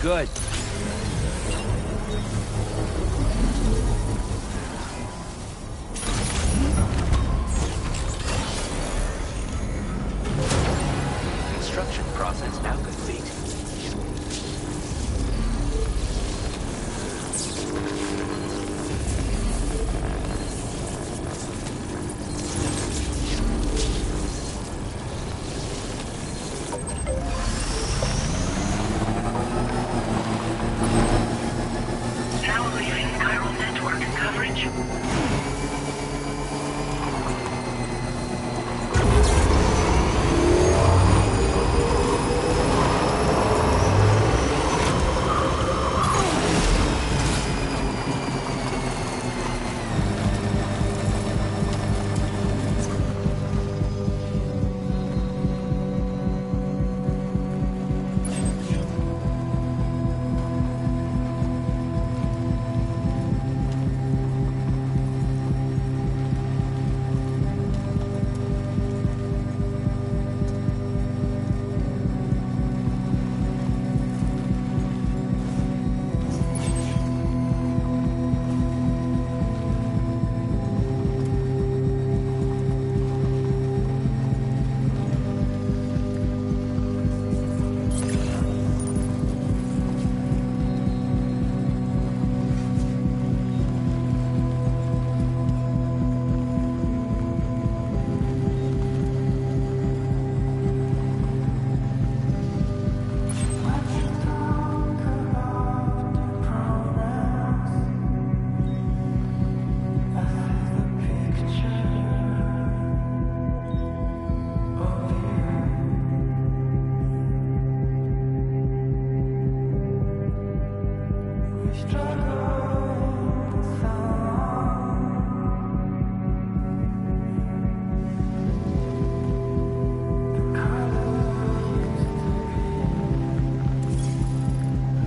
good. Construction process now complete. Now leaving chiral network coverage.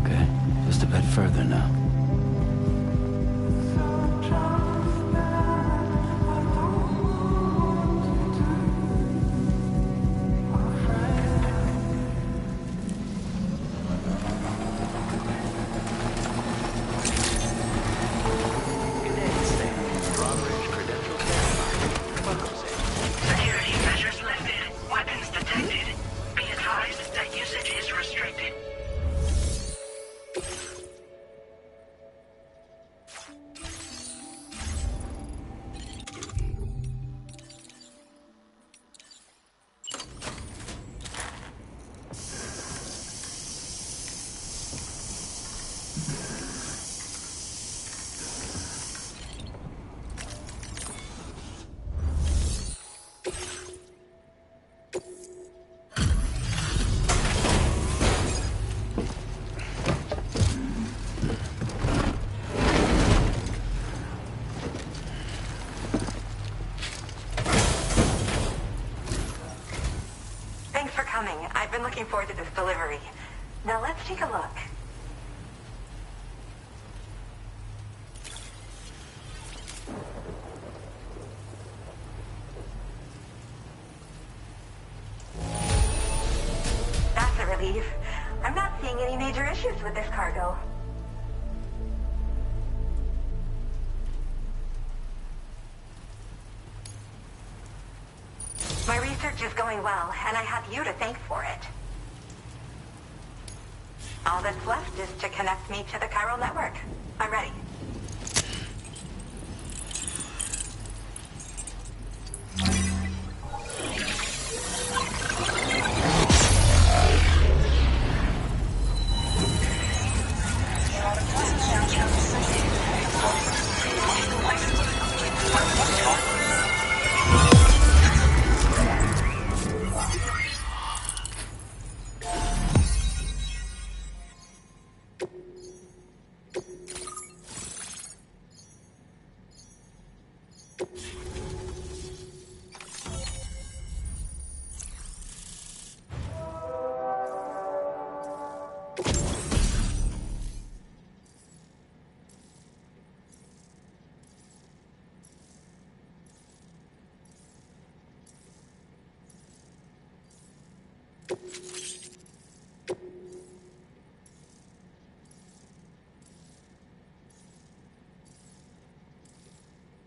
Okay, just a bit further now. Good day, Sam. Drawbridge credentials verified. Welcome, Sam. Security measures lifted. Weapons detected. Be advised that usage is restricted. Thanks for coming. I've been looking forward to this delivery. Now let's take a look. That's a relief. I'm not seeing any major issues with this cargo. My research is going well, and I have you to thank for it. All that's left is to connect me to the chiral network. I'm ready.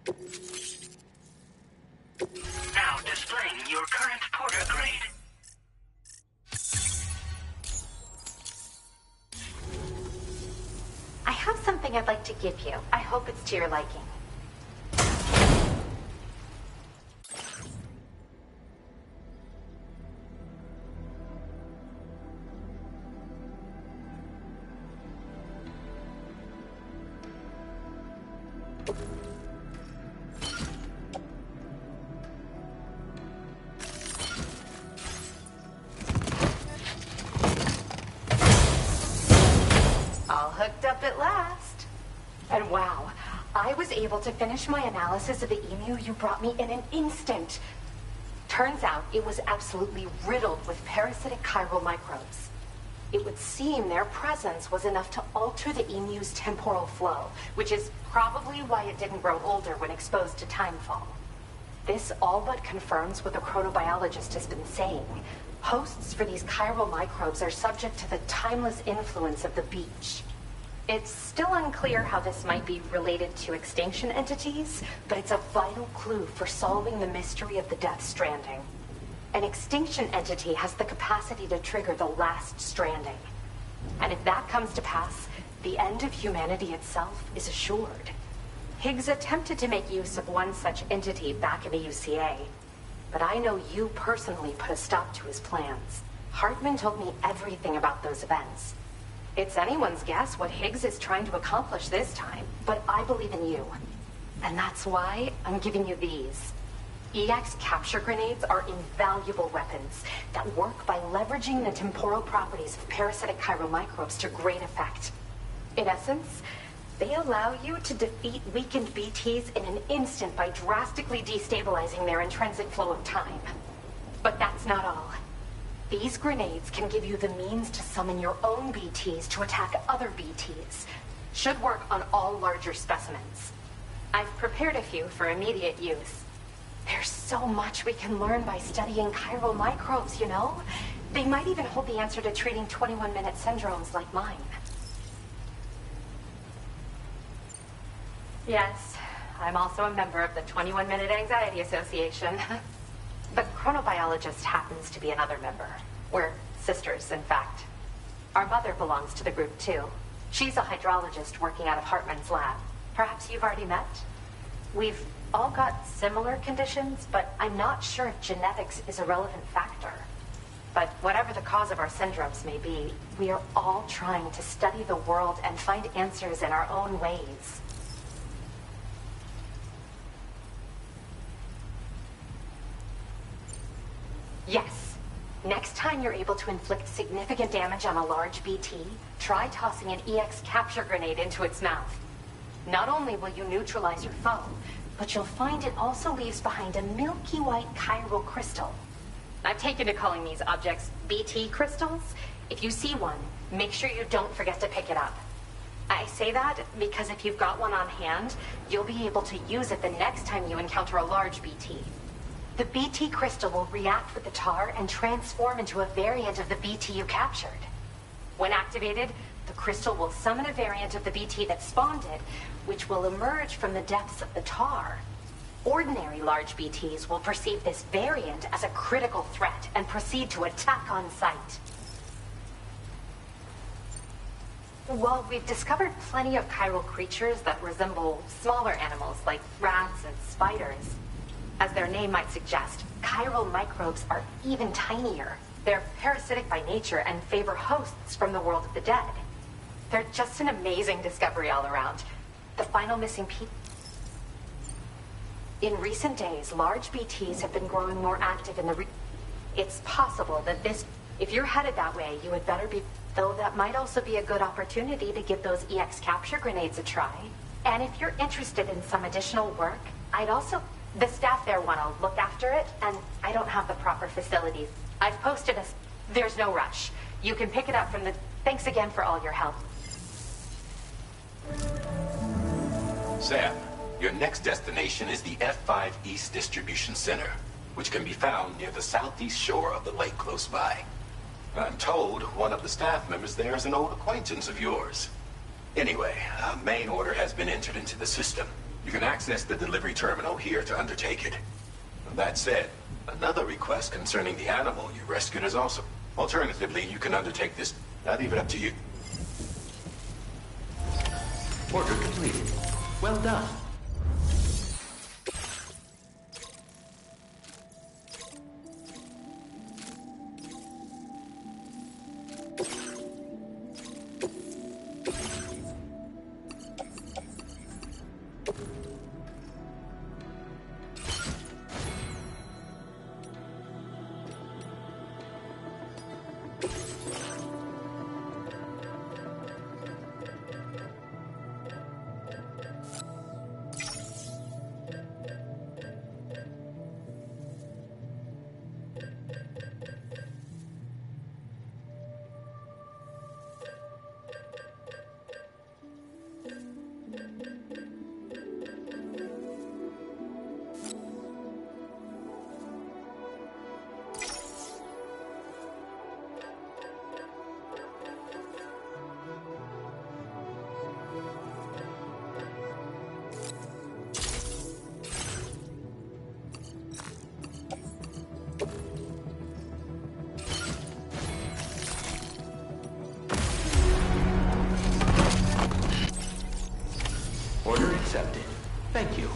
Now displaying your current Porter grade. I have something I'd like to give you. I hope it's to your liking. All hooked up at last. And wow, I was able to finish my analysis of the emu you brought me in an instant. Turns out it was absolutely riddled with parasitic chiral microbes. It would seem their presence was enough to alter the emu's temporal flow, which is probably why it didn't grow older when exposed to timefall. This all but confirms what the chronobiologist has been saying. Hosts for these chiral microbes are subject to the timeless influence of the beach. It's still unclear how this might be related to extinction entities, but it's a vital clue for solving the mystery of the Death Stranding. An extinction entity has the capacity to trigger the last stranding. And if that comes to pass, the end of humanity itself is assured. Higgs attempted to make use of one such entity back in the UCA, but I know you personally put a stop to his plans. Hartman told me everything about those events. It's anyone's guess what Higgs is trying to accomplish this time, but I believe in you. And that's why I'm giving you these. EX capture grenades are invaluable weapons that work by leveraging the temporal properties of parasitic chiral microbes to great effect. In essence, they allow you to defeat weakened BTs in an instant by drastically destabilizing their intrinsic flow of time. But that's not all. These grenades can give you the means to summon your own BTs to attack other BTs. Should work on all larger specimens. I've prepared a few for immediate use. There's so much we can learn by studying chiral microbes, you know? They might even hold the answer to treating 21-minute syndromes like mine. Yes, I'm also a member of the 21-Minute Anxiety Association. The chronobiologist happens to be another member. We're sisters, in fact. Our mother belongs to the group, too. She's a hydrologist working out of Hartman's lab. Perhaps you've already met? We've all got similar conditions, but I'm not sure if genetics is a relevant factor. But whatever the cause of our syndromes may be, we are all trying to study the world and find answers in our own ways. Yes. Next time you're able to inflict significant damage on a large BT, try tossing an EX capture grenade into its mouth. Not only will you neutralize your foe, but you'll find it also leaves behind a milky white chiral crystal. I've taken to calling these objects BT crystals. If you see one, make sure you don't forget to pick it up. I say that because if you've got one on hand, you'll be able to use it the next time you encounter a large BT. The BT crystal will react with the tar and transform into a variant of the BT you captured. When activated, the crystal will summon a variant of the BT that spawned it, which will emerge from the depths of the tar. Ordinary large BTs will perceive this variant as a critical threat and proceed to attack on sight. While we've discovered plenty of chiral creatures that resemble smaller animals like rats and spiders, as their name might suggest, chiral microbes are even tinier. They're parasitic by nature and favor hosts from the world of the dead. They're just an amazing discovery all around. The final missing piece. In recent days, large BTs have been growing more active in the It's possible that if you're headed that way, you had better be, though that might also be a good opportunity to give those EX capture grenades a try. And if you're interested in some additional work, the staff there want to look after it, and I don't have the proper facilities. I've posted there's no rush. You can pick it up from the... Thanks again for all your help. Sam, your next destination is the F5 East Distribution Center, which can be found near the southeast shore of the lake close by. I'm told one of the staff members there is an old acquaintance of yours. Anyway, a main order has been entered into the system. You can access the delivery terminal here to undertake it. That said, another request concerning the animal you rescued is also. Alternatively, you can undertake this. I'll leave it up to you. Order completed. Well done. Order accepted. Thank you.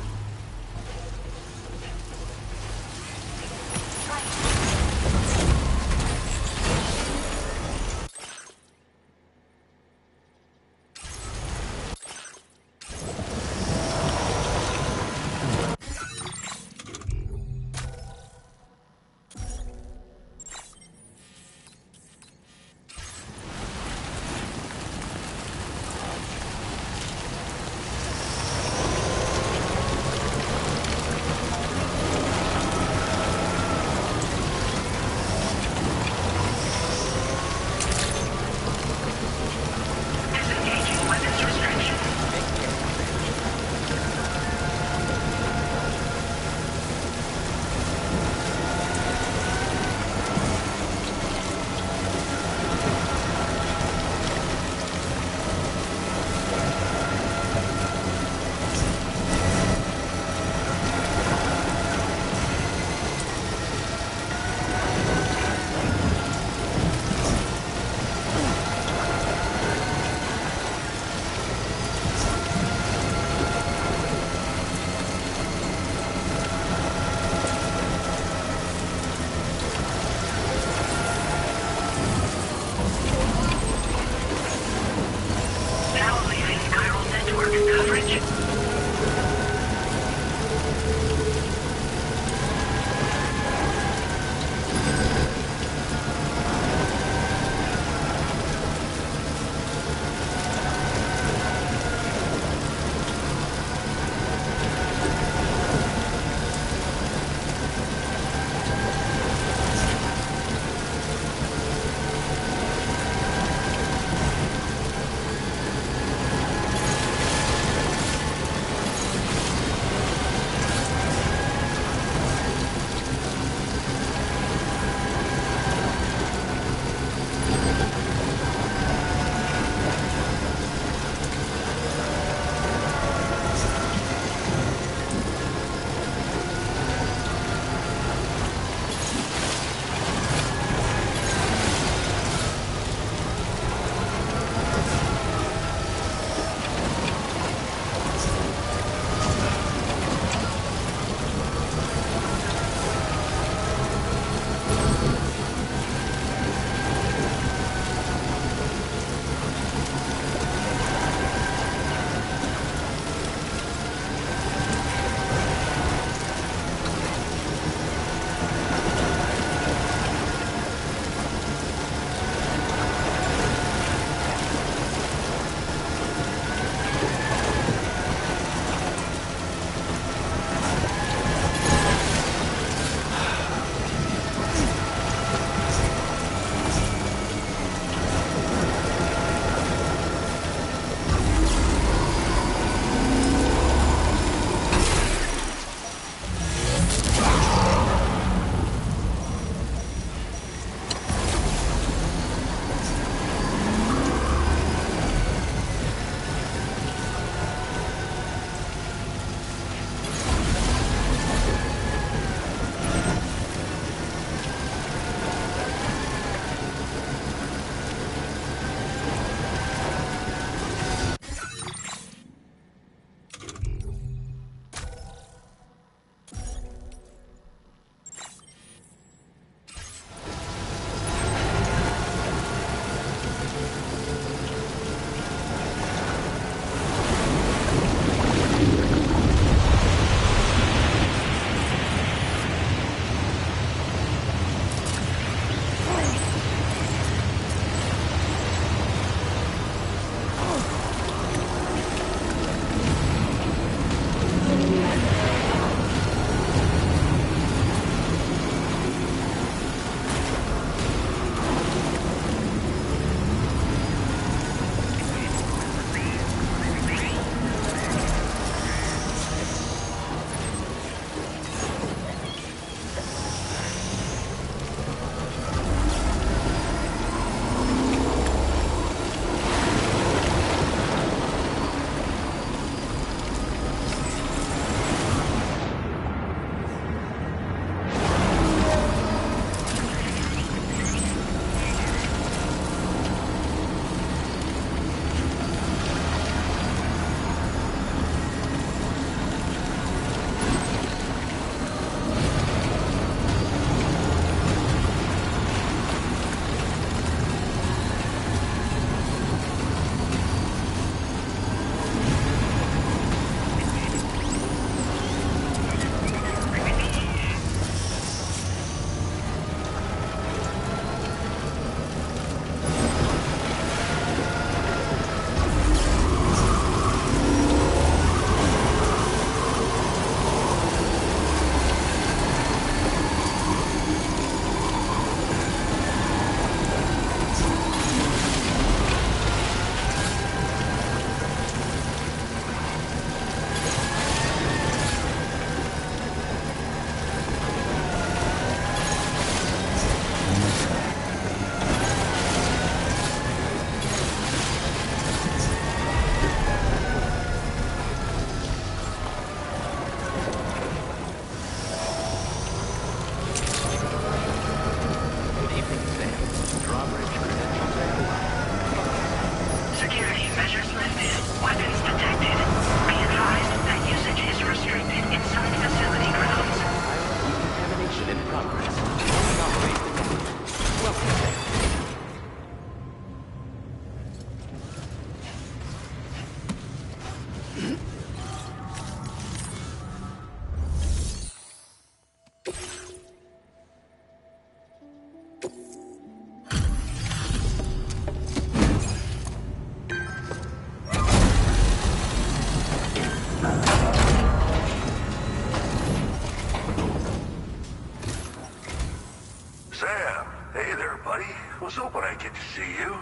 Good to see you.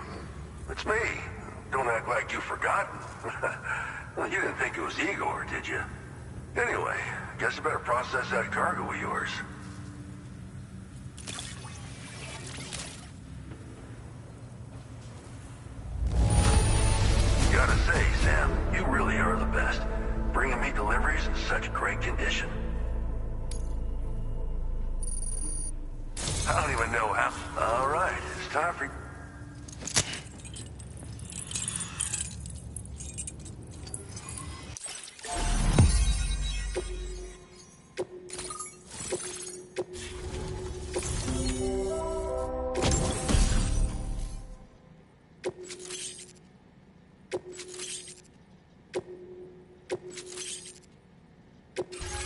It's me. Don't act like you've forgotten. Well, you didn't think it was Igor, did you? Anyway, guess I better process that cargo of yours. Gotta say, Sam, you really are the best. Bringing me deliveries in such great condition. I don't even know how... All right, it's time for...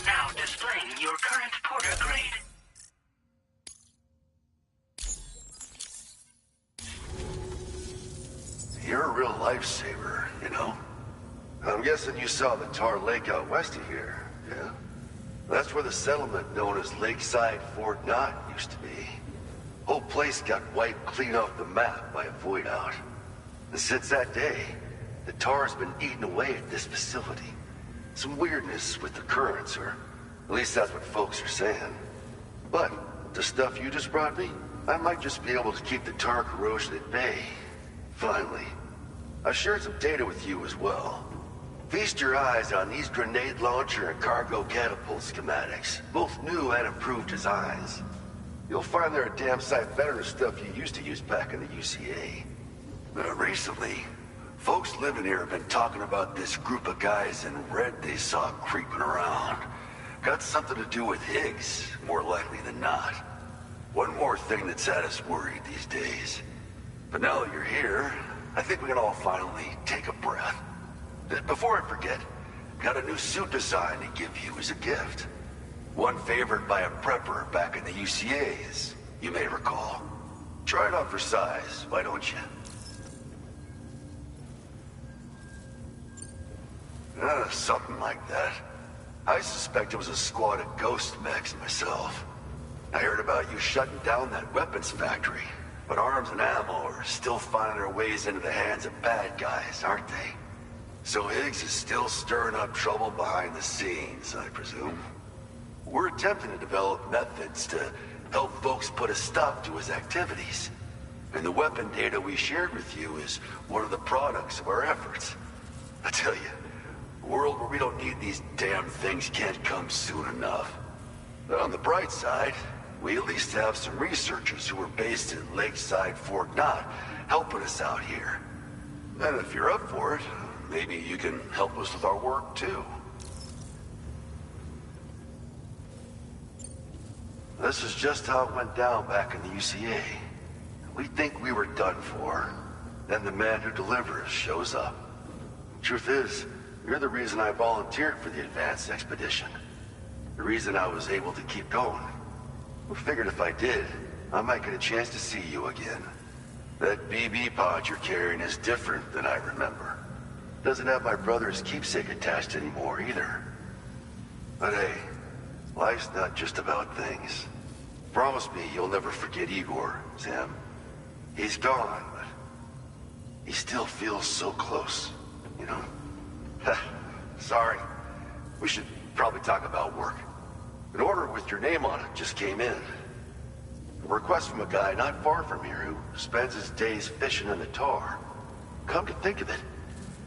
Now displaying your current porter grade. You're a real lifesaver, you know? I'm guessing you saw the Tar Lake out west of here, yeah? That's where the settlement known as Lakeside Fort Knott used to be. Whole place got wiped clean off the map by a void out. And since that day, the Tar's been eating away at this facility. Some weirdness with the currents, or at least that's what folks are saying. But the stuff you just brought me, I might just be able to keep the Tar corrosion at bay. Finally. I've shared some data with you as well. Feast your eyes on these grenade launcher and cargo catapult schematics, both new and improved designs. You'll find they're a damn sight better than stuff you used to use back in the UCA. Recently, folks living here have been talking about this group of guys in red they saw creeping around. Got something to do with Higgs, more likely than not. One more thing that's had us worried these days. But now that you're here, I think we can all finally take a breath. Before I forget, got a new suit design to give you as a gift. One favored by a prepper back in the UCAs, you may recall. Try it on for size, why don't you? Something like that. I suspect it was a squad of ghost mechs myself. I heard about you shutting down that weapons factory, but arms and ammo are still finding their ways into the hands of bad guys, aren't they? So Higgs is still stirring up trouble behind the scenes, I presume. We're attempting to develop methods to help folks put a stop to his activities. And the weapon data we shared with you is one of the products of our efforts. I tell you, a world where we don't need these damn things can't come soon enough. But on the bright side, we at least have some researchers who are based in Lakeside Fort Knott helping us out here. And if you're up for it, maybe you can help us with our work too. This is just how it went down back in the UCA. We think we were done for. Then the man who delivers shows up. Truth is, you're the reason I volunteered for the advanced expedition. The reason I was able to keep going. I figured if I did, I might get a chance to see you again. That BB pod you're carrying is different than I remember. Doesn't have my brother's keepsake attached anymore either. But hey, life's not just about things. Promise me you'll never forget Igor, Sam. He's gone, but he still feels so close, you know? Sorry. We should probably talk about work. An order with your name on it just came in. A request from a guy not far from here who spends his days fishing in the Tar. Come to think of it,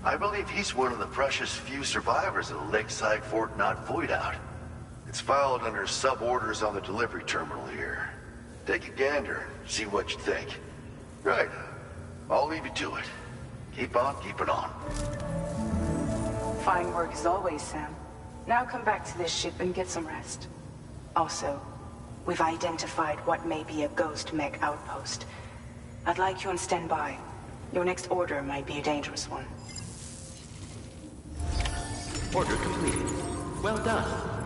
I believe he's one of the precious few survivors of the Lakeside Fort Knott void out. It's filed under sub-orders on the delivery terminal here. Take a gander, see what you think. Right. I'll leave you to it. Keep on keeping on. Fine work as always, Sam. Now come back to this ship and get some rest. Also, we've identified what may be a ghost mech outpost. I'd like you on standby. Your next order might be a dangerous one. Order completed. Well done.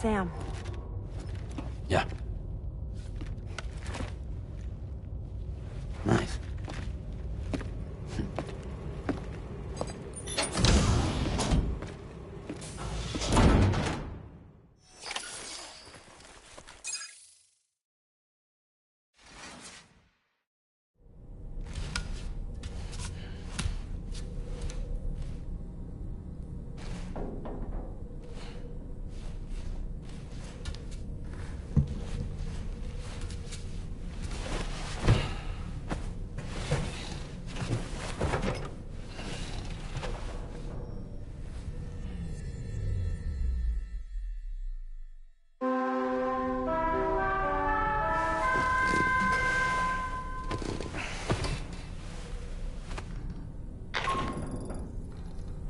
Sam. Yeah. Nice.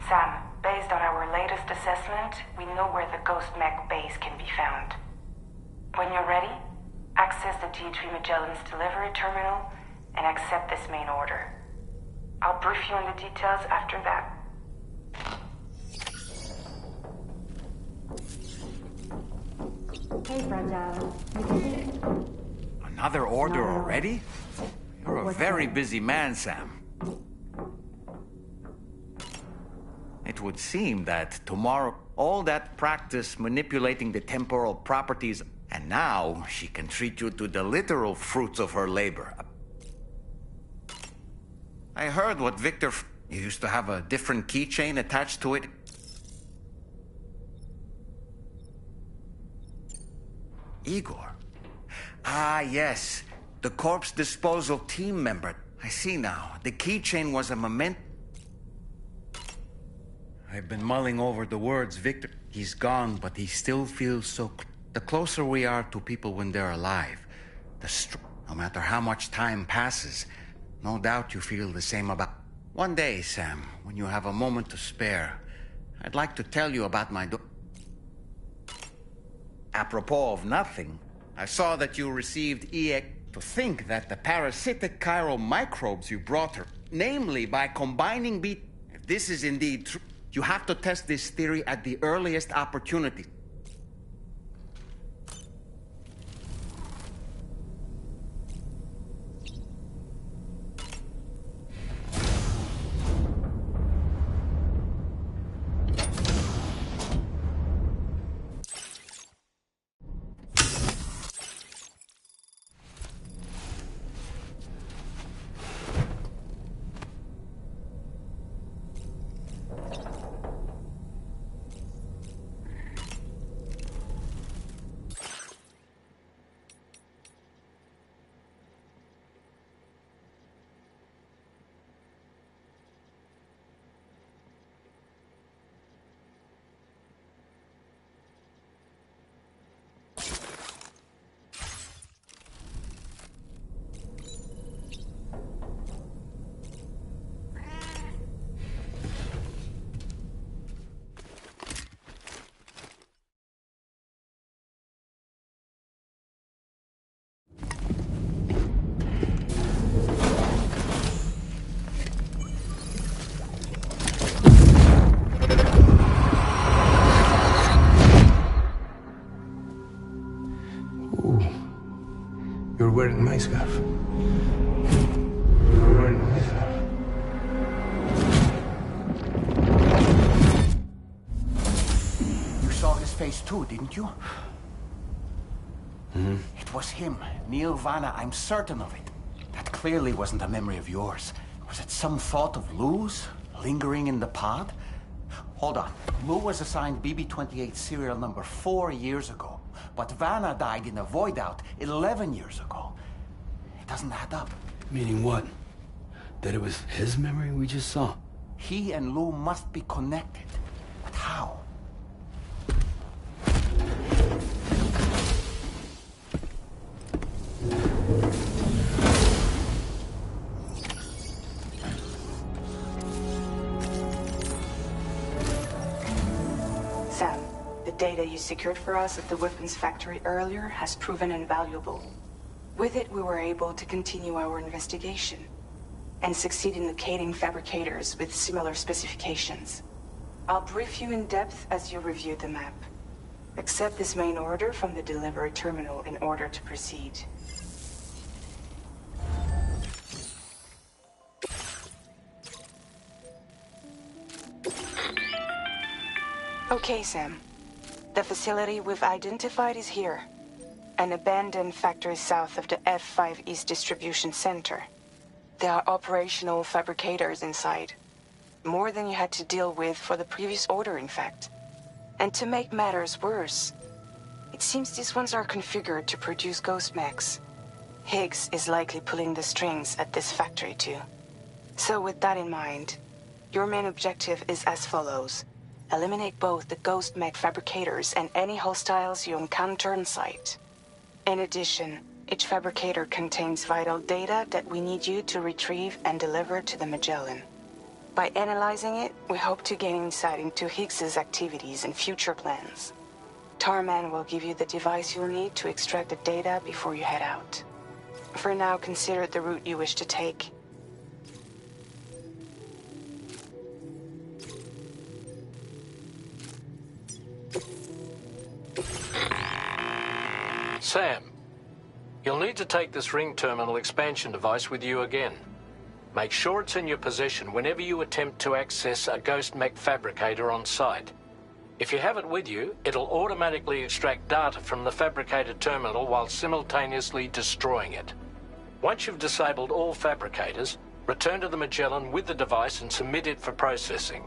Sam, based on our latest assessment, we know where the Ghost Mech base can be found. When you're ready, access the T3 Magellan's delivery terminal and accept this main order. I'll brief you on the details after that. Hey, Fragile. Another order already? You're a very busy man, Sam. It would seem that tomorrow, all that practice manipulating the temporal properties, and now she can treat you to the literal fruits of her labor. I heard what Victor... You used to have a different keychain attached to it. Igor. Ah, yes. The corpse disposal team member. I see now. The keychain was a memento. I've been mulling over the words, Victor. He's gone, but he still feels so... The closer we are to people when they're alive, no matter how much time passes, no doubt you feel the same about... One day, Sam, when you have a moment to spare, I'd like to tell you about my... Apropos of nothing, I saw that you received EX... To think that the parasitic chiral microbes you brought her, namely by combining If this is indeed true, you have to test this theory at the earliest opportunity. You're wearing my scarf. You're wearing my scarf. You saw his face too, didn't you? Mm-hmm. It was him, Neil Vanna, I'm certain of it. That clearly wasn't a memory of yours. Was it some thought of Lou's, lingering in the pod? Hold on. Lou was assigned BB-28 serial number 4 years ago. But Vanna died in a void out 11 years ago. It doesn't add up. Meaning what? That it was his memory we just saw? He and Lou must be connected. But how? Sam, the data you secured for us at the weapons factory earlier has proven invaluable. With it, we were able to continue our investigation and succeed in locating fabricators with similar specifications. I'll brief you in depth as you review the map. Accept this main order from the delivery terminal in order to proceed. Okay, Sam. The facility we've identified is here. An abandoned factory south of the F5 East Distribution Center. There are operational fabricators inside. More than you had to deal with for the previous order, in fact. And to make matters worse, it seems these ones are configured to produce ghost mechs. Higgs is likely pulling the strings at this factory too. So with that in mind, your main objective is as follows. Eliminate both the ghost mech fabricators and any hostiles you encounter on site. In addition, each fabricator contains vital data that we need you to retrieve and deliver to the Magellan. By analyzing it, we hope to gain insight into Higgs's activities and future plans. Tarman will give you the device you'll need to extract the data before you head out. For now, consider the route you wish to take. Sam, you'll need to take this ring terminal expansion device with you again. Make sure it's in your possession whenever you attempt to access a ghost mech fabricator on site. If you have it with you, it'll automatically extract data from the fabricated terminal while simultaneously destroying it. Once you've disabled all fabricators, return to the Magellan with the device and submit it for processing.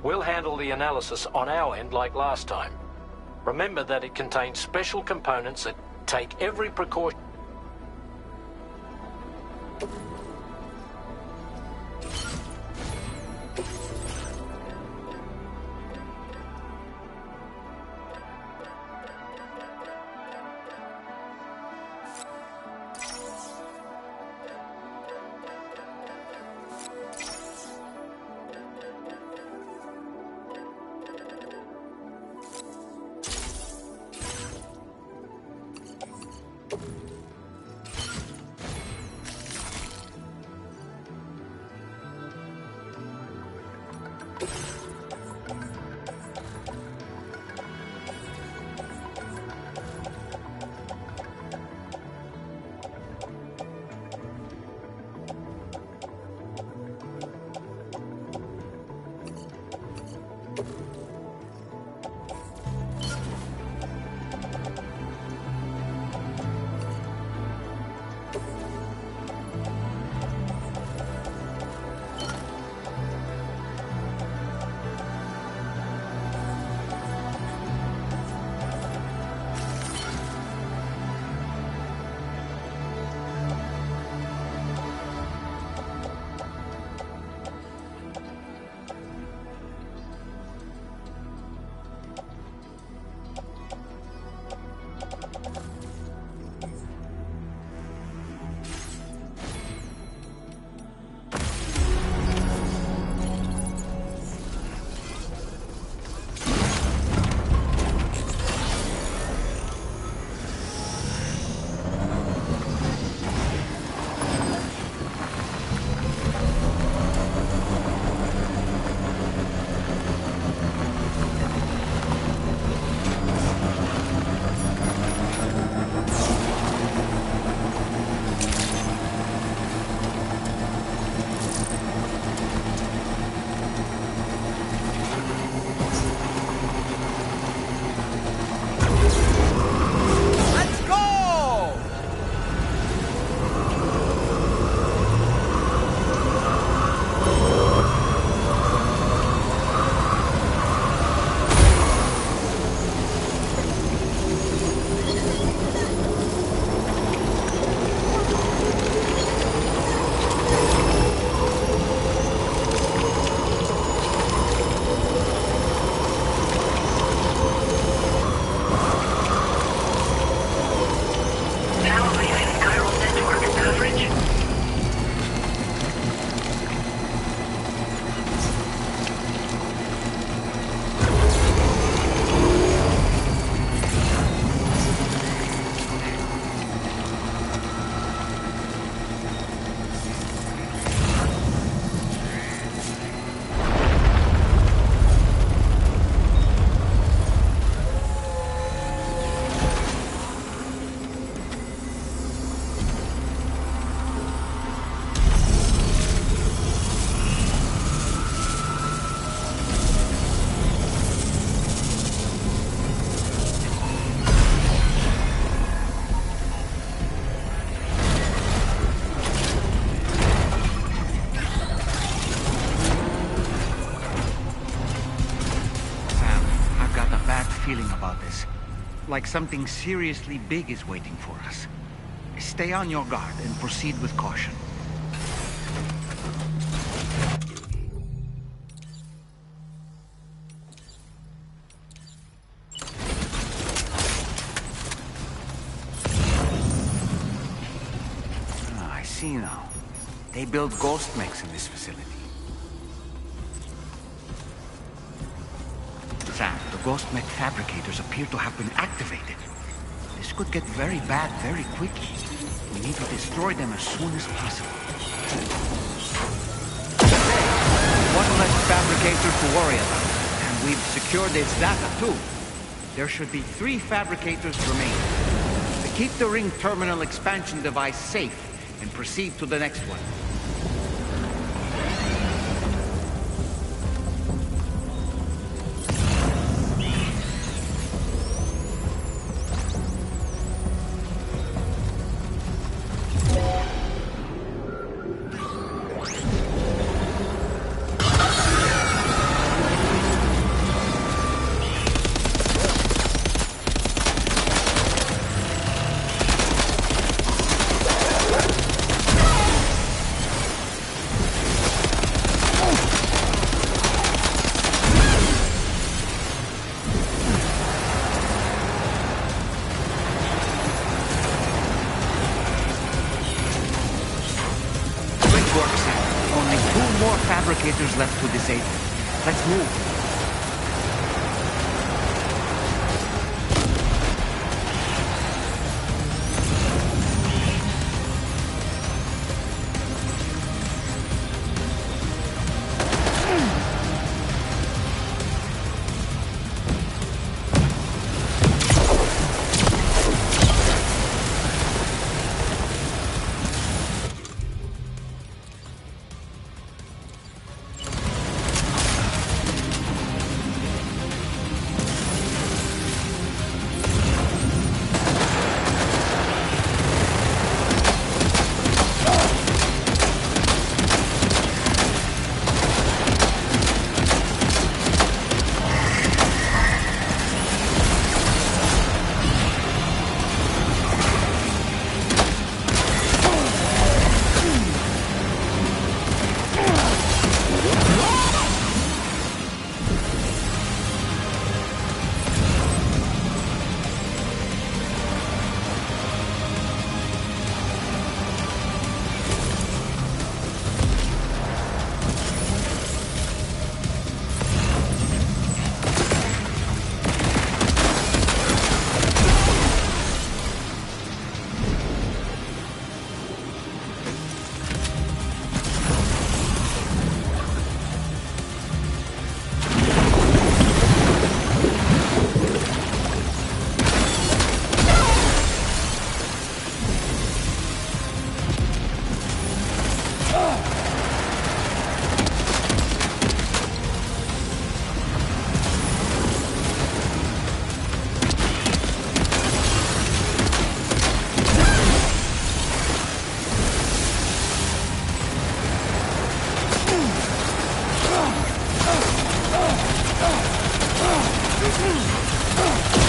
We'll handle the analysis on our end like last time. Remember that it contains special components that take every precaution. feeling about this. Like something seriously big is waiting for us. Stay on your guard and proceed with caution. I see now. They build ghost mechs in this facility. Sam, the ghost mech fabricators appear to have been activated. This could get very bad very quickly. We need to destroy them as soon as possible. One less fabricator to worry about. And we've secured its data too. There should be 3 fabricators remaining. To keep the ring terminal expansion device safe and proceed to the next one. Fabricators left to disable. Let's move.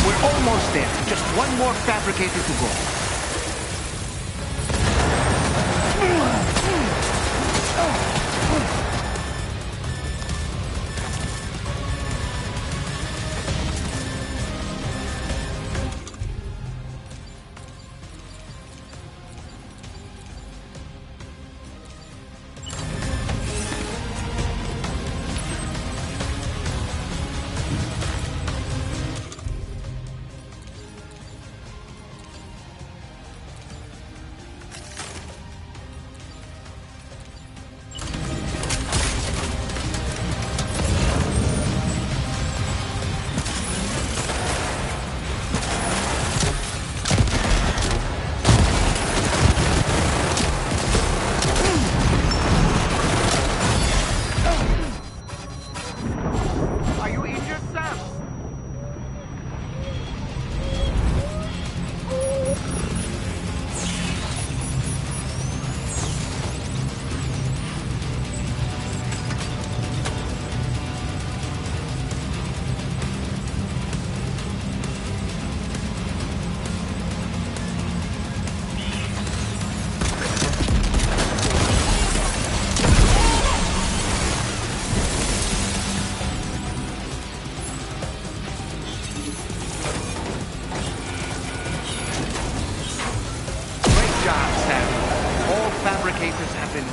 We're almost there. Just one more fabricator to go.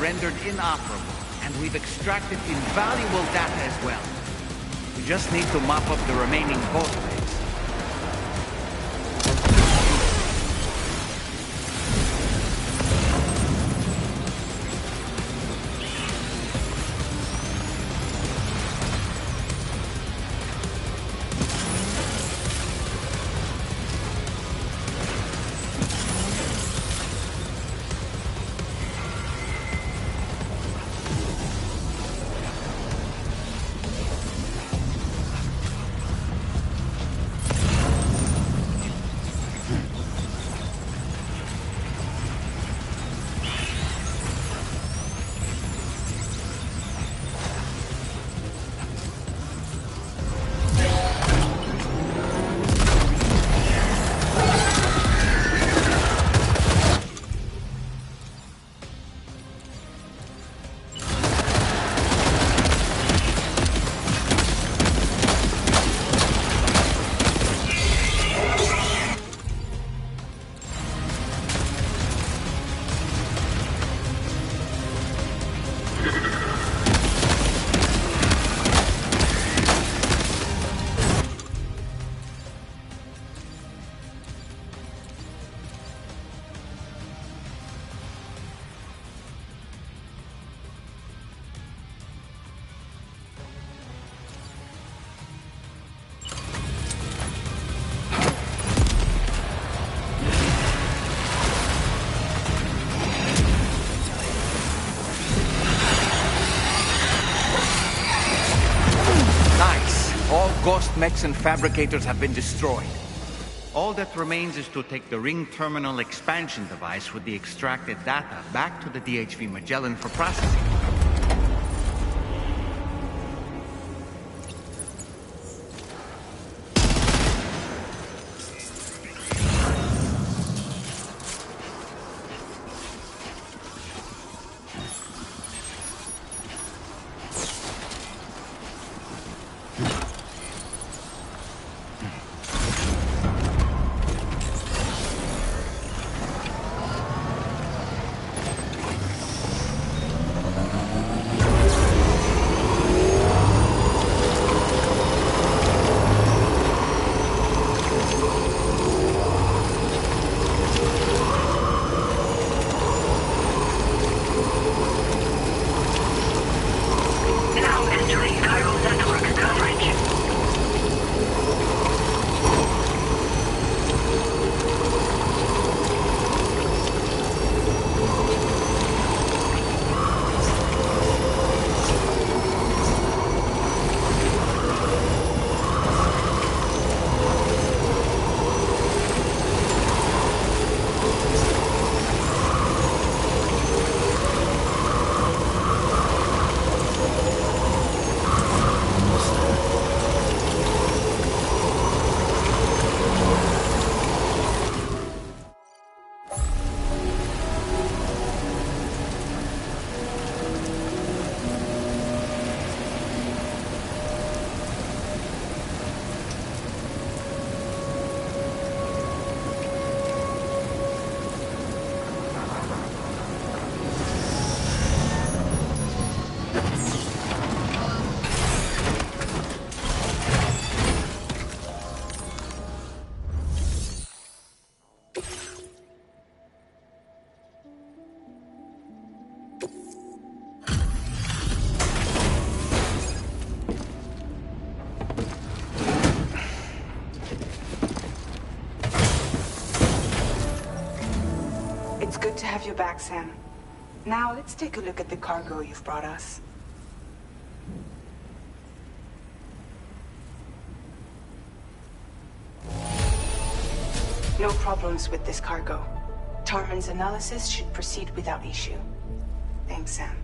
rendered inoperable, and we've extracted invaluable data as well. We just need to mop up the remaining ghost mechs. Ghost mechs and fabricators have been destroyed. All that remains is to take the ring terminal expansion device with the extracted data back to the DHV Magellan for processing. Good to have you back, Sam. Now, let's take a look at the cargo you've brought us. No problems with this cargo. Tarman's analysis should proceed without issue. Thanks, Sam.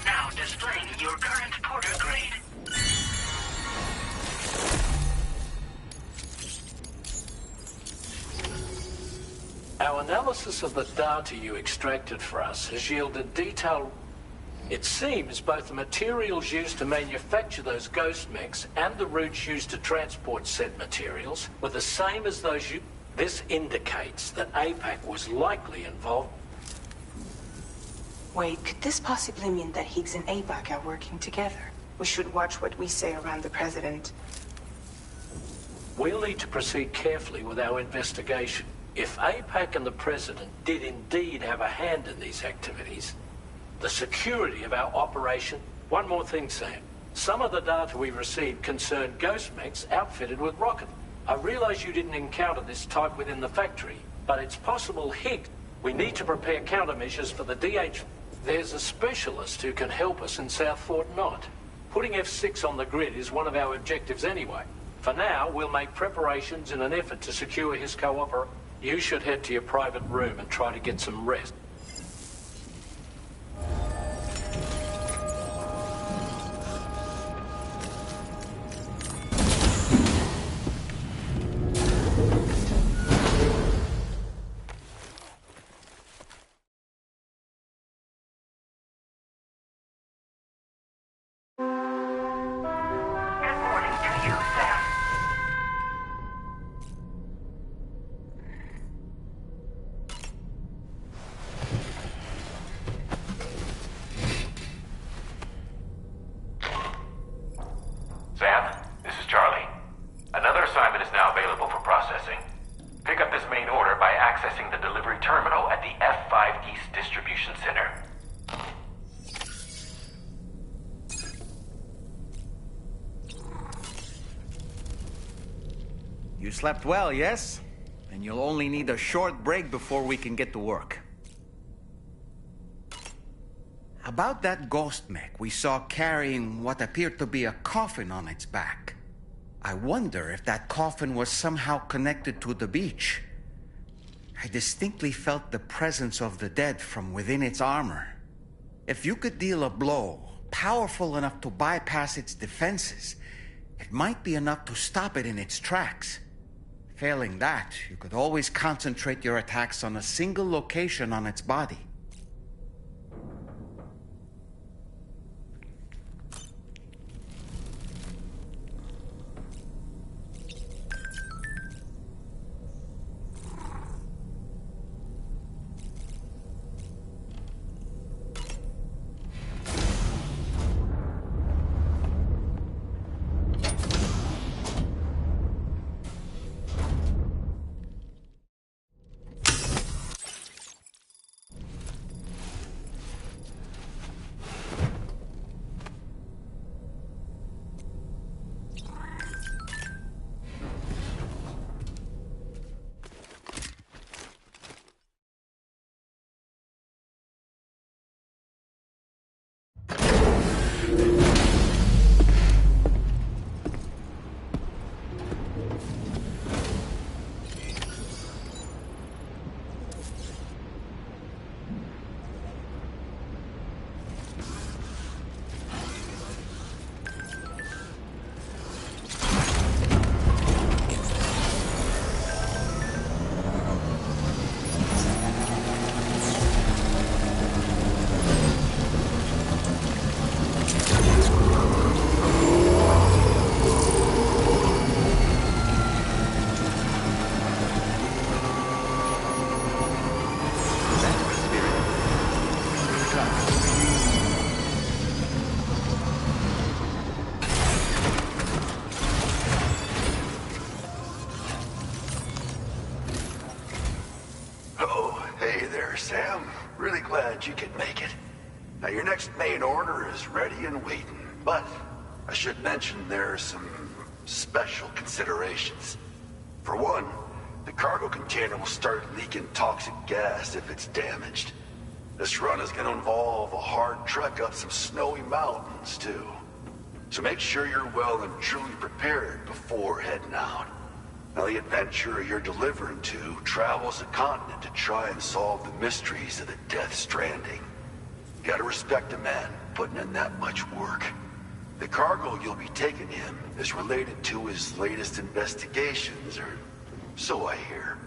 Now displaying your current porter grade. Our analysis of the data you extracted for us has yielded detailed... It seems both the materials used to manufacture those ghost mechs and the routes used to transport said materials were the same as those This indicates that APAC was likely involved. Wait, could this possibly mean that Higgs and APAC are working together? We should watch what we say around the President. We'll need to proceed carefully with our investigation. If APAC and the President did indeed have a hand in these activities, the security of our operation... One more thing, Sam. Some of the data we received concerned ghost mechs outfitted with rockets. I realize you didn't encounter this type within the factory, but it's possible Higgs... We need to prepare countermeasures for the DH... There's a specialist who can help us in South Fort Knott. Putting F6 on the grid is one of our objectives anyway. For now, we'll make preparations in an effort to secure his cooperation. You should head to your private room and try to get some rest. You slept well, yes? And you'll only need a short break before we can get to work. About that ghost mech we saw carrying what appeared to be a coffin on its back. I wonder if that coffin was somehow connected to the beach. I distinctly felt the presence of the dead from within its armor. If you could deal a blow powerful enough to bypass its defenses, it might be enough to stop it in its tracks. Failing that, you could always concentrate your attacks on a single location on its body. Sam. Really glad you could make it. Now, your next main order is ready and waiting, but I should mention there are some special considerations. For one, the cargo container will start leaking toxic gas if it's damaged. This run is going to involve a hard trek up some snowy mountains, too. So make sure you're well and truly prepared before heading out. Now, the adventurer you're delivering to travels the continent to try and solve the mysteries of the Death Stranding. Gotta respect a man putting in that much work. The cargo you'll be taking him is related to his latest investigations, or so I hear.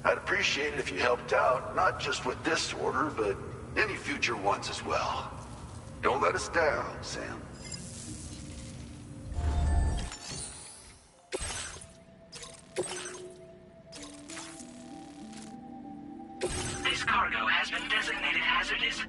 I'd appreciate it if you helped out, not just with this order, but any future ones as well. Don't let us down, Sam. designated hazardous.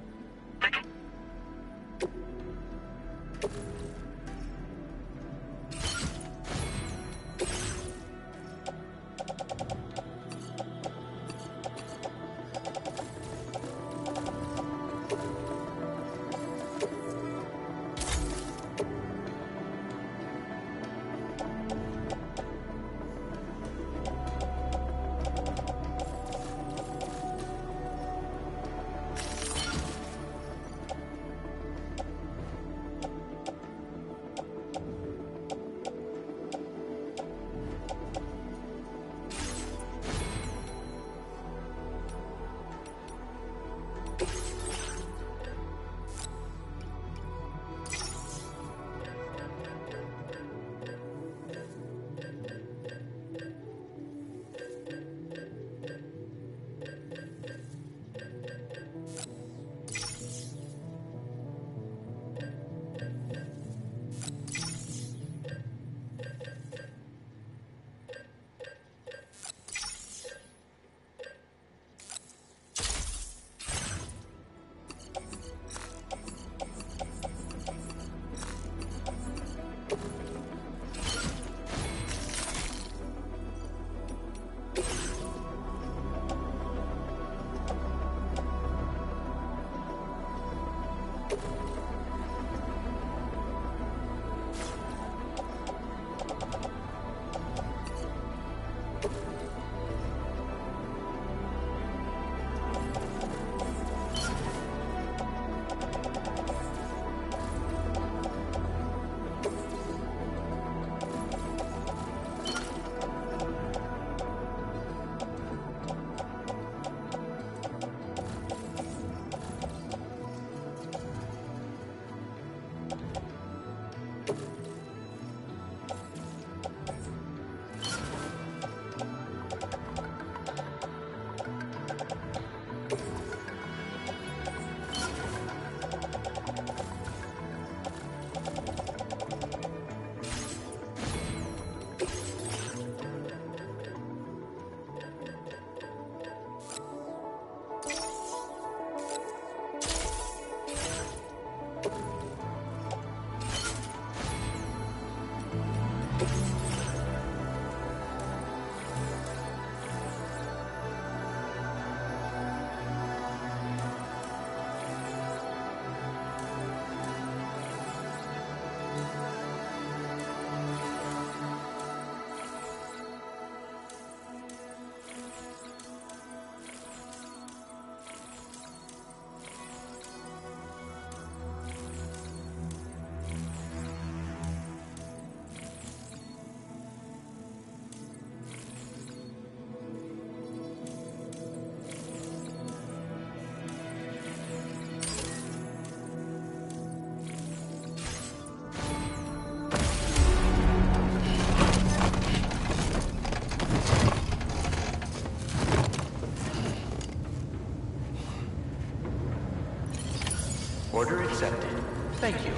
Order accepted. Thank you. Do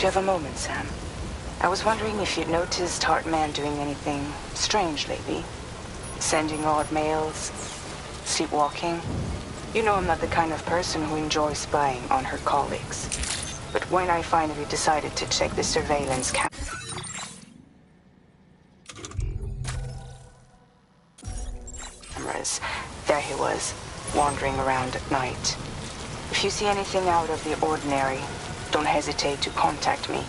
you have a moment, Sam? I was wondering if you'd noticed Hartman doing anything strange lately. Sending odd mails, sleepwalking. You know I'm not the kind of person who enjoys spying on her colleagues. But when I finally decided to check the surveillance cameras, there he was, wandering around at night. If you see anything out of the ordinary, don't hesitate to contact me.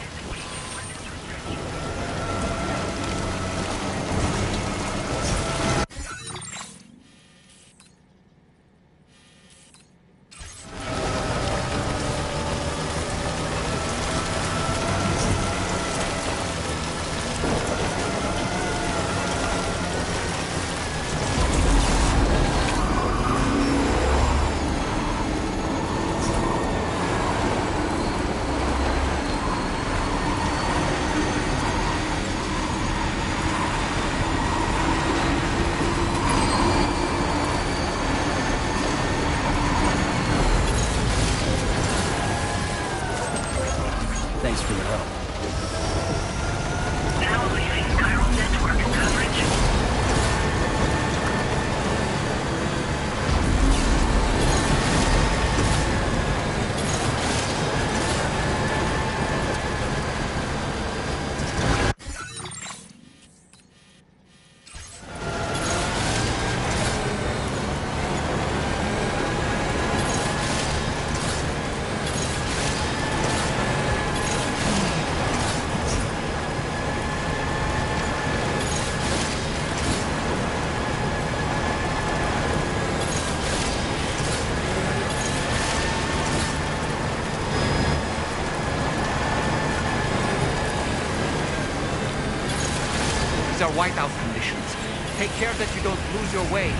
Thanks for your help. Now leaving chiral network coverage. These are whiteout conditions. Take care that you don't lose your way.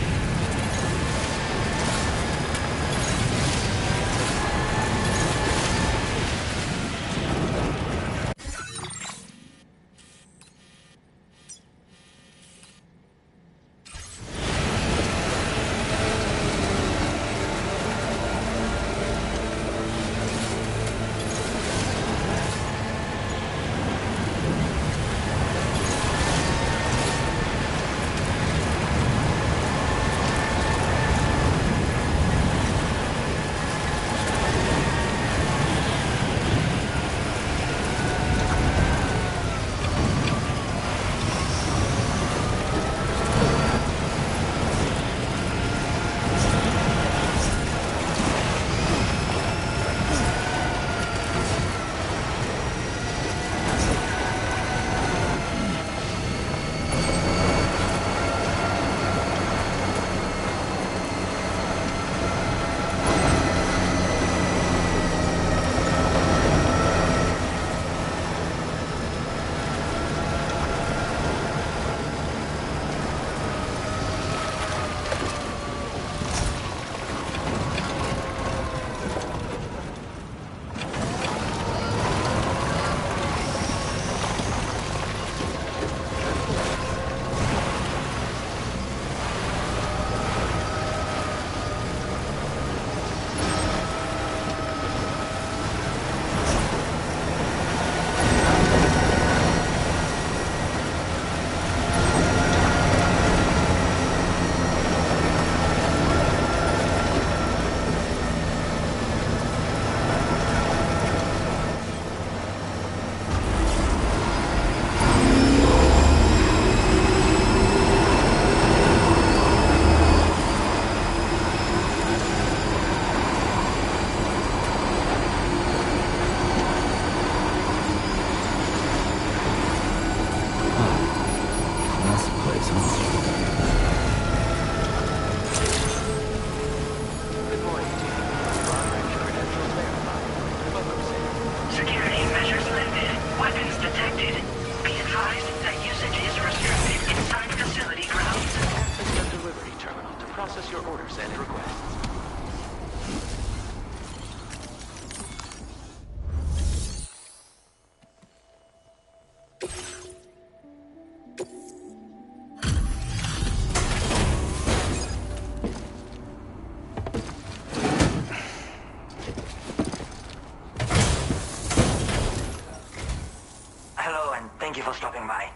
Thank you for stopping by.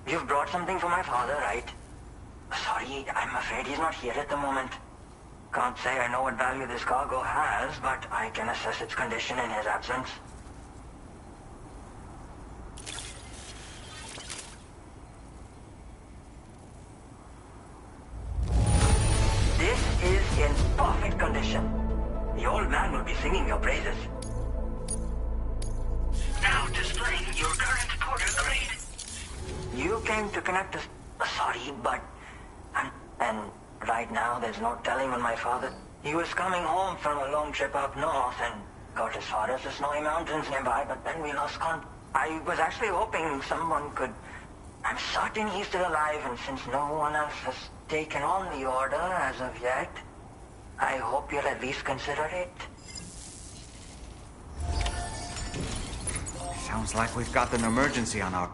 You've brought something for my father, right? Sorry, I'm afraid he's not here at the moment. Can't say I know what value this cargo has, but I can assess its condition in his absence. This is in perfect condition. The old man will be singing your praises. Now displaying your current porter grade. You came to connect us. Sorry, but... And right now, there's no telling when my father... He was coming home from a long trip up north and got as far as the snowy mountains nearby, but then we lost contact. I was actually hoping someone could... I'm certain he's still alive, and since no one else has taken on the order as of yet, I hope you'll at least consider it. Sounds like we've got an emergency on our...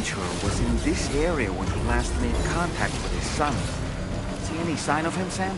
adventurer was in this area when he last made contact with his son. See any sign of him, Sam?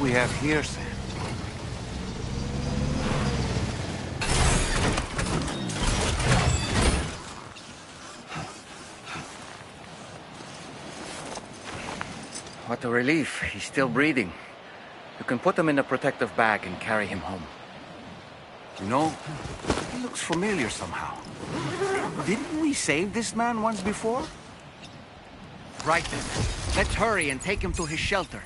We have here, Sam? What a relief. He's still breathing. You can put him in a protective bag and carry him home. You know, he looks familiar somehow. Didn't we save this man once before? Right then. Let's hurry and take him to his shelter.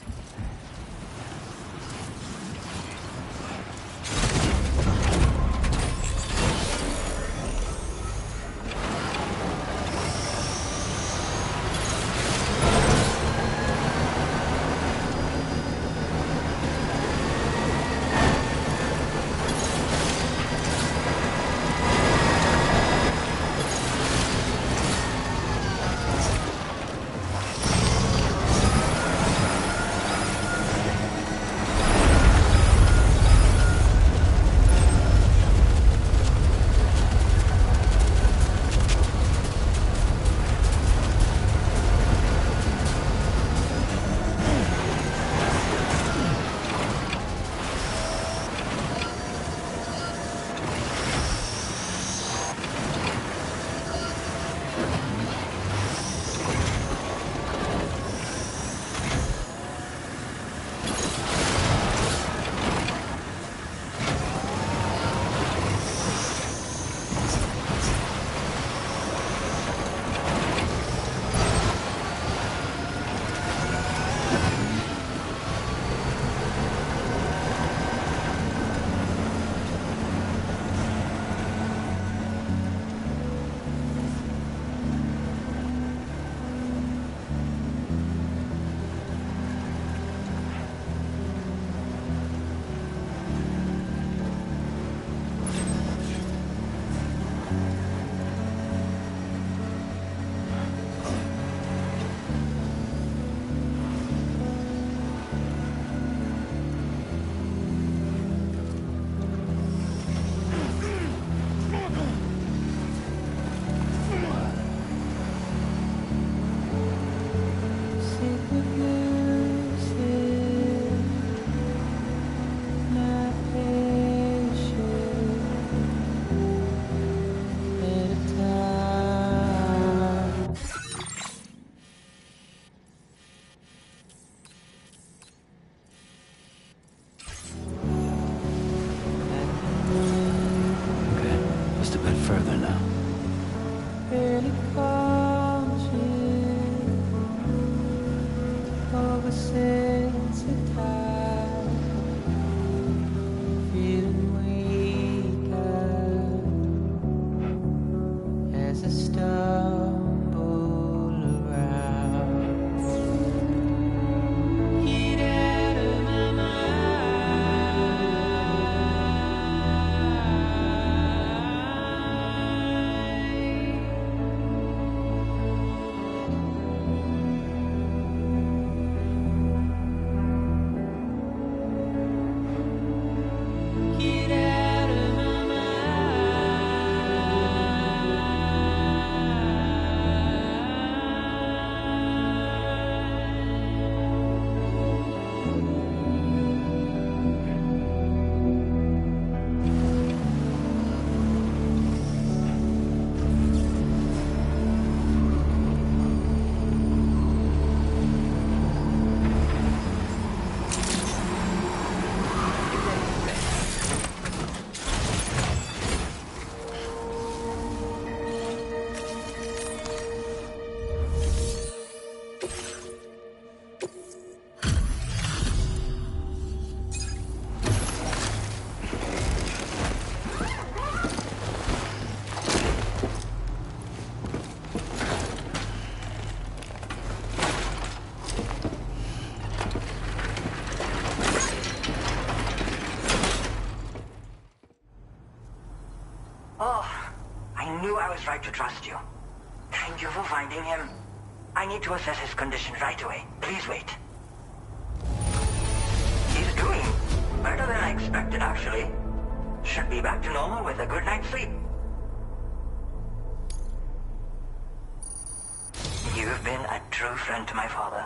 I knew I was right to trust you. Thank you for finding him. I need to assess his condition right away. Please wait. He's doing better than I expected, actually. Should be back to normal with a good night's sleep. You've been a true friend to my father.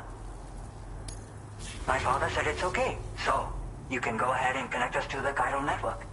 My father said it's okay, so you can go ahead and connect us to the chiral network.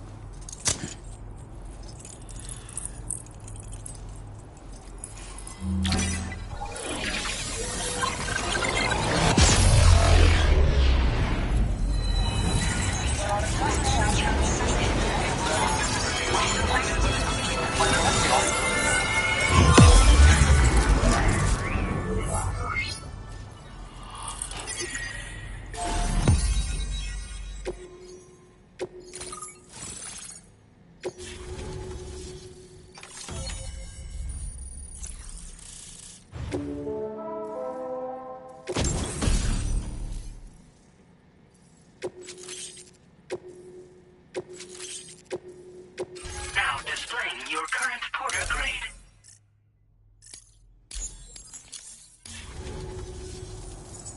Now displaying your current porter grade.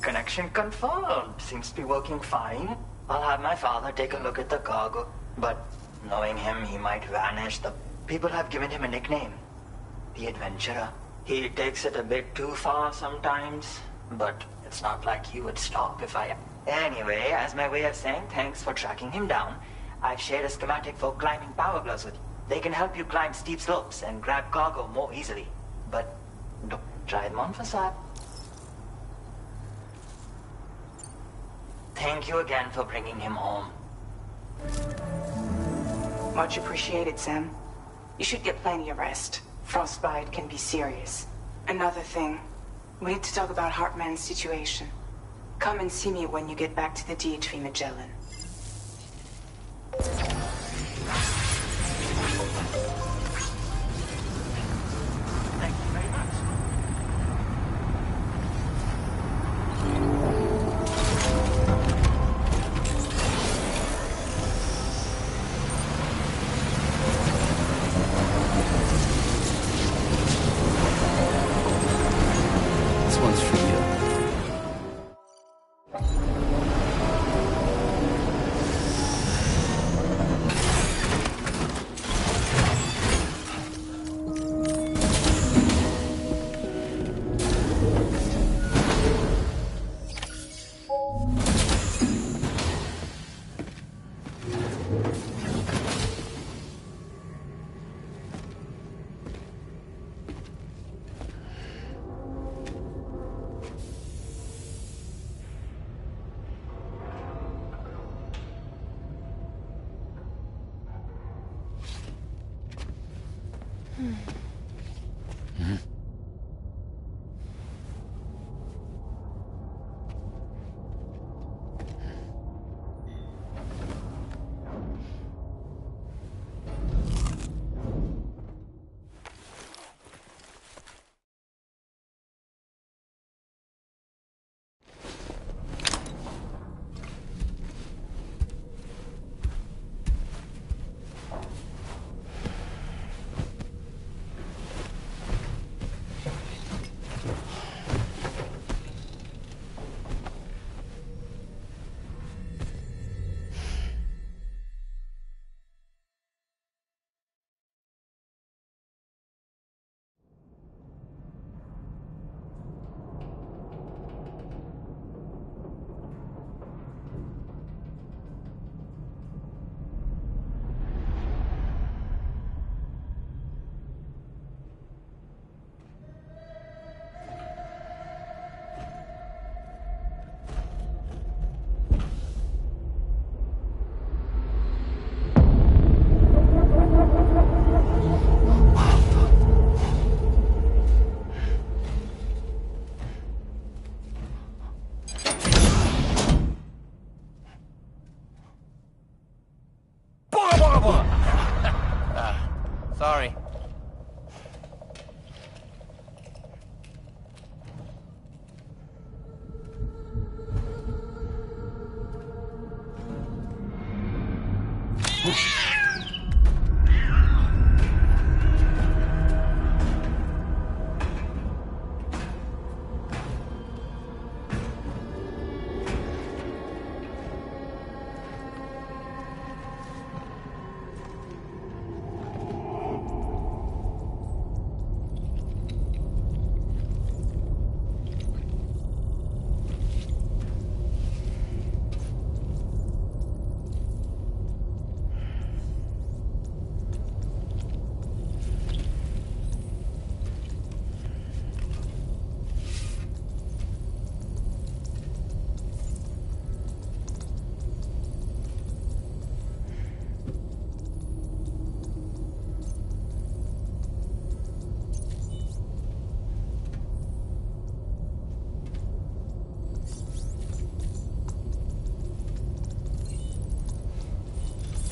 Connection confirmed. Seems to be working fine. I'll have my father take a look at the cargo. But knowing him, he might vanish. The people have given him a nickname. The Adventurer. He takes it a bit too far sometimes. But it's not like he would stop if I... Anyway, as my way of saying thanks for tracking him down, I've shared a schematic for climbing power gloves with you. They can help you climb steep slopes and grab cargo more easily. But don't try them on for size. Thank you again for bringing him home. Much appreciated, Sam. You should get plenty of rest. Frostbite can be serious. Another thing, we need to talk about Hartman's situation. Come and see me when you get back to the DHV Magellan. Thank you very much. This one's for you.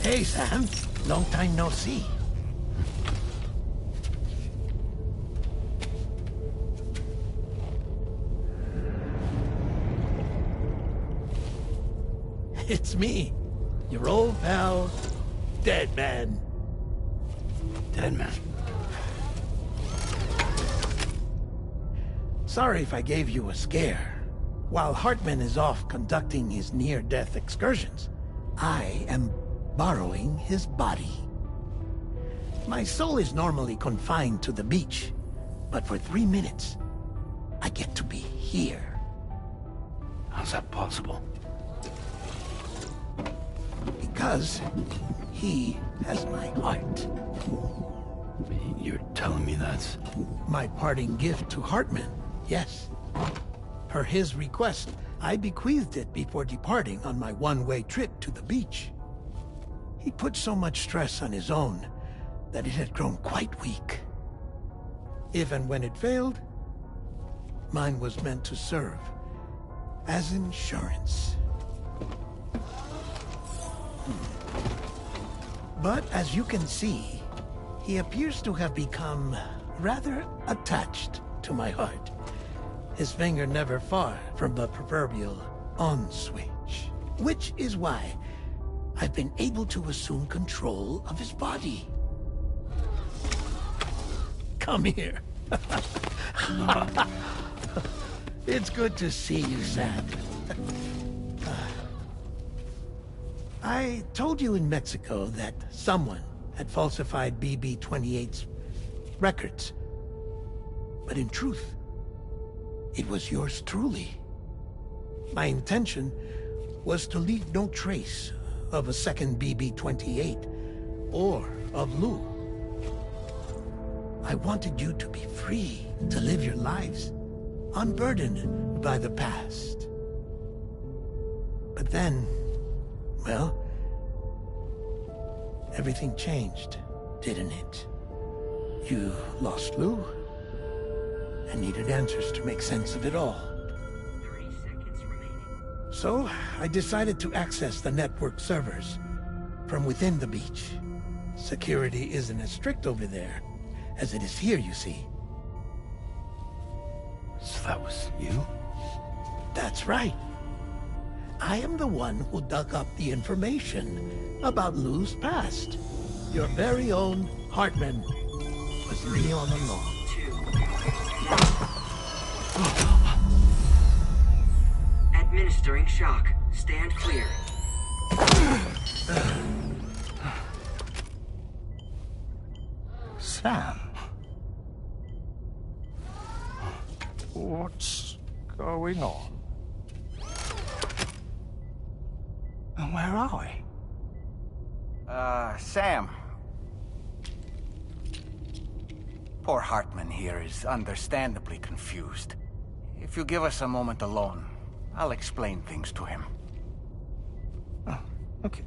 Hey, Sam. Long time no see. It's me, your old pal, Dead Man. Dead Man? Sorry if I gave you a scare. While Hartman is off conducting his near-death excursions, I am borrowing his body. My soul is normally confined to the beach, but for 3 minutes, I get to be here. How's that possible? Because he has my heart. You're telling me that's... My parting gift to Hartman, yes. Per his request, I bequeathed it before departing on my one-way trip to the beach. He put so much stress on his own that it had grown quite weak. If and when it failed, mine was meant to serve as insurance. But as you can see, he appears to have become rather attached to my heart. His finger never far from the proverbial on switch. Which is why I've been able to assume control of his body. Come here. It's good to see you, Sam. I told you in Mexico that someone had falsified BB-28's records. But in truth, it was yours truly. My intention was to leave no trace of a second BB-28 or of Lou. I wanted you to be free to live your lives, unburdened by the past. But then, well, everything changed, didn't it? You lost Lou, and needed answers to make sense of it all. 3 seconds remaining. So, I decided to access the network servers from within the beach. Security isn't as strict over there as it is here, you see. So that was you? That's right. I am the one who dug up the information about Lou's past. Your very own Hartman was me all along. Administering shock. Stand clear. Sam. What's going on? And where are we? Sam. Poor Hartman here is understandably confused. If you give us a moment alone, I'll explain things to him. Oh, okay.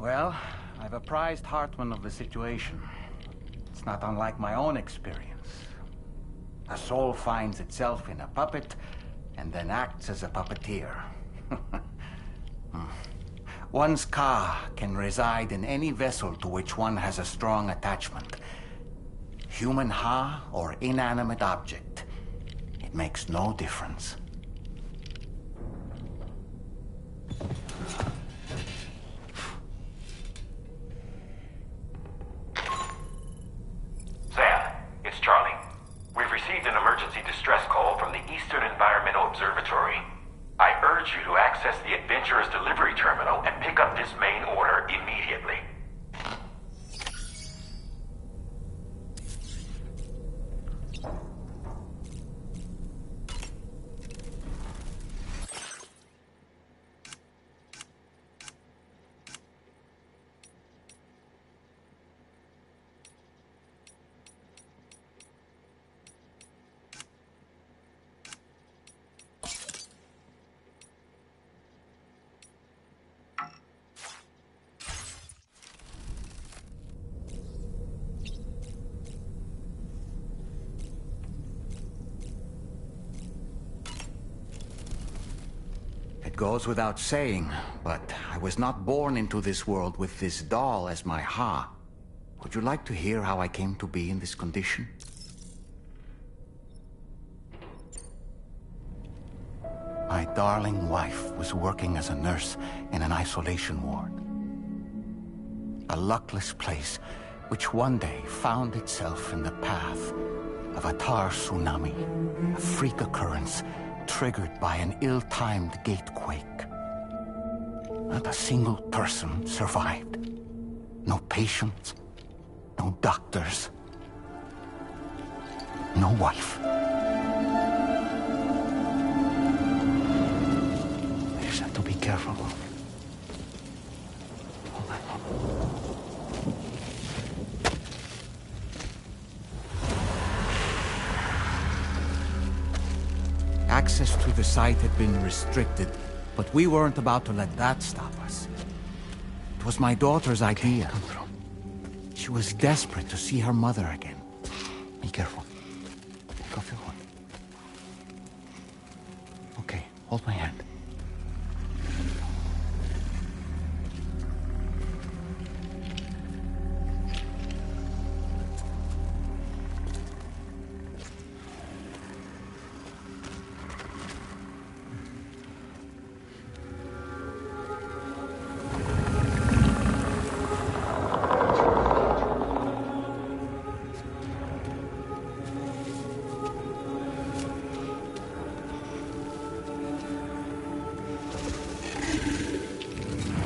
Well, I've apprised Hartman of the situation. It's not unlike my own experience. A soul finds itself in a puppet and then acts as a puppeteer. One's ka can reside in any vessel to which one has a strong attachment. Human ha or inanimate object. It makes no difference. Sam, it's Charlie. We've received an emergency distress call from the Eastern Environmental Observatory. I urge you to access the Adventurer's delivery terminal and pick up this main order immediately. goes without saying, but I was not born into this world with this doll as my ha. Would you like to hear how I came to be in this condition? My darling wife was working as a nurse in an isolation ward. A luckless place which one day found itself in the path of a tar tsunami, a freak occurrence triggered by an ill-timed gatequake. Not a single person survived. No patients, no doctors, no wife. I just have to be careful. Hold on. Access to the site had been restricted, but we weren't about to let that stop us. It was my daughter's idea. She was desperate to see her mother again. Be careful. Take off your hood. Okay, hold my hand.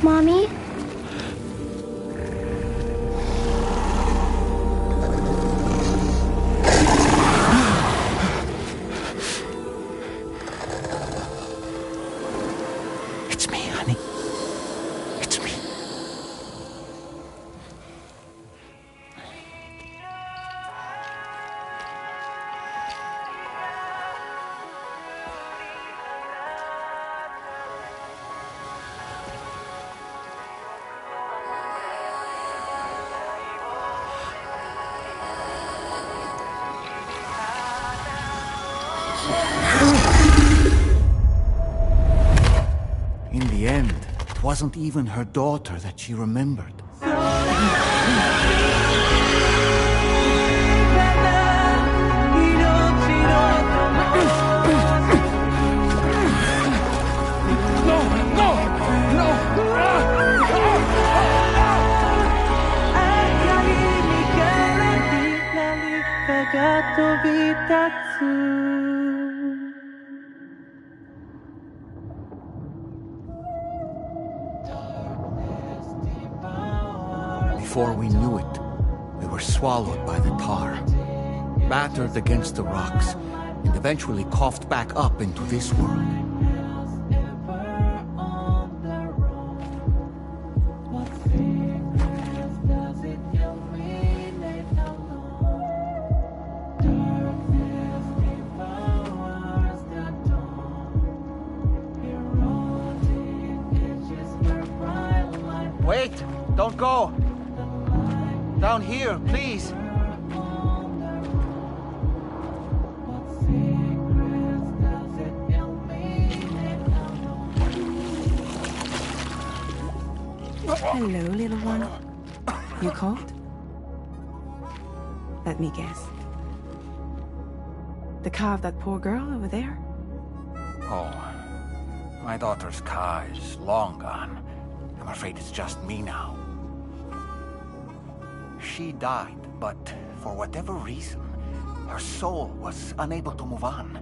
Mommy? It's me, honey. It's me. In the end, it wasn't even her daughter that she remembered. Before we knew it, we were swallowed by the tar, battered against the rocks, and eventually coughed back up into this world. Wait! Don't go! Down here, please! Hello, little one. You cold? Let me guess. The car of that poor girl over there? Oh, my daughter's car is long gone. I'm afraid it's just me now. She died, but for whatever reason, her soul was unable to move on,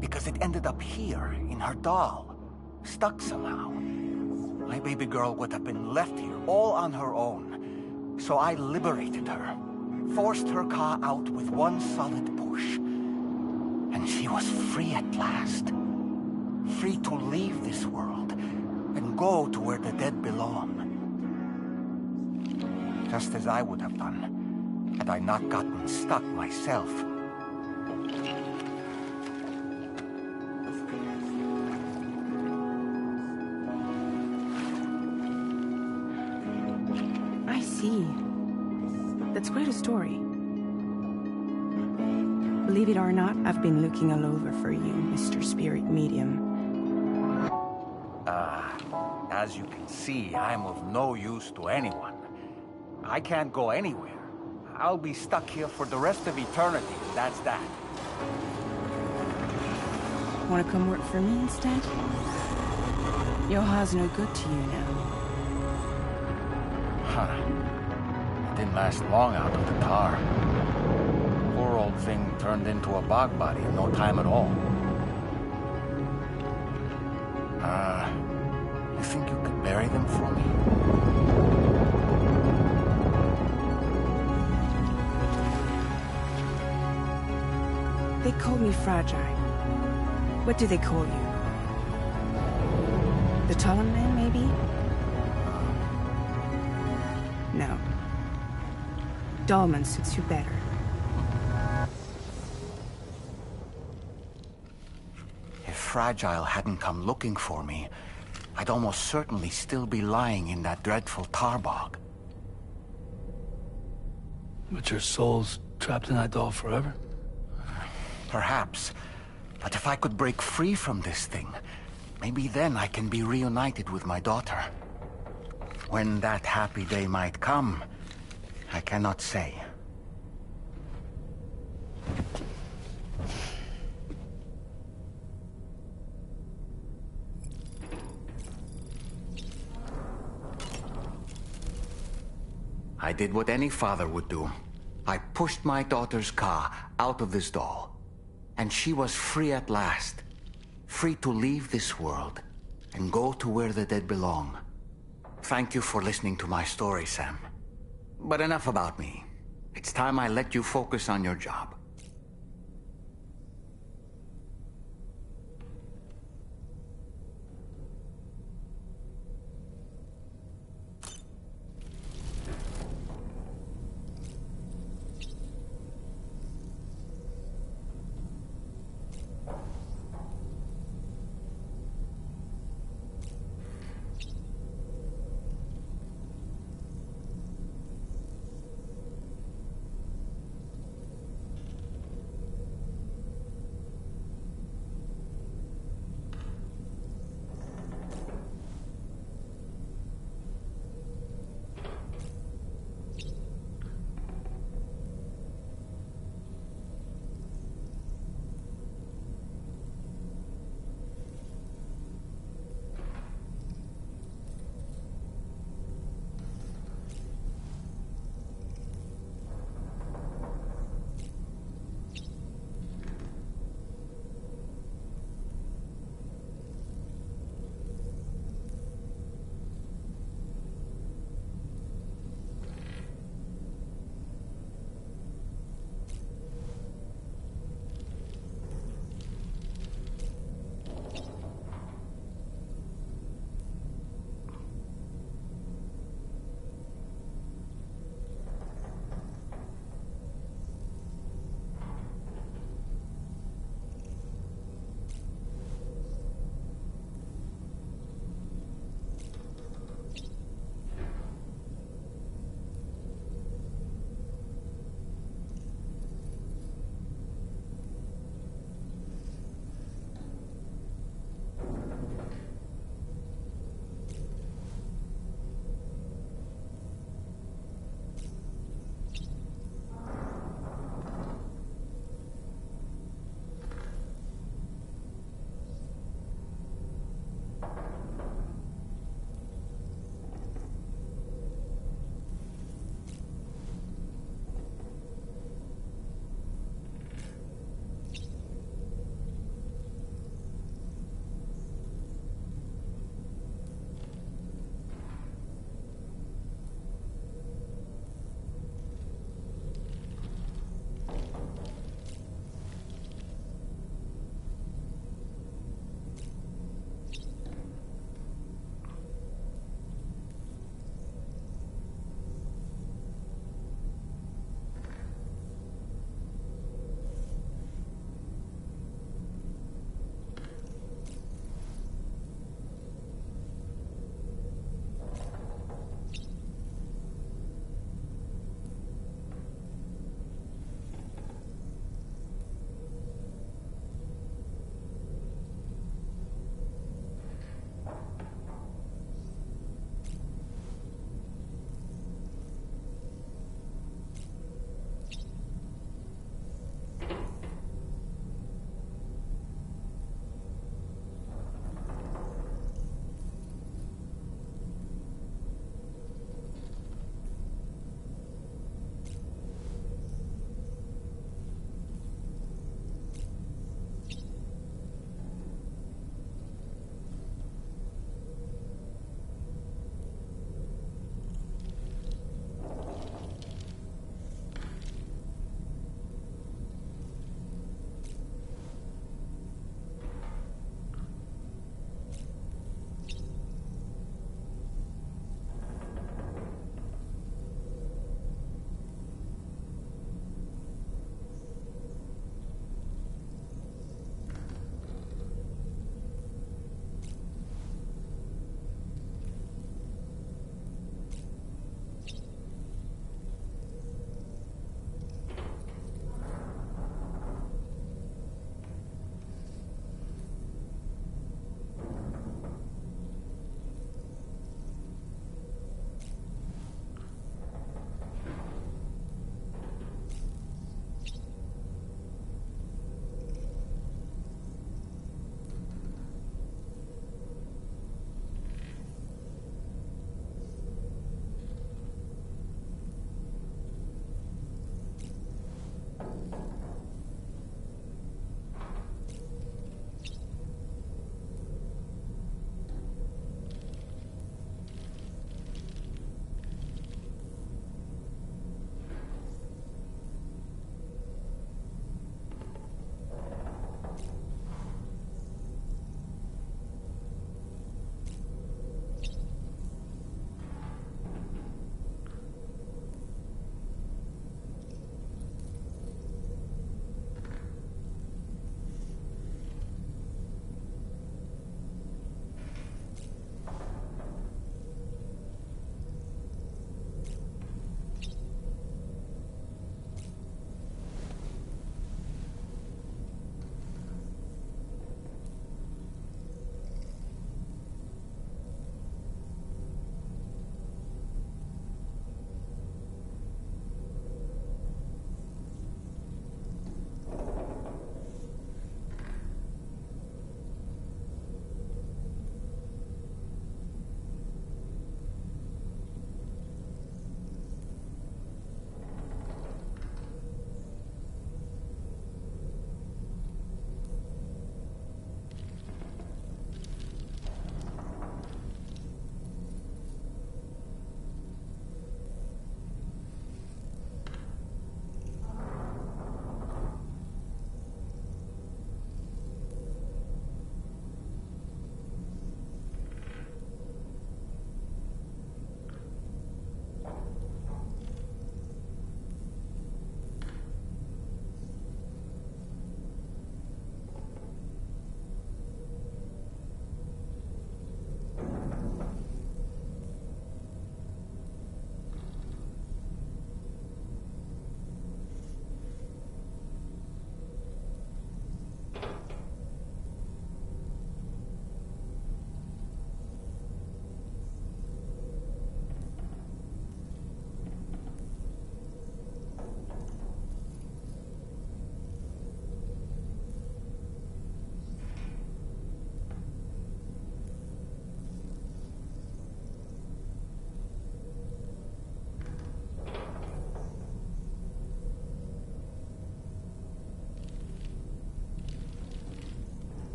because it ended up here, in her doll, stuck somehow. My baby girl would have been left here all on her own, so I liberated her, forced her car out with one solid push, and she was free at last. Free to leave this world, and go to where the dead belong. Just as I would have done, had I not gotten stuck myself. I see. That's quite a story. Believe it or not, I've been looking all over for you, Mr. Spirit Medium. As you can see, I'm of no use to anyone. I can't go anywhere. I'll be stuck here for the rest of eternity, that's that. Want to come work for me instead? Yoha's no good to you now. Huh. It didn't last long out of the tar. Poor old thing turned into a bog body in no time at all. You think you could bury them for me? They call me fragile. What do they call you? The Talon Man, maybe? No. Dahlman suits you better. If Fragile hadn't come looking for me, I'd almost certainly still be lying in that dreadful tar bog. But your soul's trapped in that doll forever? Perhaps. But if I could break free from this thing, maybe then I can be reunited with my daughter. When that happy day might come, I cannot say. I did what any father would do. I pushed my daughter's car out of this doll. And she was free at last. Free to leave this world and go to where the dead belong. Thank you for listening to my story, Sam. But enough about me. It's time I let you focus on your job.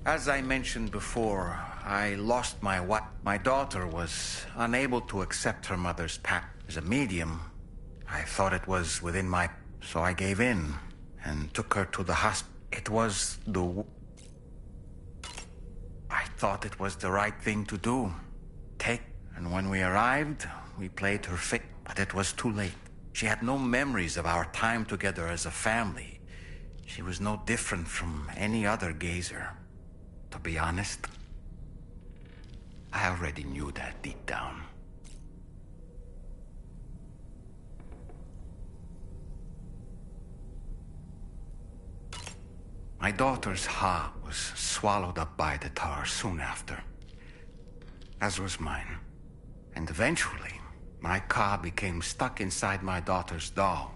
As I mentioned before, I lost my wife. My daughter was unable to accept her mother's pact. As a medium, I thought it was within my... So I gave in and took her to the hospital. It was the... I thought it was the right thing to do. And when we arrived, we played her fate, but it was too late. She had no memories of our time together as a family. She was no different from any other gazer. To be honest, I already knew that deep down. My daughter's heart was swallowed up by the tar soon after, as was mine. And eventually, my car became stuck inside my daughter's doll.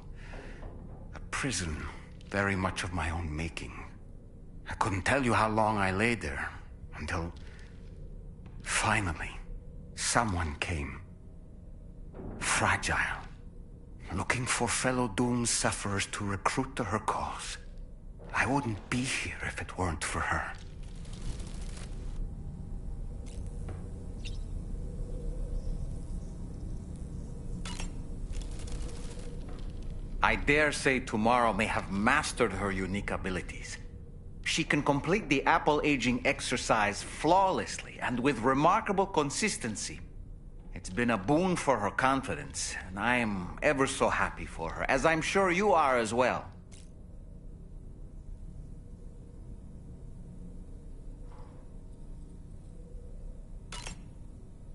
A prison very much of my own making. I couldn't tell you how long I lay there, until finally, someone came. Fragile, looking for fellow doomed sufferers to recruit to her cause. I wouldn't be here if it weren't for her. I dare say tomorrow may have mastered her unique abilities. She can complete the apple aging exercise flawlessly and with remarkable consistency. It's been a boon for her confidence, and I am ever so happy for her, as I'm sure you are as well.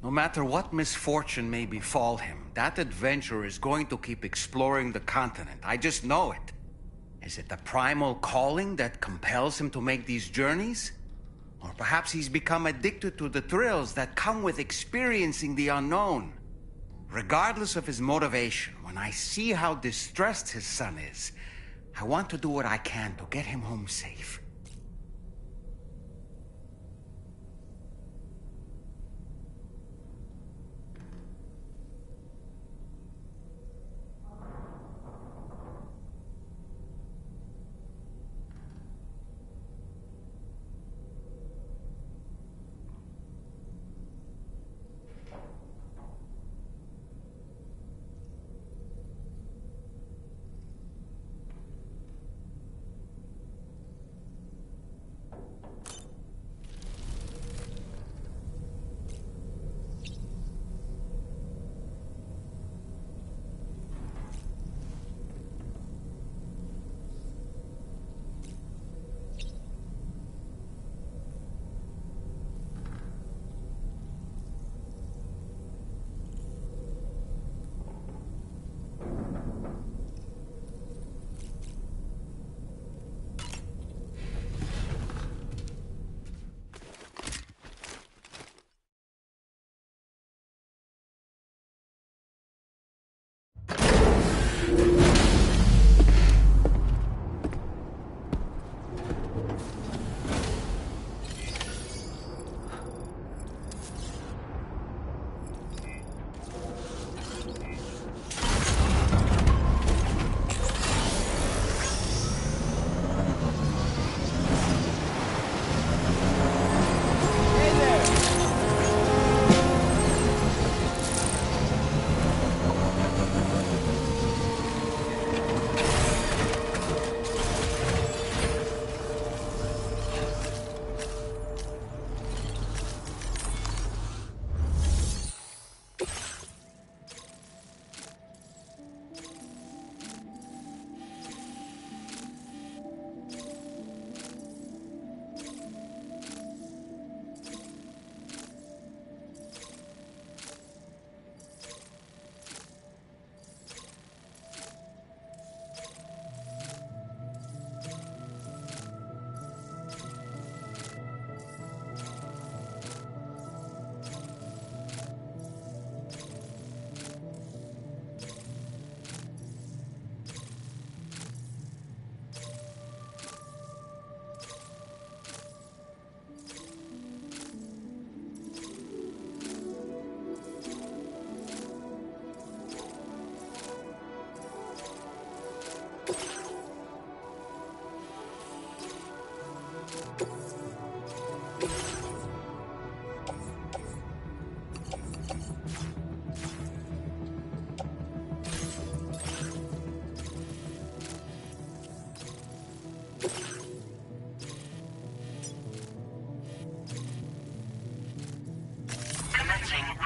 No matter what misfortune may befall him, that adventurer is going to keep exploring the continent. I just know it. Is it the primal calling that compels him to make these journeys? Or perhaps he's become addicted to the thrills that come with experiencing the unknown. Regardless of his motivation, when I see how distressed his son is, I want to do what I can to get him home safe.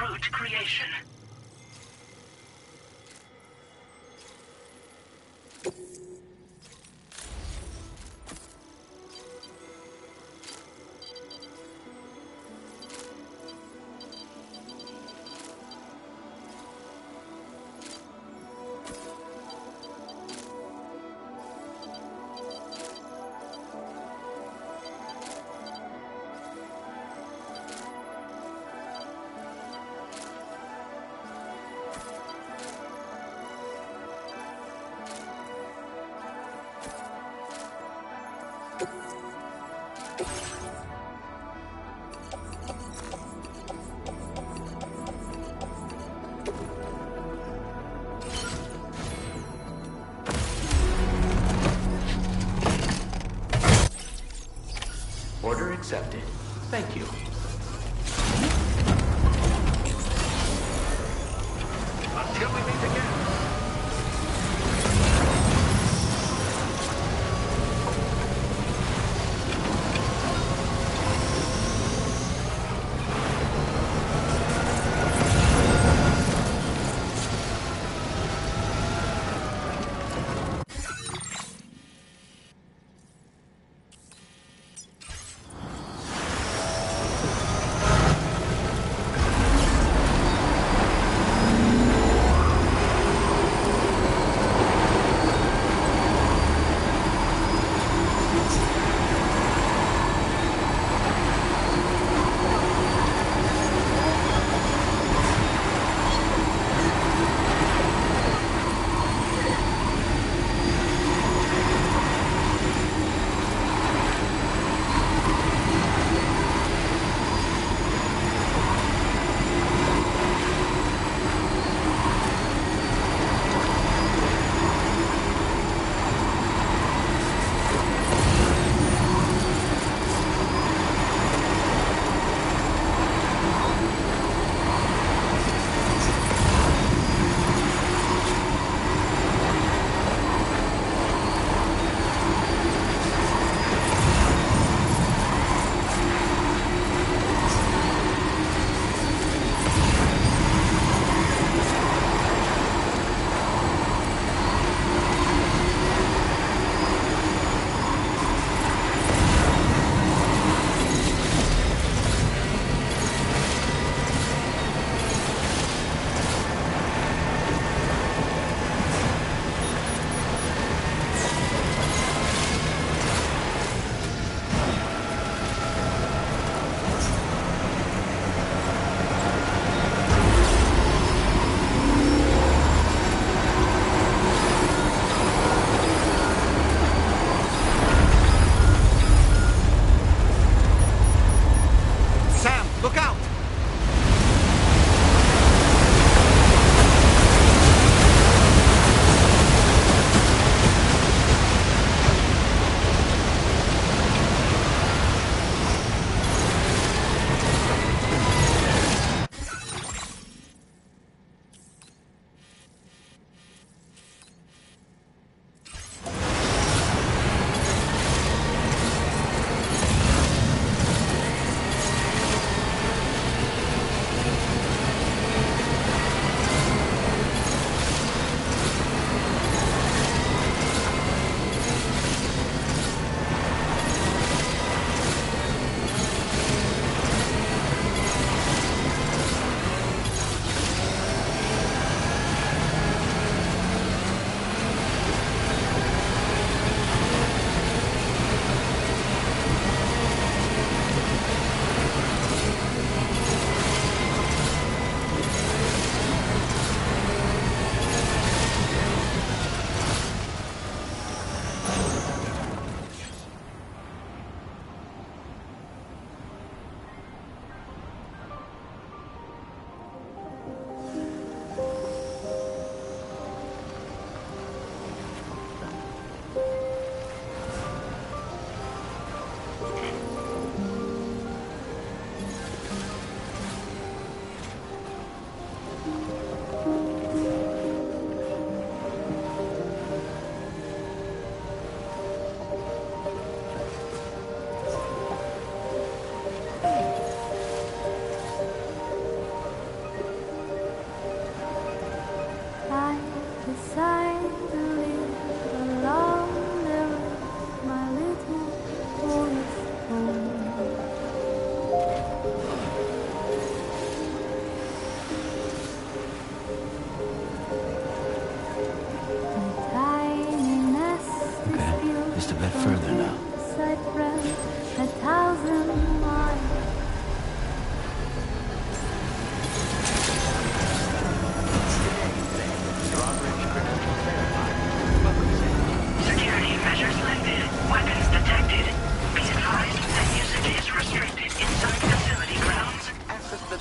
brute creation. Order accepted. Thank you. Until we meet again.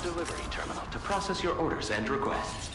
delivery terminal to process your orders and requests.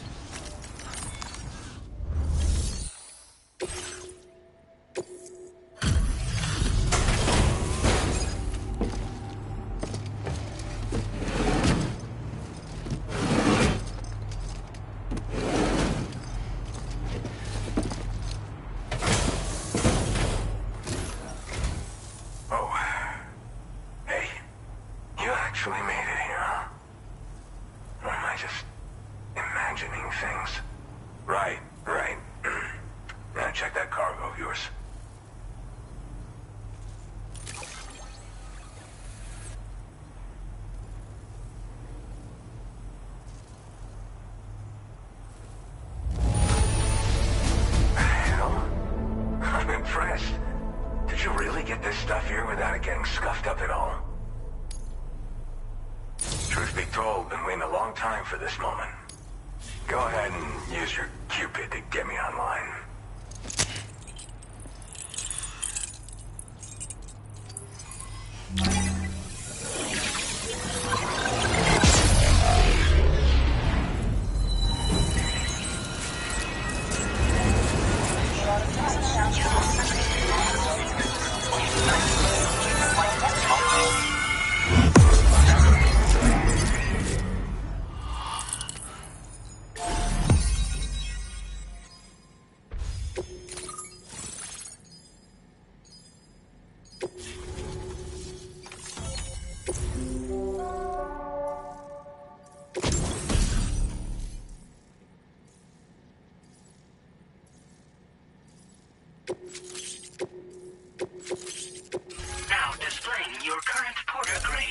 Now displaying your current porter grade.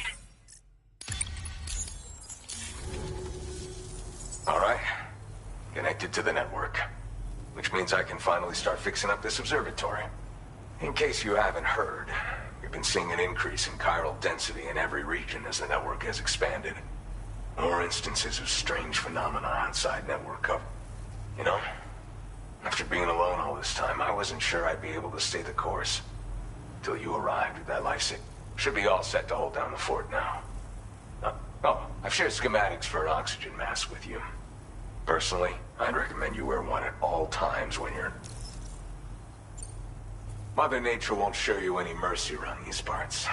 All right. Connected to the network. Which means I can finally start fixing up this observatory. In case you haven't heard, we've been seeing an increase in chiral density in every region as the network has expanded. More instances of strange phenomena outside network cover. You know, after being alone all this time, I wasn't sure I'd be able to stay the course. Till you arrived with that life sick. Should be all set to hold down the fort now. I've shared schematics for an oxygen mask with you. Personally, I'd recommend you wear one at all times when you're... Mother Nature won't show you any mercy around these parts.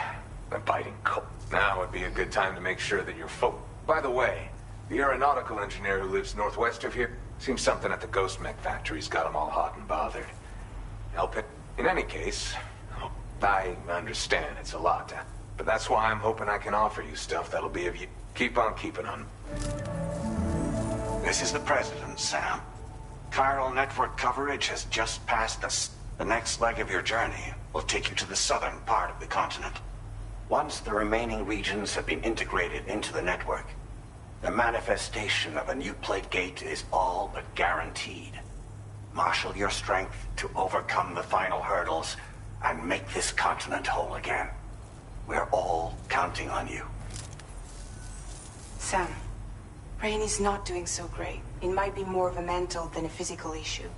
The biting cold. Now would be a good time to make sure that you're full. By the way, the aeronautical engineer who lives northwest of here, seems something at the Ghost Mech factory's got him all hot and bothered. Help it? In any case, I understand it's a lot, but that's why I'm hoping I can offer you stuff that'll be of you. Keep on keeping on. This is the President, Sam. Chiral network coverage has just passed us. The next leg of your journey will take you to the southern part of the continent. Once the remaining regions have been integrated into the network, the manifestation of a new plate gate is all but guaranteed. Marshal your strength to overcome the final hurdles and make this continent whole again. We're all counting on you. Sam, Rainey's not doing so great. It might be more of a mental than a physical issue,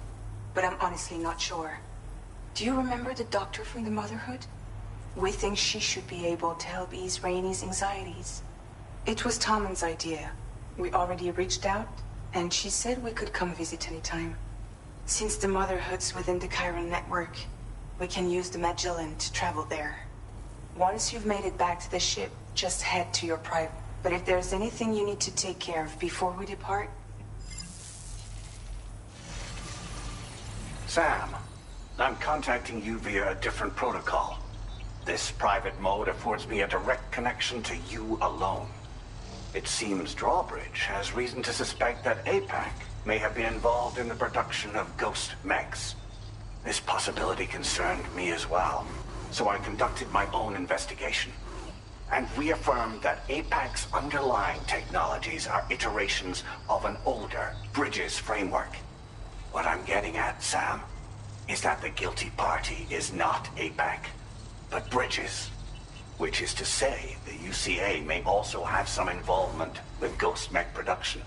but I'm honestly not sure. Do you remember the doctor from the Motherhood? We think she should be able to help ease Rainey's anxieties. It was Tommen's idea. We already reached out, and she said we could come visit anytime. Since the Motherhood's within the Chiron network, we can use the Magellan to travel there. Once you've made it back to the ship, just head to your private. But if there's anything you need to take care of before we depart... Sam, I'm contacting you via a different protocol. This private mode affords me a direct connection to you alone. It seems Drawbridge has reason to suspect that APAC may have been involved in the production of ghost mechs. This possibility concerned me as well, so I conducted my own investigation and reaffirmed that APAC's underlying technologies are iterations of an older Bridges framework. What I'm getting at, Sam, is that the guilty party is not APAC, but Bridges. Which is to say, the UCA may also have some involvement with ghost mech production.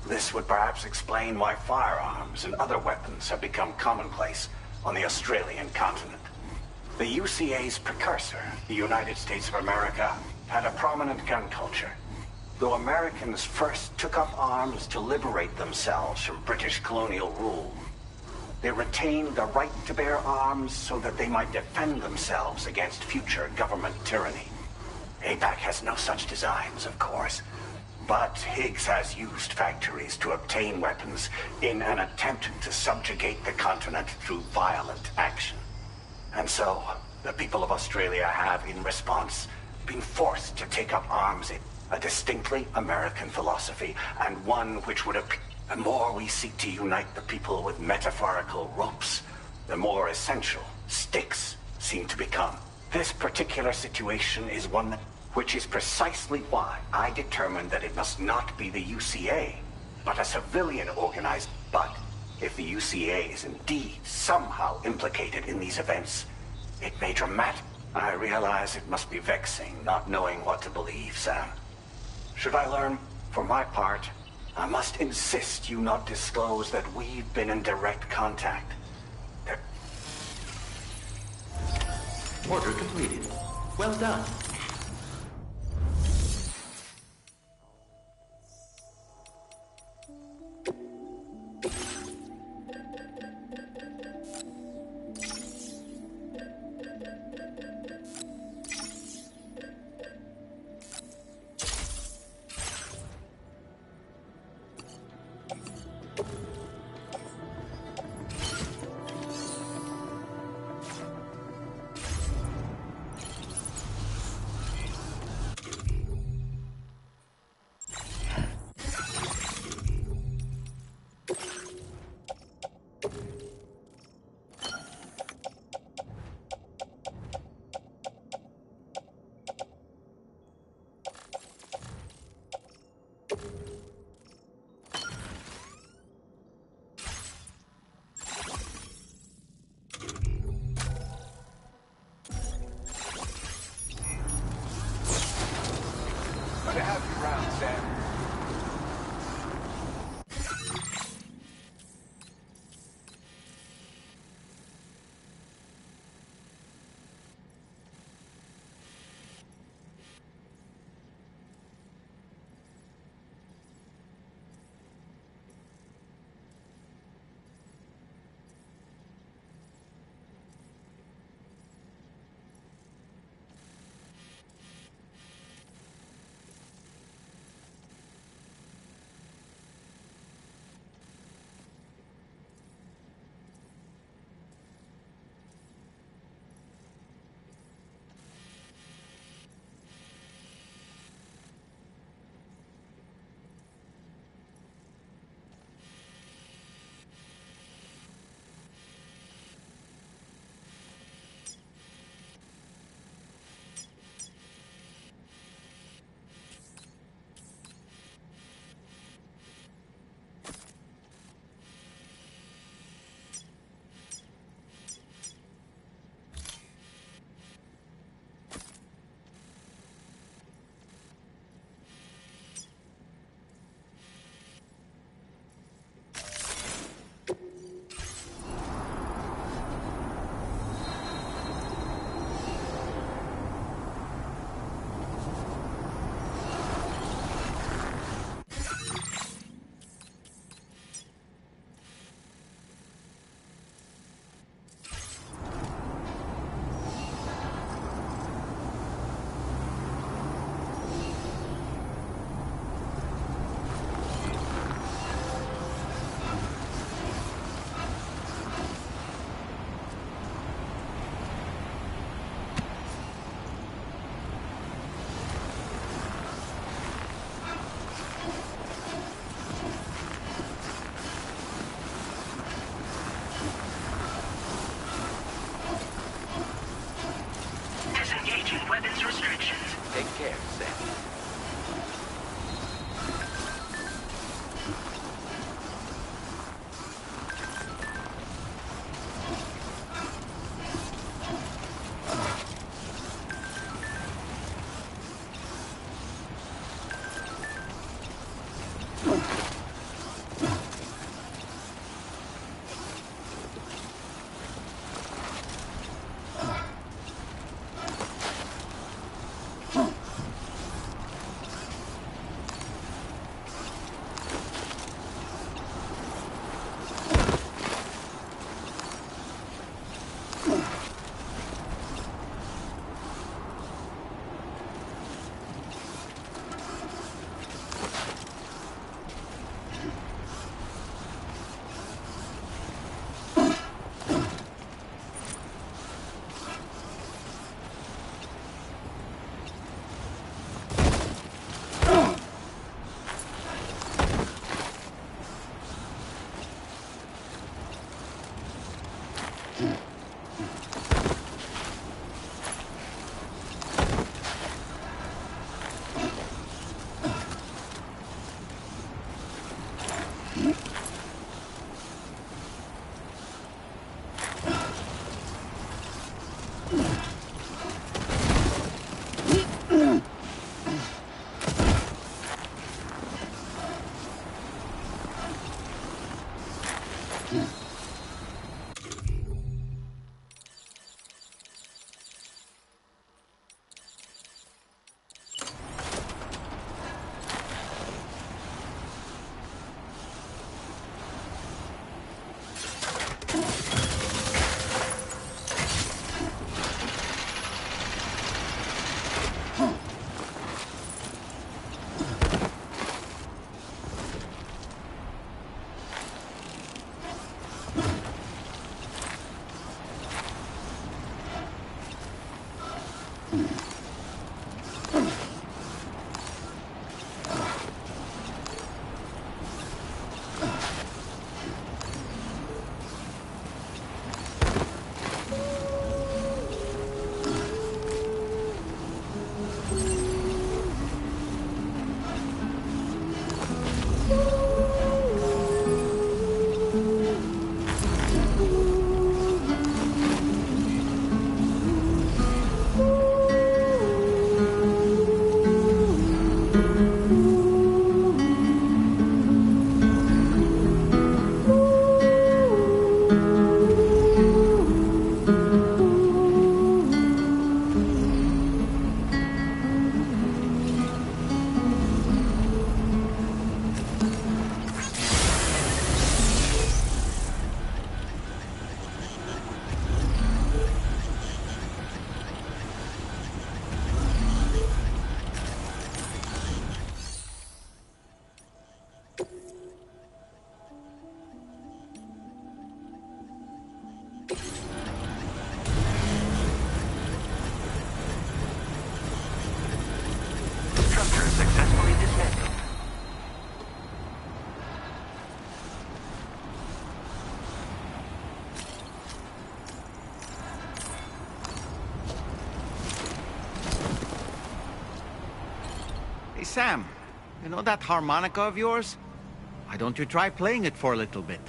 This would perhaps explain why firearms and other weapons have become commonplace on the Australian continent. The UCA's precursor, the United States of America, had a prominent gun culture. Though Americans first took up arms to liberate themselves from British colonial rule, they retained the right to bear arms so that they might defend themselves against future government tyranny. APAC has no such designs, of course, but Higgs has used factories to obtain weapons in an attempt to subjugate the continent through violent action. And so, the people of Australia have, in response, been forced to take up arms in a distinctly American philosophy, and one which would appear. The more we seek to unite the people with metaphorical ropes, the more essential sticks seem to become. This particular situation is one which is precisely why I determined that it must not be the UCA, but a civilian organized. But if the UCA is indeed somehow implicated in these events, it may dramatic. I realize it must be vexing not knowing what to believe, Sam. Should I learn, for my part, I must insist you not disclose that we've been in direct contact. Order completed. Well done. Good to have you around, Sam. Sam, you know that harmonica of yours? Why don't you try playing it for a little bit?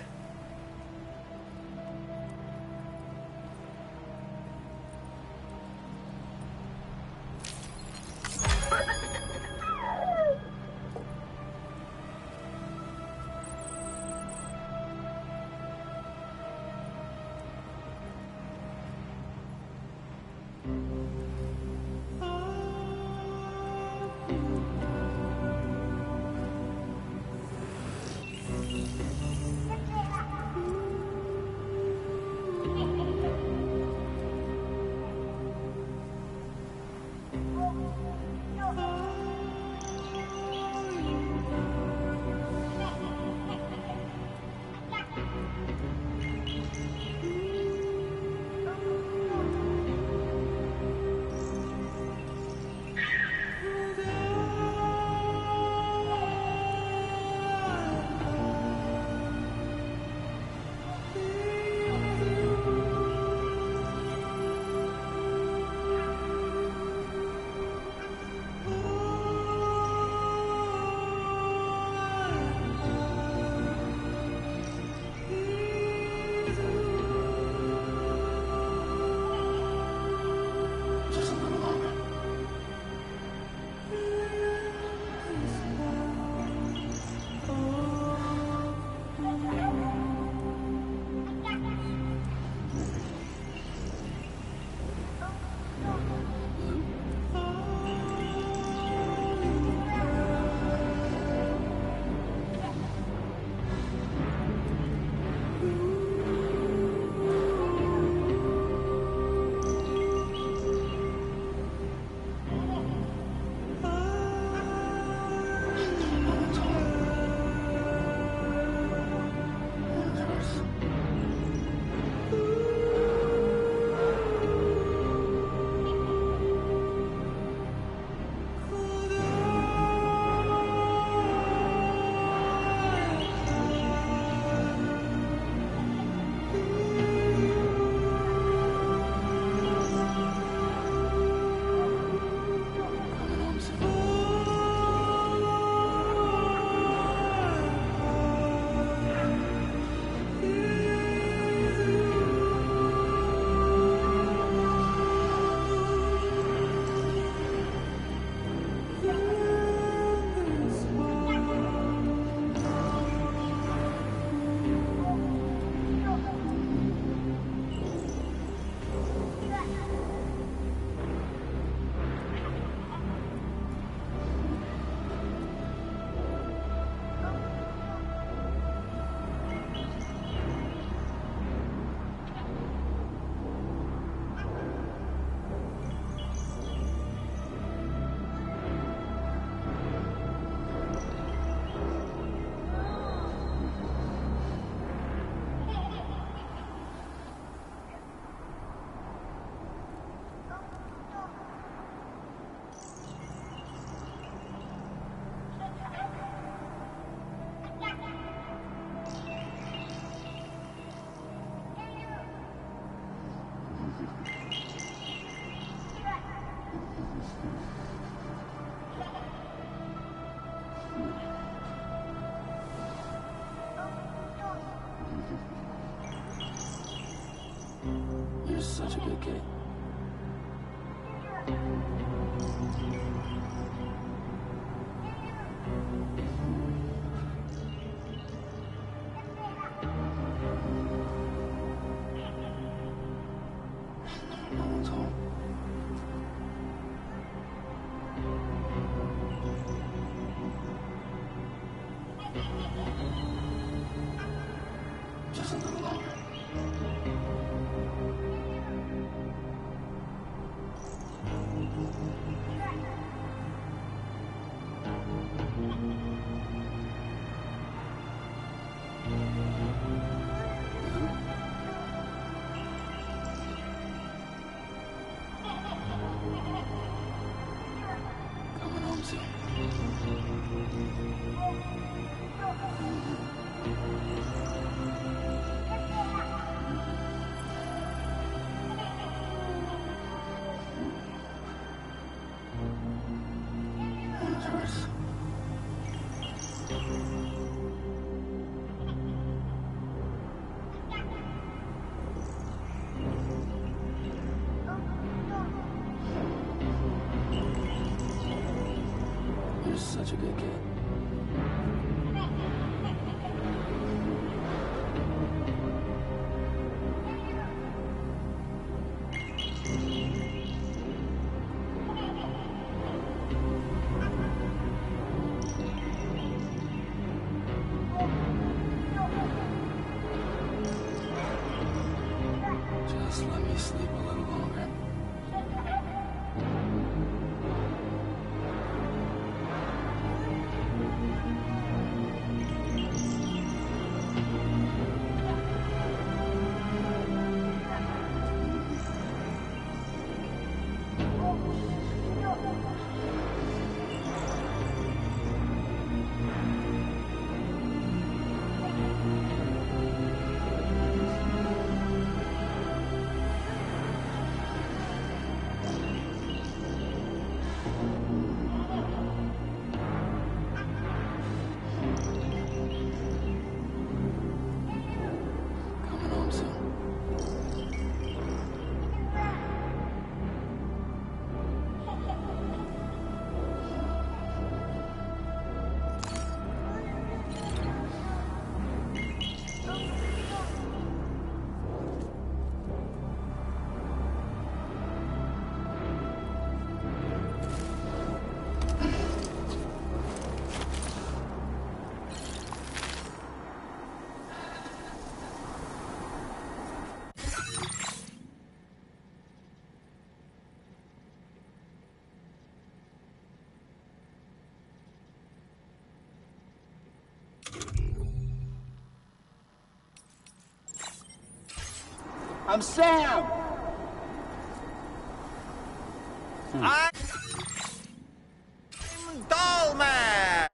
You're such a good kid. No one's home. Just a little longer. You're such a good kid. Just let me sleep a little longer. Coming home soon. I'm Sam! I'm Dollman!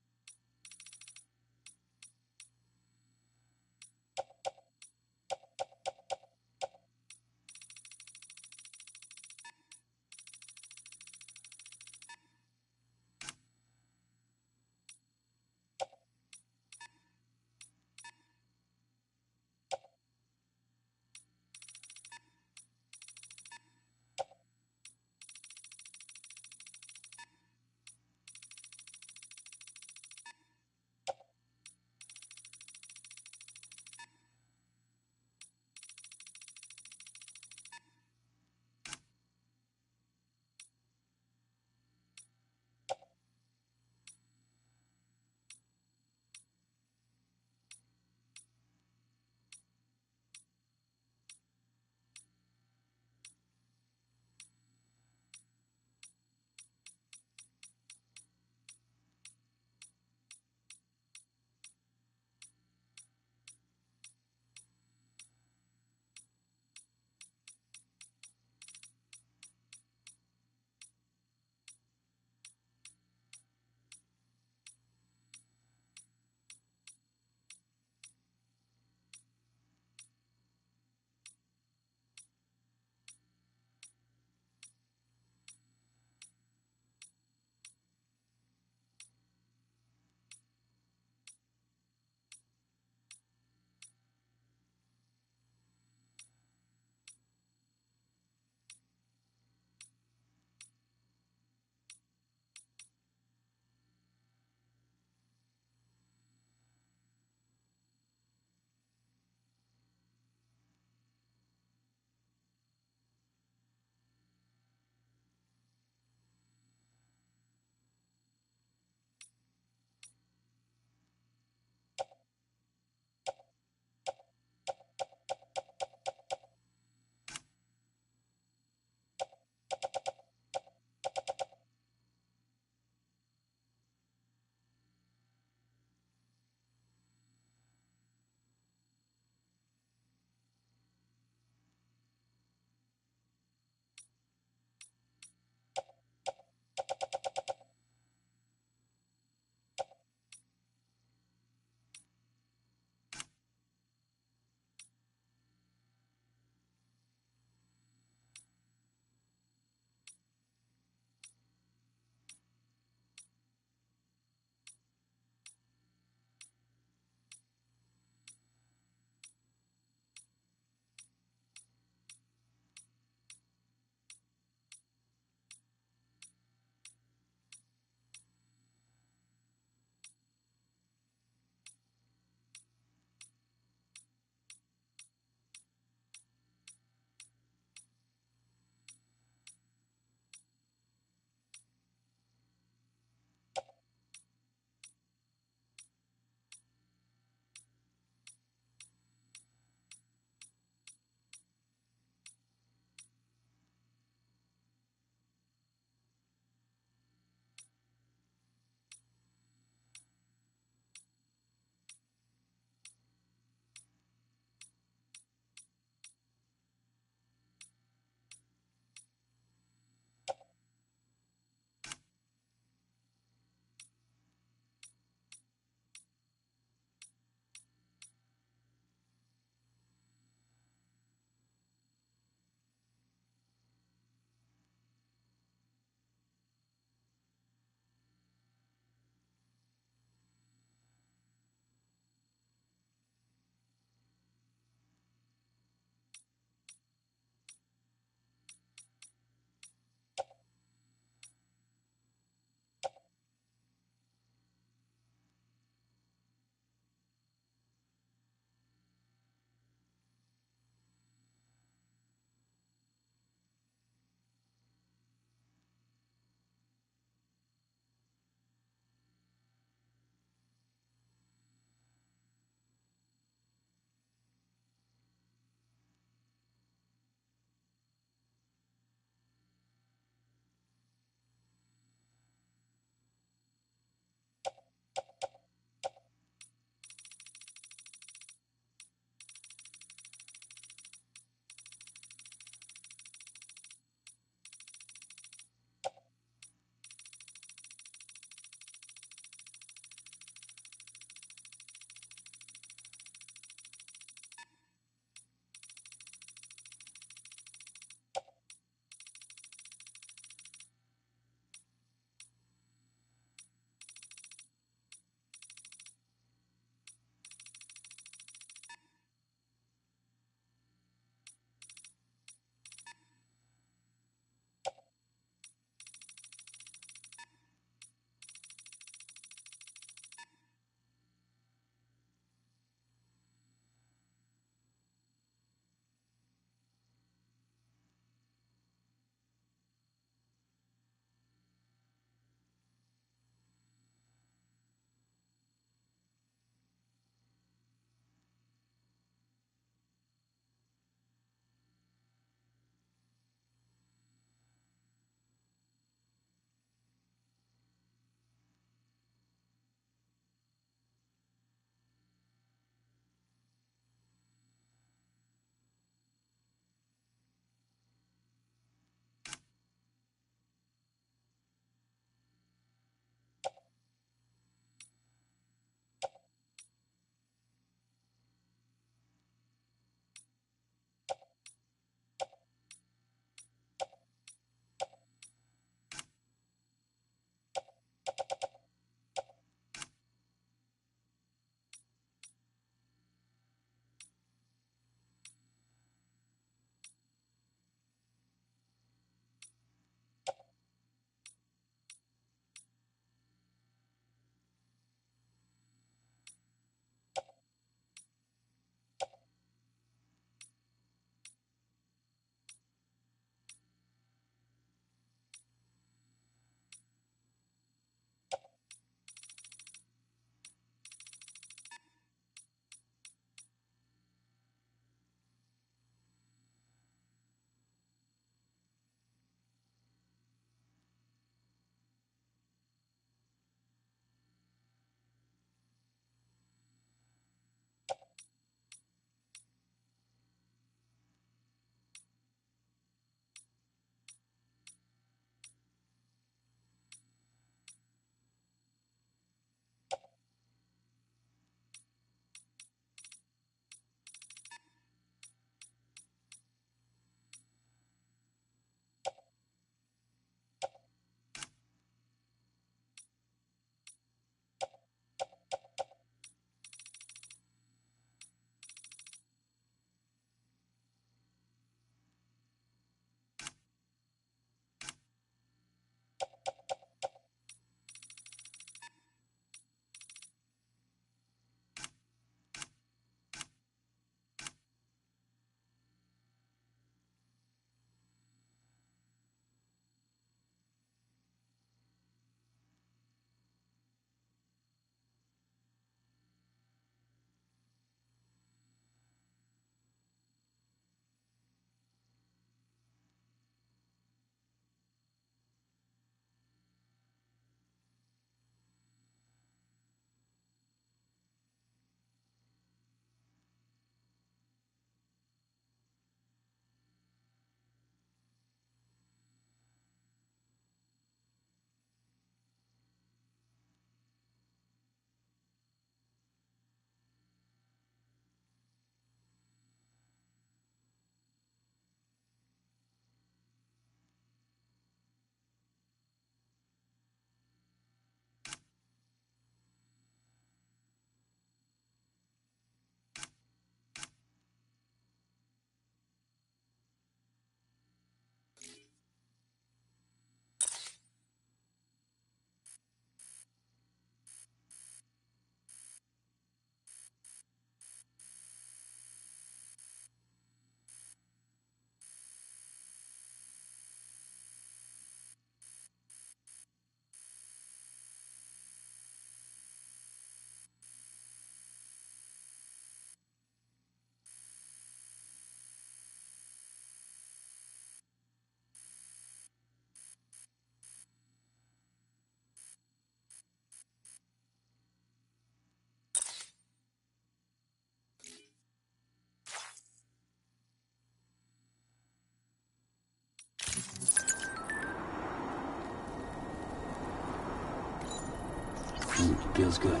Feels good.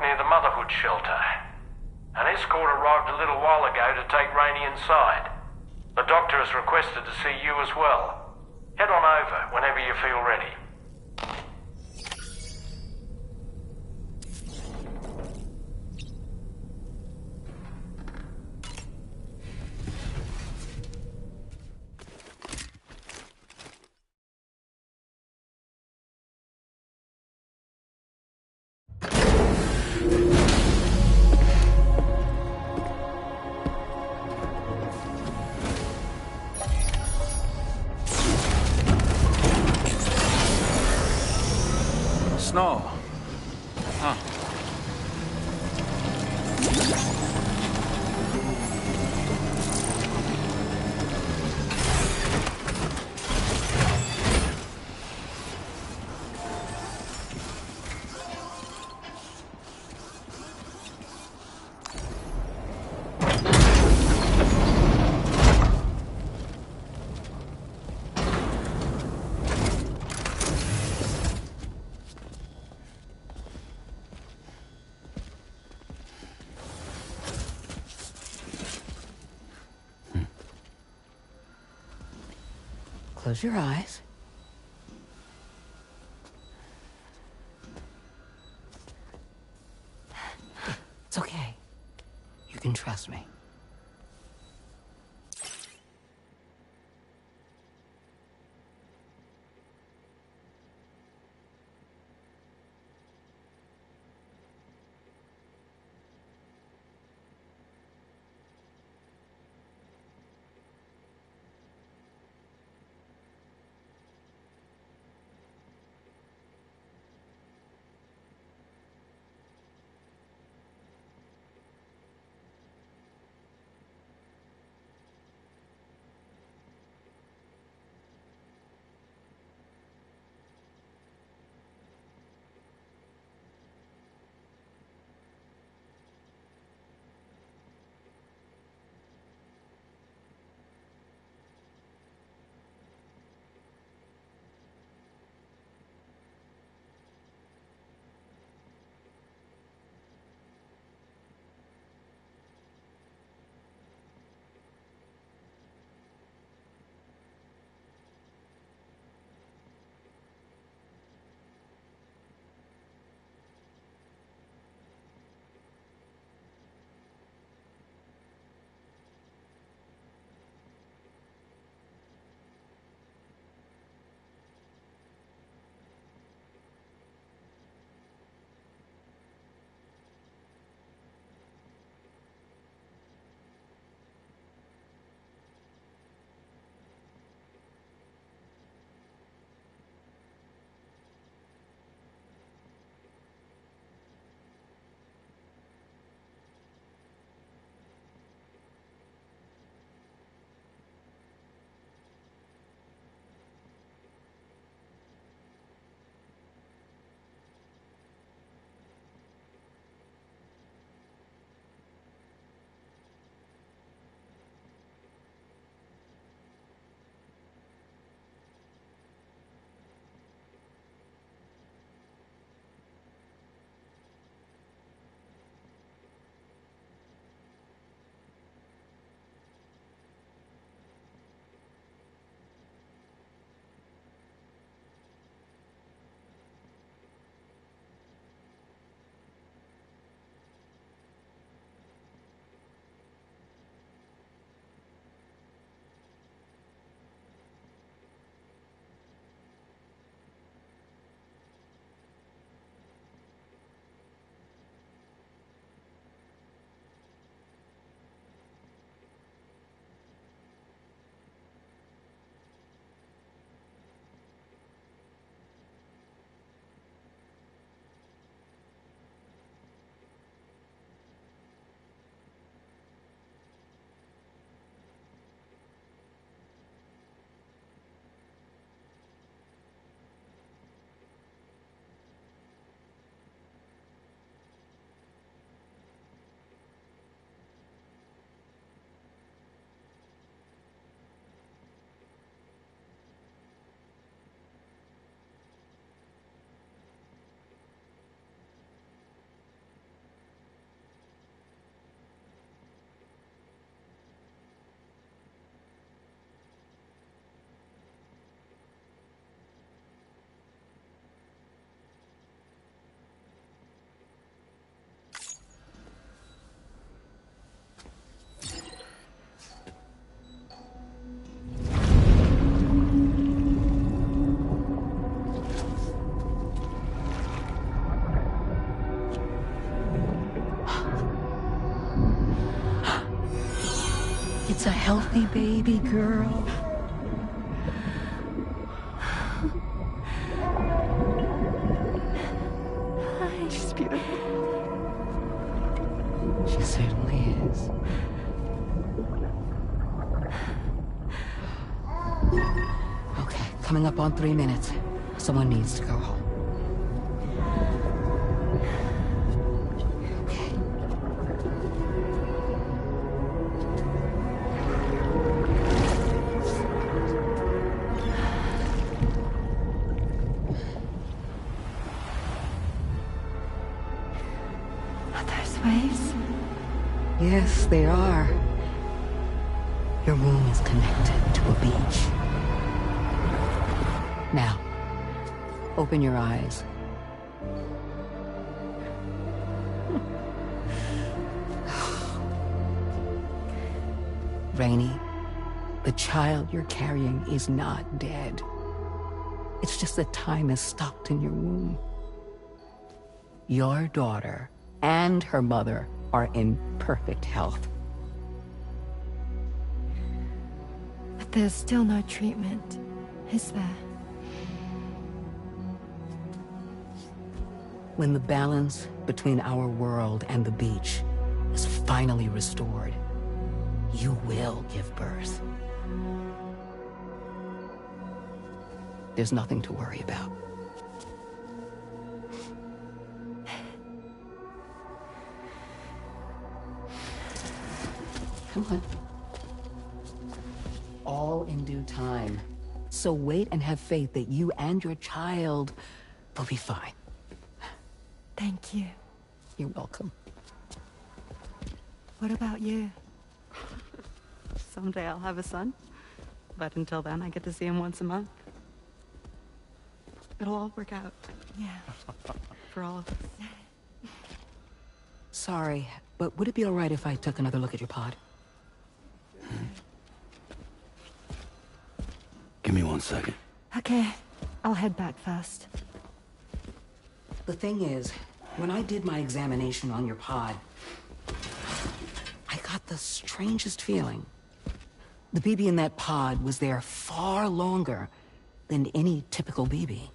near the Motherhood shelter. An escort arrived a little while ago to take Rainey inside. The doctor has requested to see you as well. Head on over whenever you feel ready. Snow. Huh. Close your eyes. It's okay. You can trust me. It's a healthy baby girl. She's beautiful. She certainly is. Okay, coming up on 3 minutes. Someone needs to go home. Waves? Yes, they are. Your womb is connected to a beach. Now, open your eyes. Rainey, the child you're carrying is not dead. It's just that time is stopped in your womb. Your daughter and her mother are in perfect health. But there's still no treatment, is there? When the balance between our world and the beach is finally restored, you will give birth. There's nothing to worry about. Come on. All in due time. So wait and have faith that you and your child will be fine. Thank you. You're welcome. What about you? Someday I'll have a son. But until then, I get to see him once a month. It'll all work out. Yeah. For all of us. Sorry, but would it be all right if I took another look at your pod? Give me 1 second. Okay. I'll head back first. The thing is, when I did my examination on your pod, I got the strangest feeling. The BB in that pod was there far longer than any typical BB.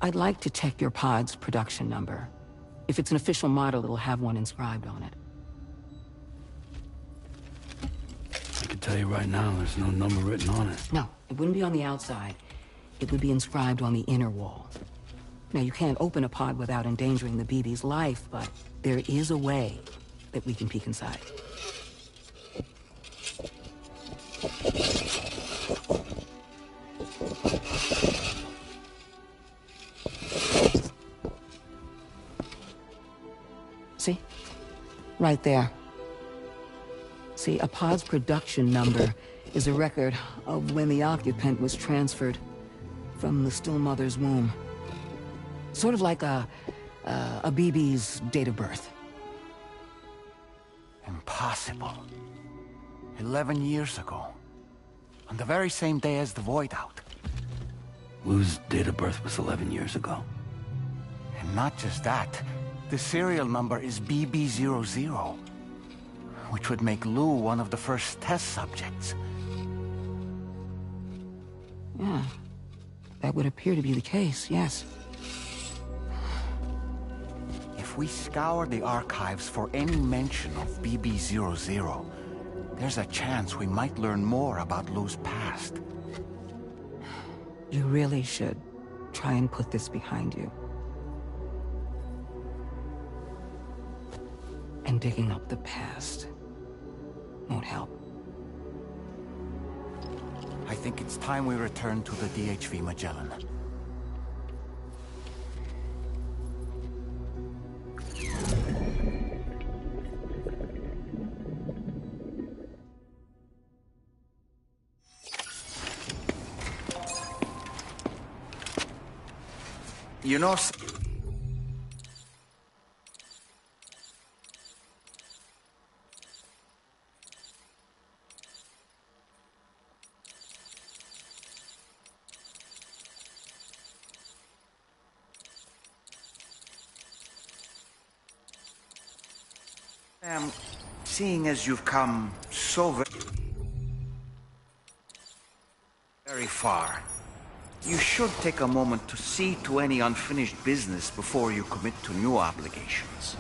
I'd like to check your pod's production number. If it's an official model, it'll have one inscribed on it. I can tell you right now, there's no number written on it. No, it wouldn't be on the outside. It would be inscribed on the inner wall. Now, you can't open a pod without endangering the BB's life, but there is a way that we can peek inside. See? Right there. See, a pod's production number is a record of when the occupant was transferred from the still mother's womb. Sort of like a BB's date of birth. Impossible. 11 years ago. On the very same day as the Void Out. Lou's date of birth was 11 years ago. And not just that. The serial number is BB00. Which would make Lou one of the first test subjects. Yeah. That would appear to be the case, yes. If we scour the archives for any mention of BB00, there's a chance we might learn more about Lou's past. You really should try and put this behind you. And digging up the past won't help. I think it's time we return to the DHV Magellan. You know... seeing as you've come so very far, you should take a moment to see to any unfinished business before you commit to new obligations.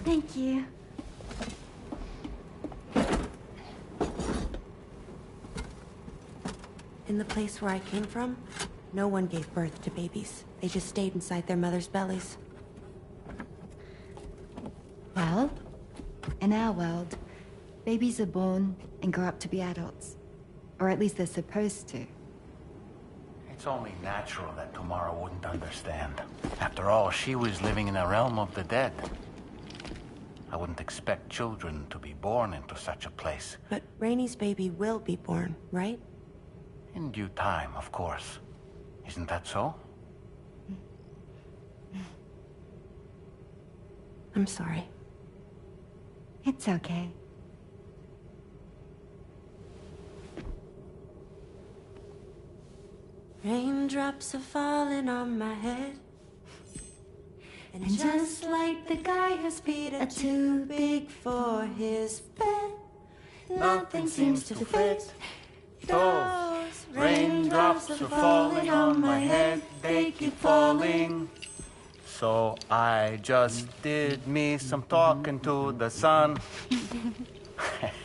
Thank you. In the place where I came from, no one gave birth to babies. They just stayed inside their mother's bellies. Well, in our world, babies are born and grow up to be adults. Or at least they're supposed to. It's only natural that Tamara wouldn't understand. After all, she was living in a realm of the dead. I wouldn't expect children to be born into such a place. But Rainey's baby will be born, right? In due time, of course. Isn't that so? I'm sorry. It's okay. Raindrops are falling on my head. And just like the guy whose feet are too big for his bed, nothing seems to fit. Those raindrops are falling on my head, they keep falling. So I just did me some talking to the sun.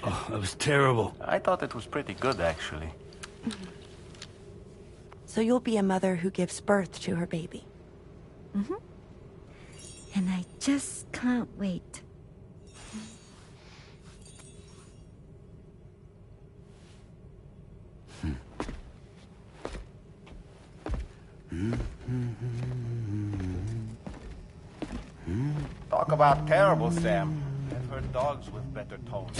Oh, that was terrible. I thought it was pretty good, actually. So you'll be a mother who gives birth to her baby. Mm-hmm. And I just can't wait. Talk about terrible, Sam. I've heard dogs with better tones.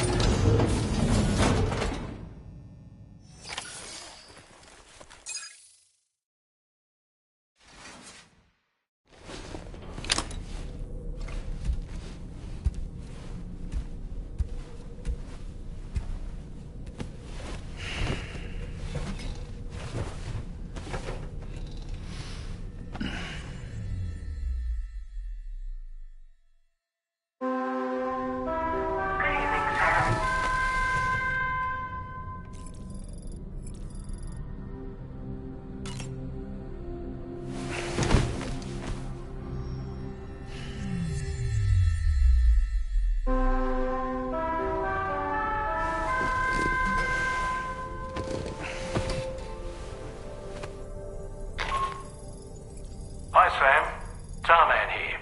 Hi, Sam. Tarman here.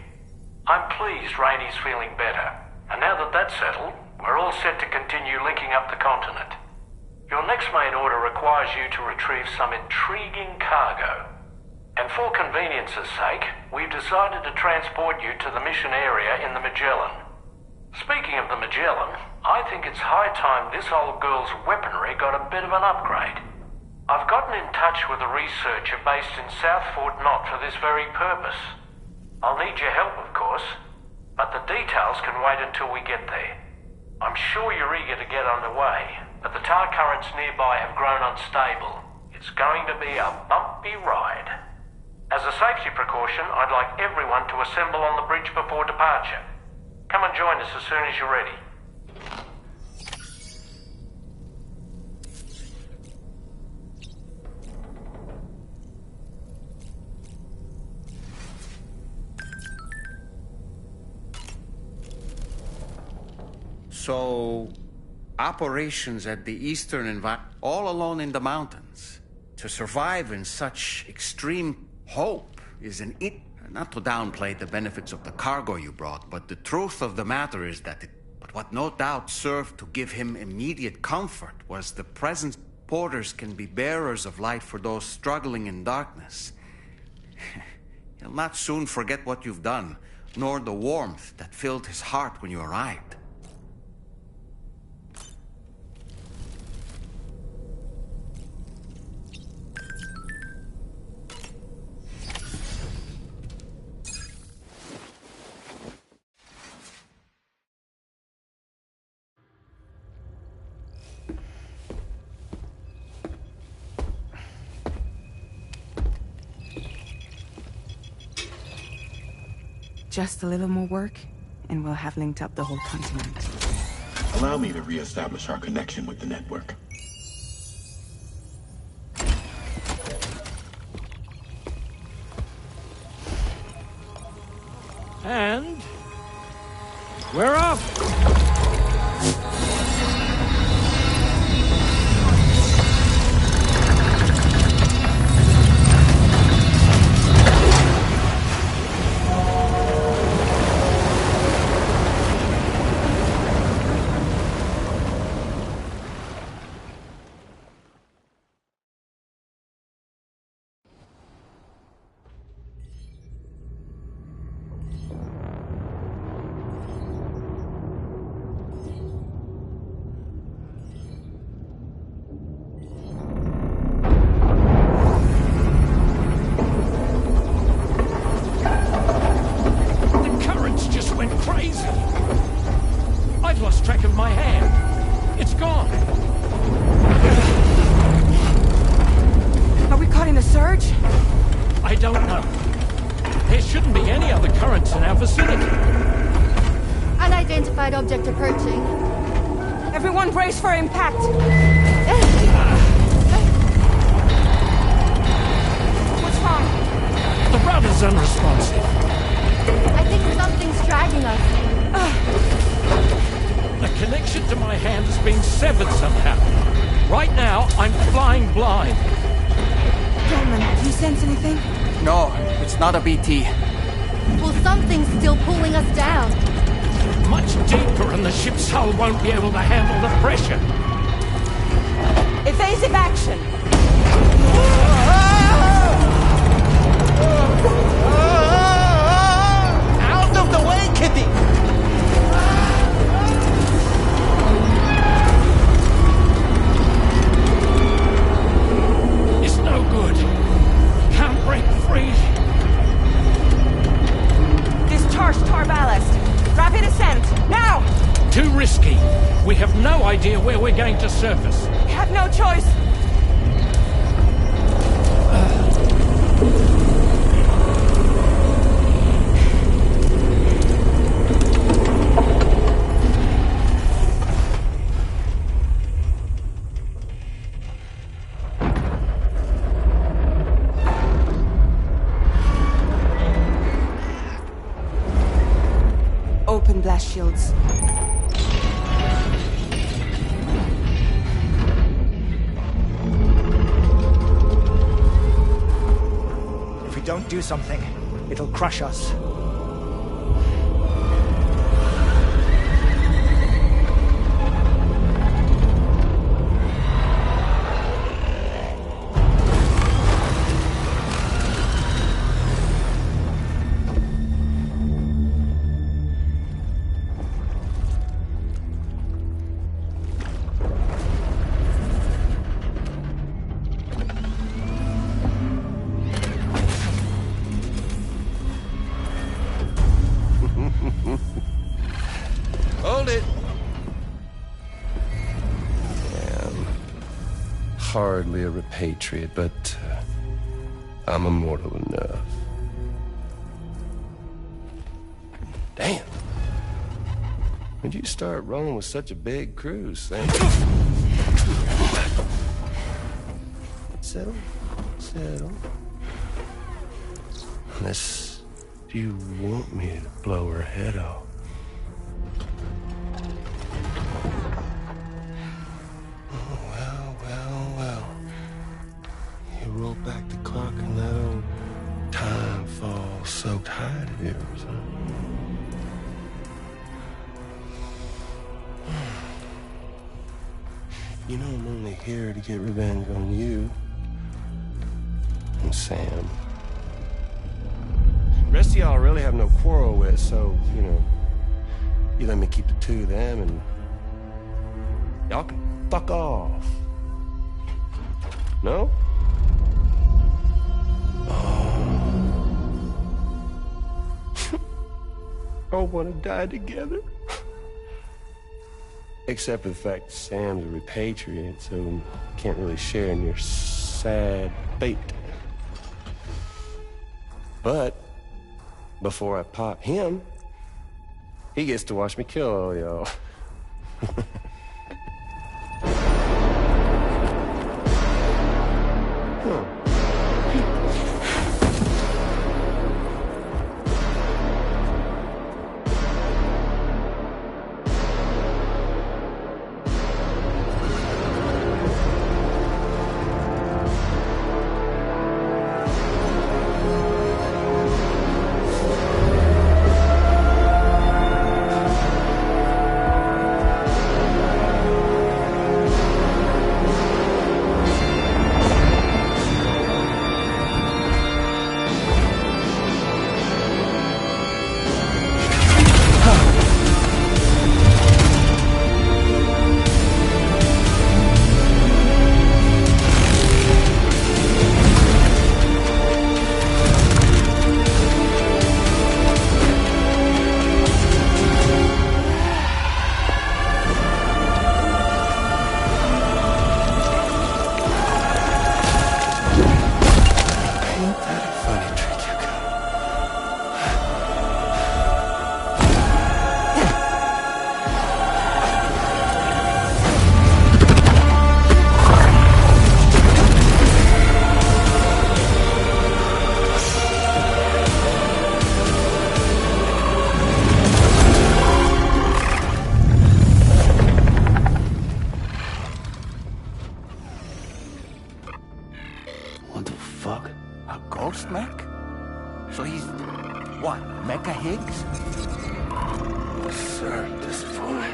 I'm pleased Rainey's feeling better. And now that that's settled, we're all set to continue linking up the continent. Your next main order requires you to retrieve some intriguing cargo. And for convenience's sake, we've decided to transport you to the mission area in the Magellan. Speaking of the Magellan, I think it's high time this old girl's weaponry got a bit of an upgrade. I've gotten in touch with a researcher based in South Fort Knott for this very purpose. I'll need your help, of course, but the details can wait until we get there. I'm sure you're eager to get underway, but the tar currents nearby have grown unstable. It's going to be a bumpy ride. As a safety precaution, I'd like everyone to assemble on the bridge before departure. Come and join us as soon as you're ready. So, operations at the eastern all alone in the mountains. To survive in such extreme hope is not to downplay the benefits of the cargo you brought, but the truth of the matter is that but what no doubt served to give him immediate comfort was the presence porters can be bearers of light for those struggling in darkness, he'll not soon forget what you've done, nor the warmth that filled his heart when you arrived. Just a little more work, and we'll have linked up the whole continent. Allow me to reestablish our connection with the network. And we're off. Object approaching. Everyone brace for impact! What's wrong? The rudder's unresponsive. I think something's dragging us. The connection to my hand has been severed somehow. Right now, I'm flying blind. Gentlemen, do you sense anything? No, it's not a BT. Well, something's still pulling us down. Much deeper, and the ship's hull won't be able to handle the pressure. Evasive action! Out of the way, Kitty! It's no good. Can't break free. Discharge tar ballast. Rapid ascent, now! Too risky. We have no idea where we're going to surface. We have no choice. Open blast shields. If we don't do something, it'll crush us. Hold it. I'm hardly a repatriate, but I'm immortal enough. Damn. When'd you start rolling with such a big crew, Sam? Settle. Settle. Unless you want me to blow her head off. Oh, well. You roll back the clock and that old time fall soaked hide of yours, huh? You know I'm only here to get revenge on you. And Sam. The rest of y'all I really have no quarrel with, so, you know, you let me keep the two of them and y'all can fuck off. No? Oh, want to die together? Except for the fact that Sam's a repatriate, so can't really share in your sad fate. But before I pop him, he gets to watch me kill all y'all. What the fuck? A ghost mech? So he's, what, Mecha Higgs? Sorry to disappoint.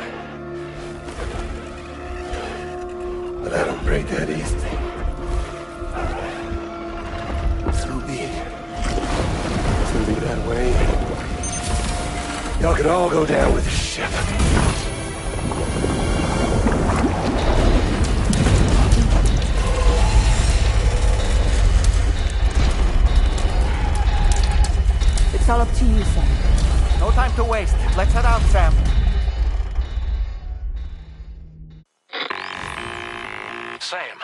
But I don't break that easy. So be it. It's gonna be that way. Y'all could all go down with the ship. It's all up to you, Sam. No time to waste. Let's head out, Sam. Sam,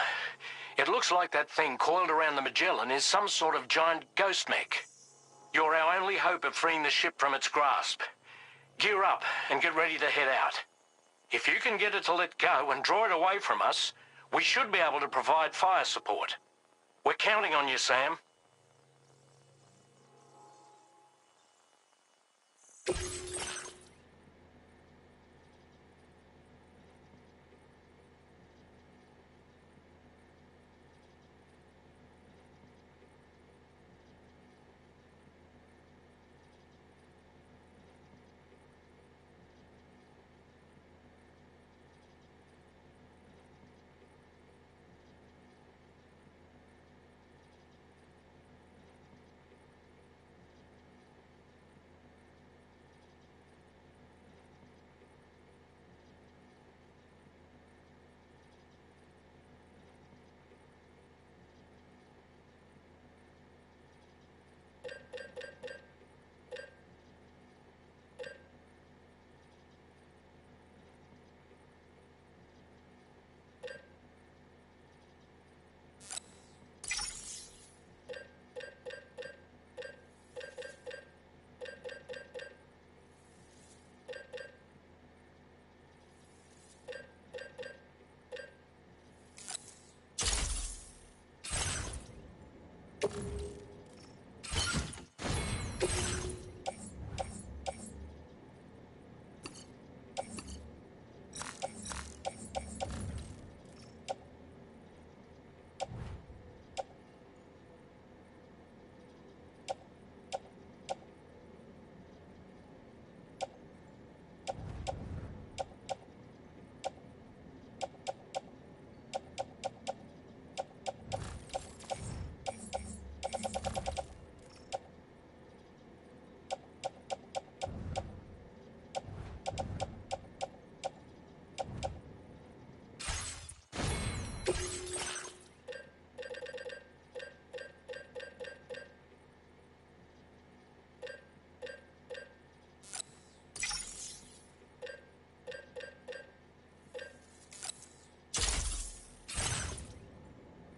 it looks like that thing coiled around the Magellan is some sort of giant ghost mech. You're our only hope of freeing the ship from its grasp. Gear up and get ready to head out. If you can get it to let go and draw it away from us, we should be able to provide fire support. We're counting on you, Sam.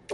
The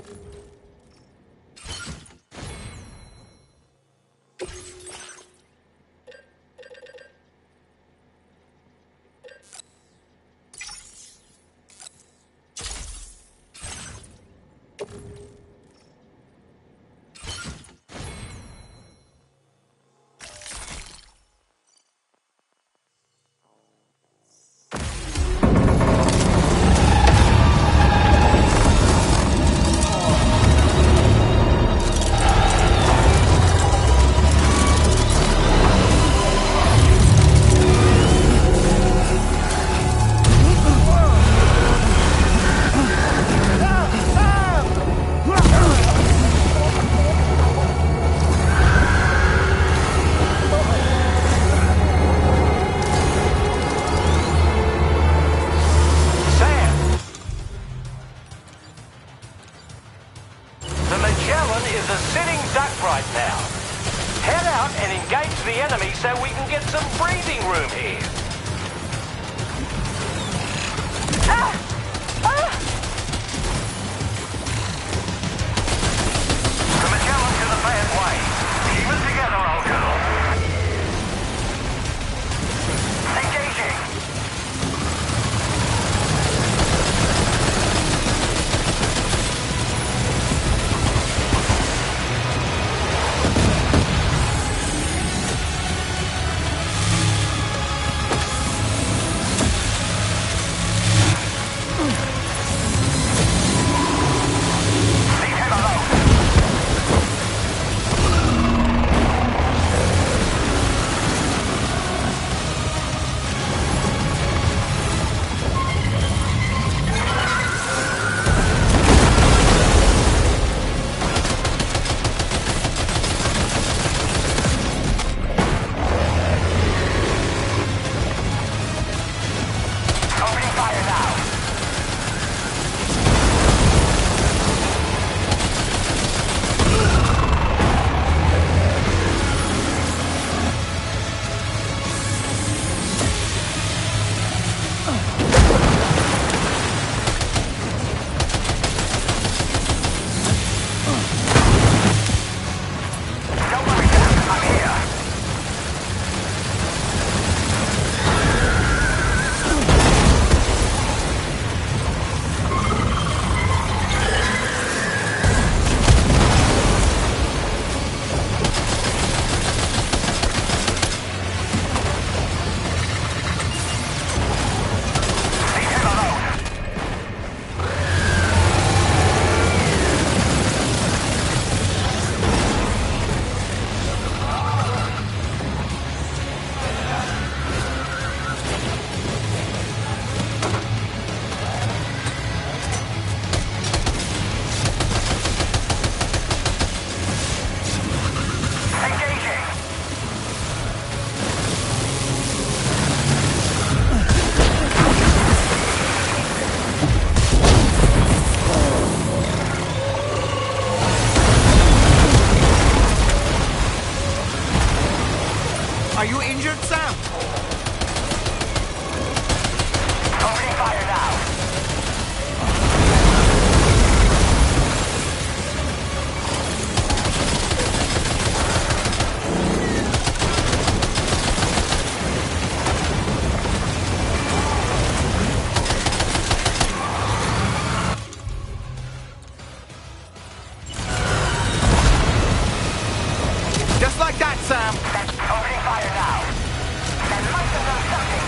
Magellan is a sitting duck right now. Head out and engage the enemy so we can get some breathing room here. The Magellan's in a bad way. Keep it together, old girl. Engaging. Are you injured, Sam? Opening fire now. Just like that, Sam. Opening fire now. And must have done something.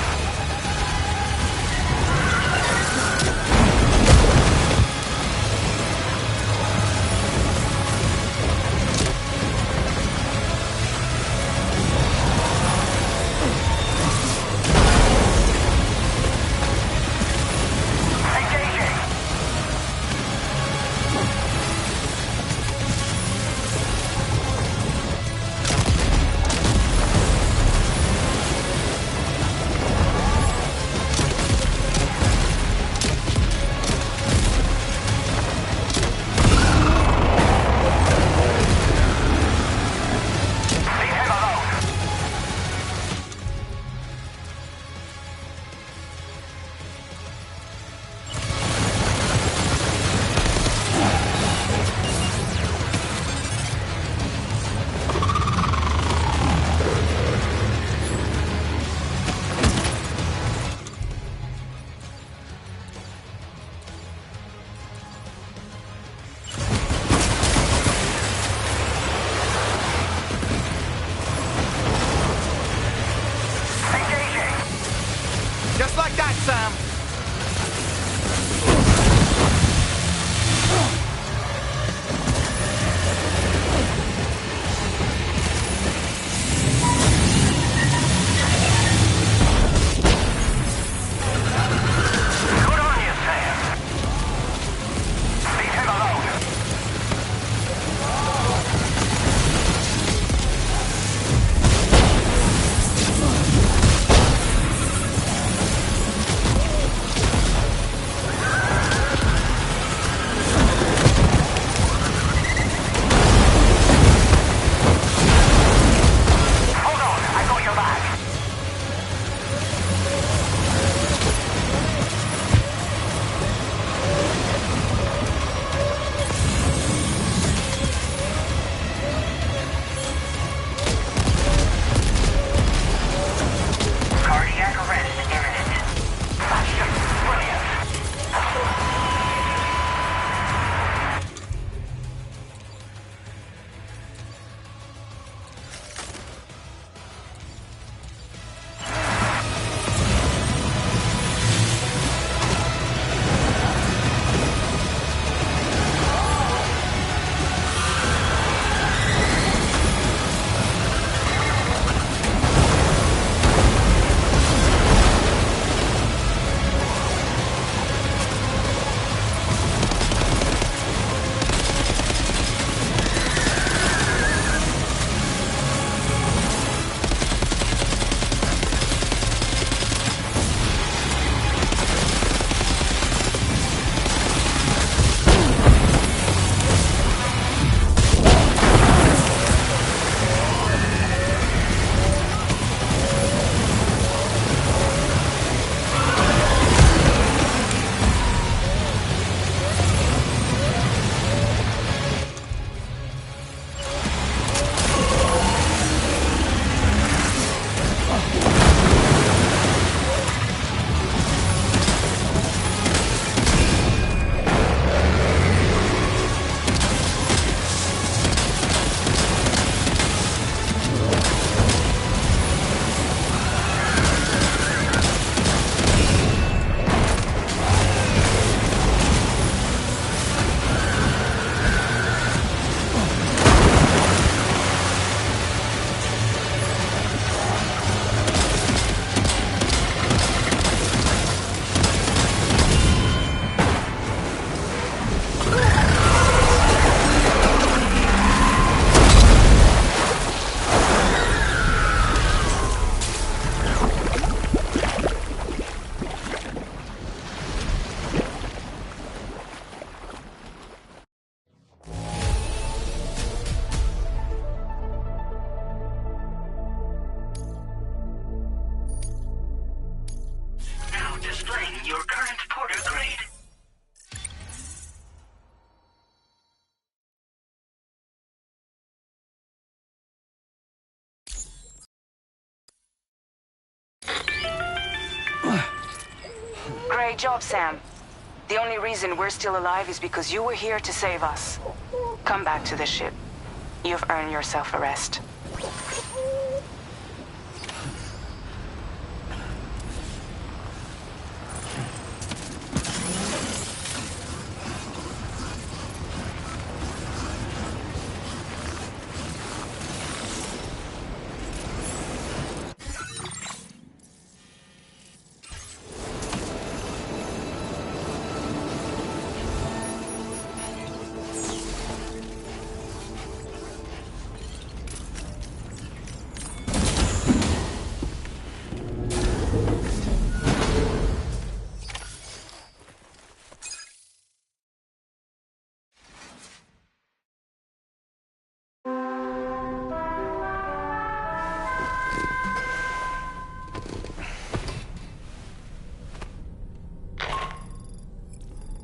Great job, Sam. The only reason we're still alive is because you were here to save us. Come back to the ship. You've earned yourself a rest.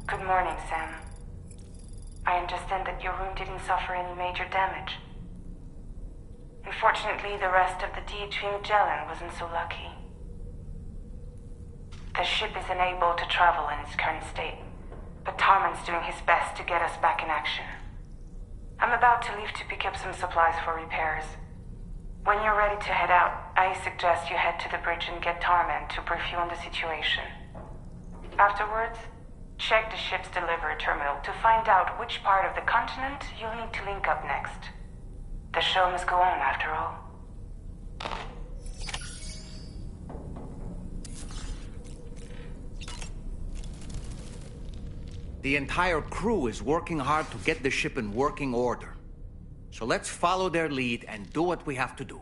Good morning, Sam. I understand that your room didn't suffer any major damage. Unfortunately, the rest of the DHV Magellan wasn't so lucky. The ship is unable to travel in its current state, but Tarman's doing his best to get us back in action. I'm about to leave to pick up some supplies for repairs. When you're ready to head out, I suggest you head to the bridge and get Tarman to brief you on the situation. Afterwards, check the ship's delivery terminal to find out which part of the continent you'll need to link up next. The show must go on, after all. The entire crew is working hard to get the ship in working order. So let's follow their lead and do what we have to do.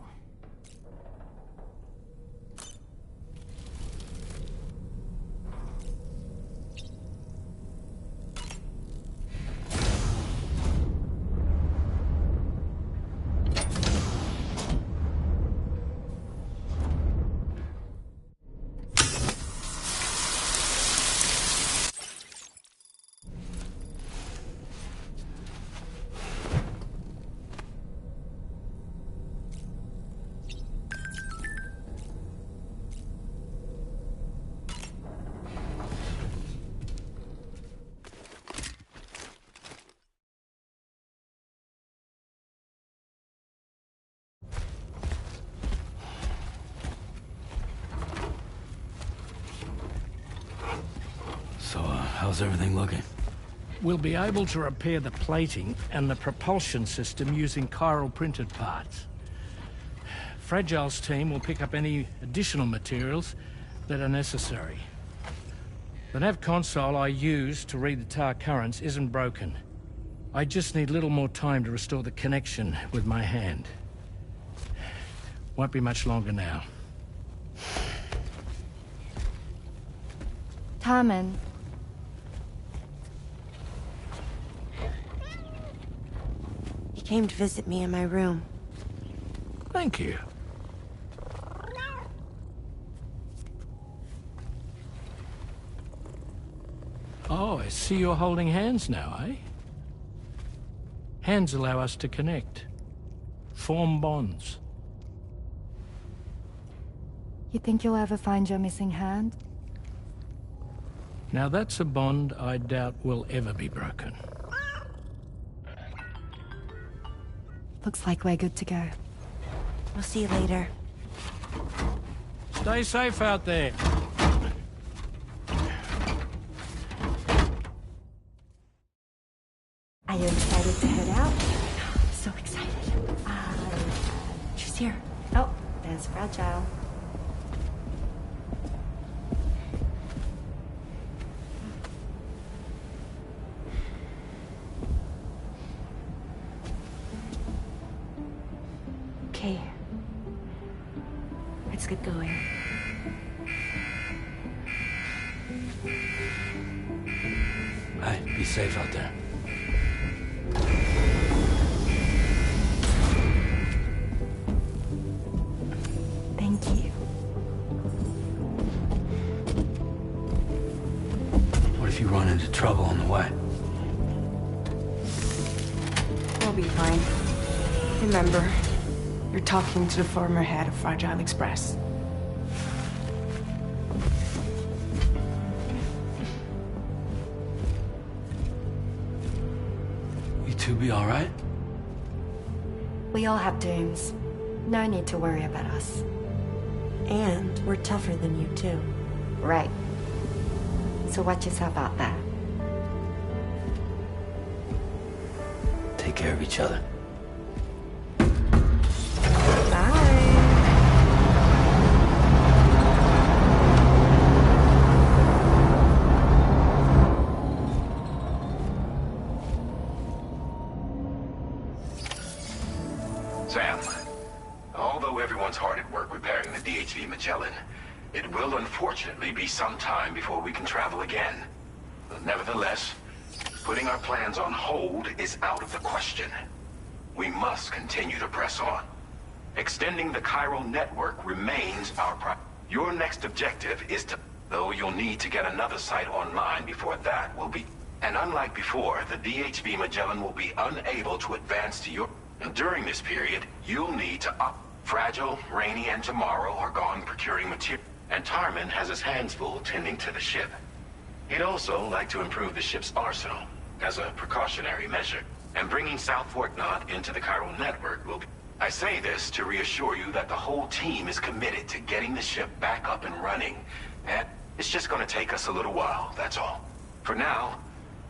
So, how's everything looking? We'll be able to repair the plating and the propulsion system using chiral printed parts. Fragile's team will pick up any additional materials that are necessary. The nav console I use to read the tar currents isn't broken. I just need a little more time to restore the connection with my hand. Won't be much longer now. Tarman. He came to visit me in my room. Thank you. Oh, I see you're holding hands now, eh? Hands allow us to connect. Form bonds. You think you'll ever find your missing hand? Now that's a bond I doubt will ever be broken. Looks like we're good to go. We'll see you later. Stay safe out there. Are you excited to head out? So excited. She's here. Oh, there's Fragile. Okay. Let's get going. Hey, be safe out there. Thank you. What if you run into trouble on the way? We'll be fine. Remember, you're talking to the former head of Fragile Express. two be all right? We all have dooms. No need to worry about us. And we're tougher than you, too. Right. So watch yourself out there. Take care of each other. Sam, although everyone's hard at work repairing the DHV Magellan, it will unfortunately be some time before we can travel again. Nevertheless, putting our plans on hold is out of the question. We must continue to press on. Extending the Chiral network remains our priority. Your next objective is to... Though you'll need to get another site online before that will be... And unlike before, the DHV Magellan will be unable to advance to your... During this period, you'll need to Fragile, Rainy, and Tomorrow are gone procuring material, and Tarman has his hands full tending to the ship. He'd also like to improve the ship's arsenal, as a precautionary measure, and bringing South Fort Knot into the Chiral network will be... I say this to reassure you that the whole team is committed to getting the ship back up and running, and it's just gonna take us a little while, that's all. For now,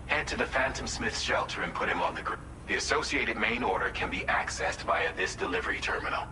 head to the Phantom Smith shelter and put him on the grid. The associated main order can be accessed via this delivery terminal.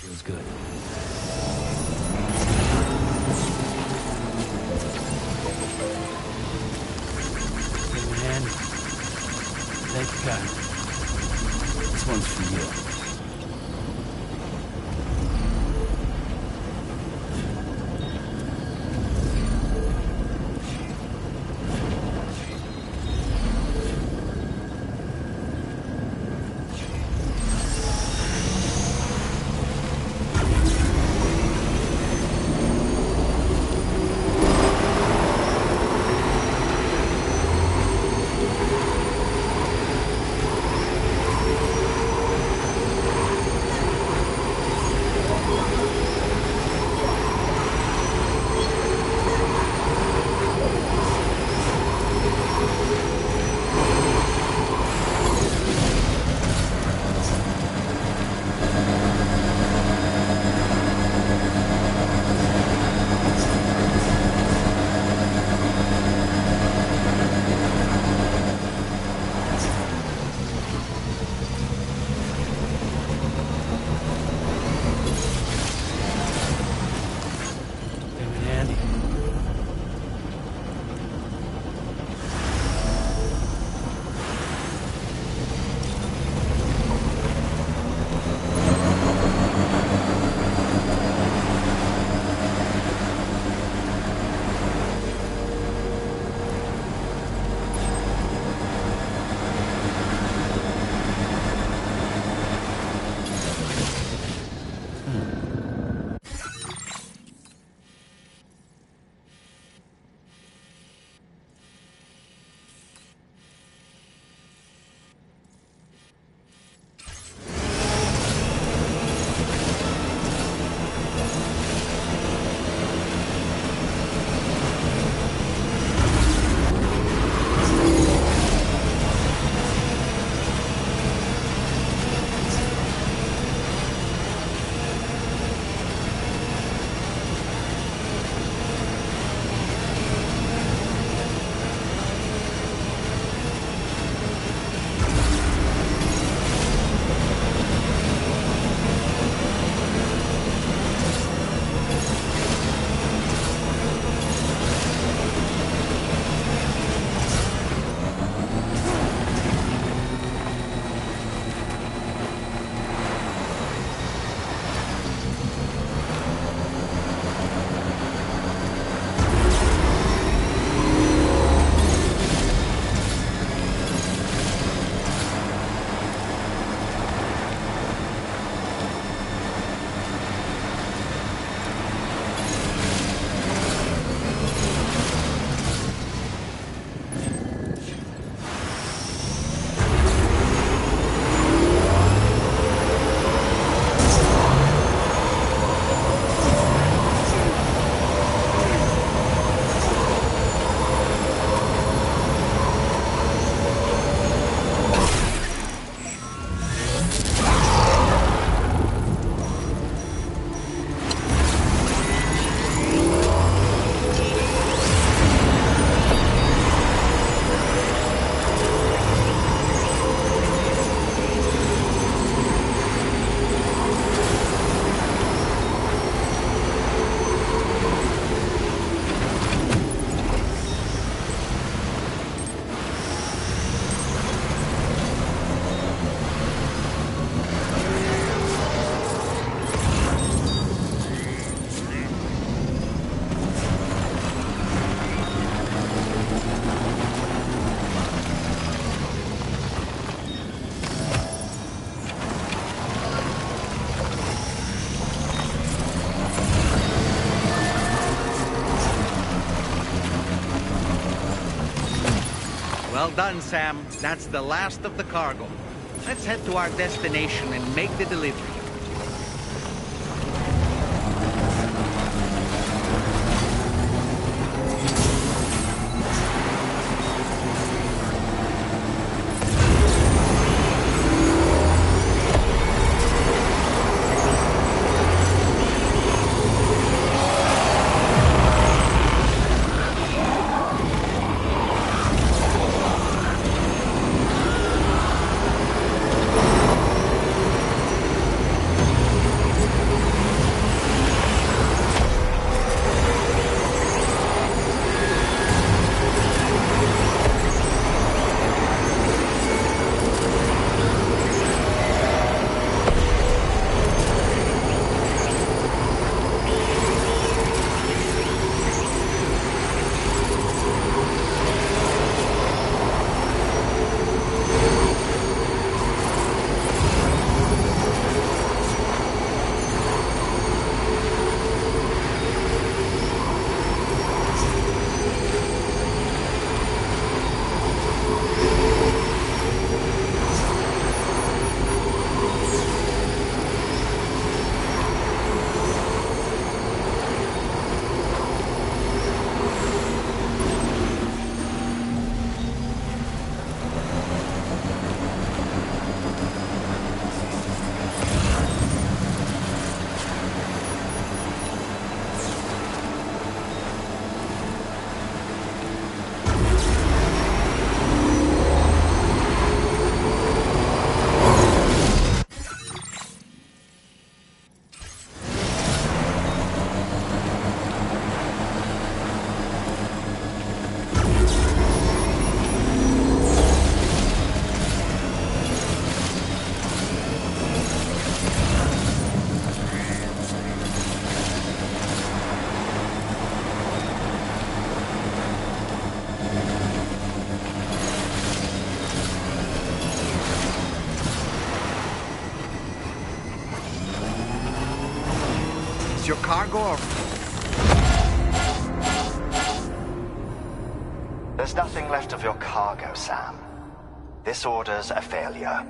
Feels good. Man, thank God. This one's for you. Well done, Sam. That's the last of the cargo. Let's head to our destination and make the delivery. Is your cargo or... There's nothing left of your cargo, Sam. This order's a failure.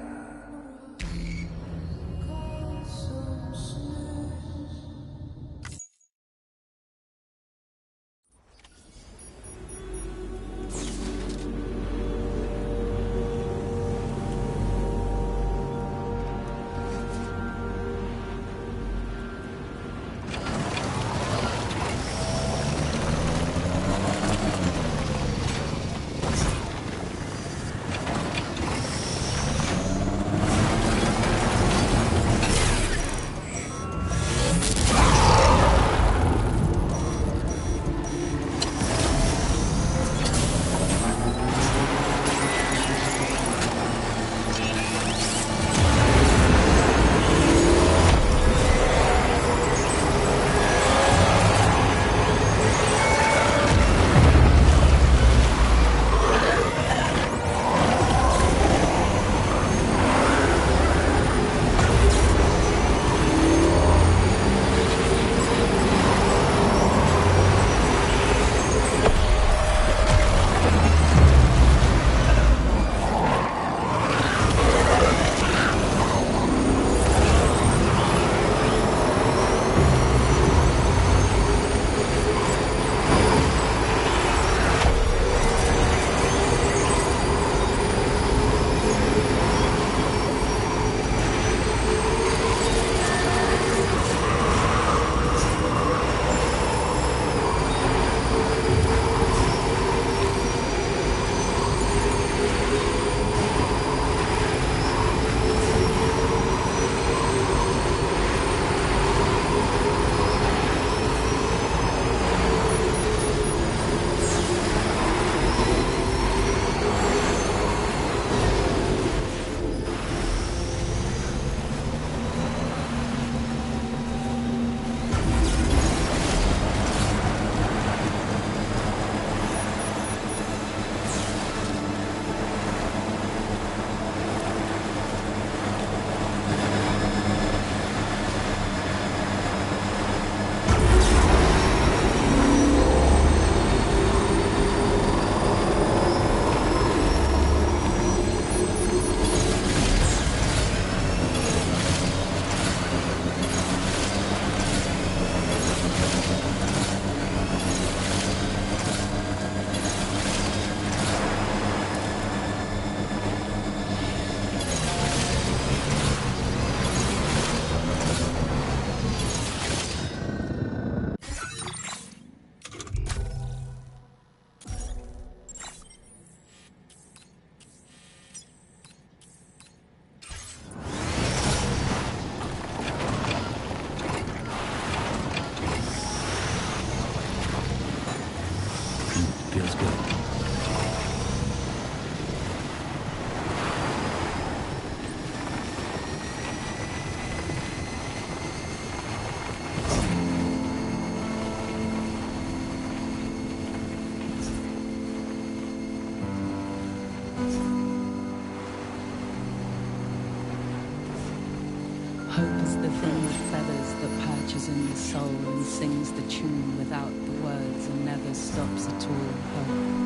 Hope is the thing that feathers, that perches in the soul and sings the tune without the words and never stops at all. Hope.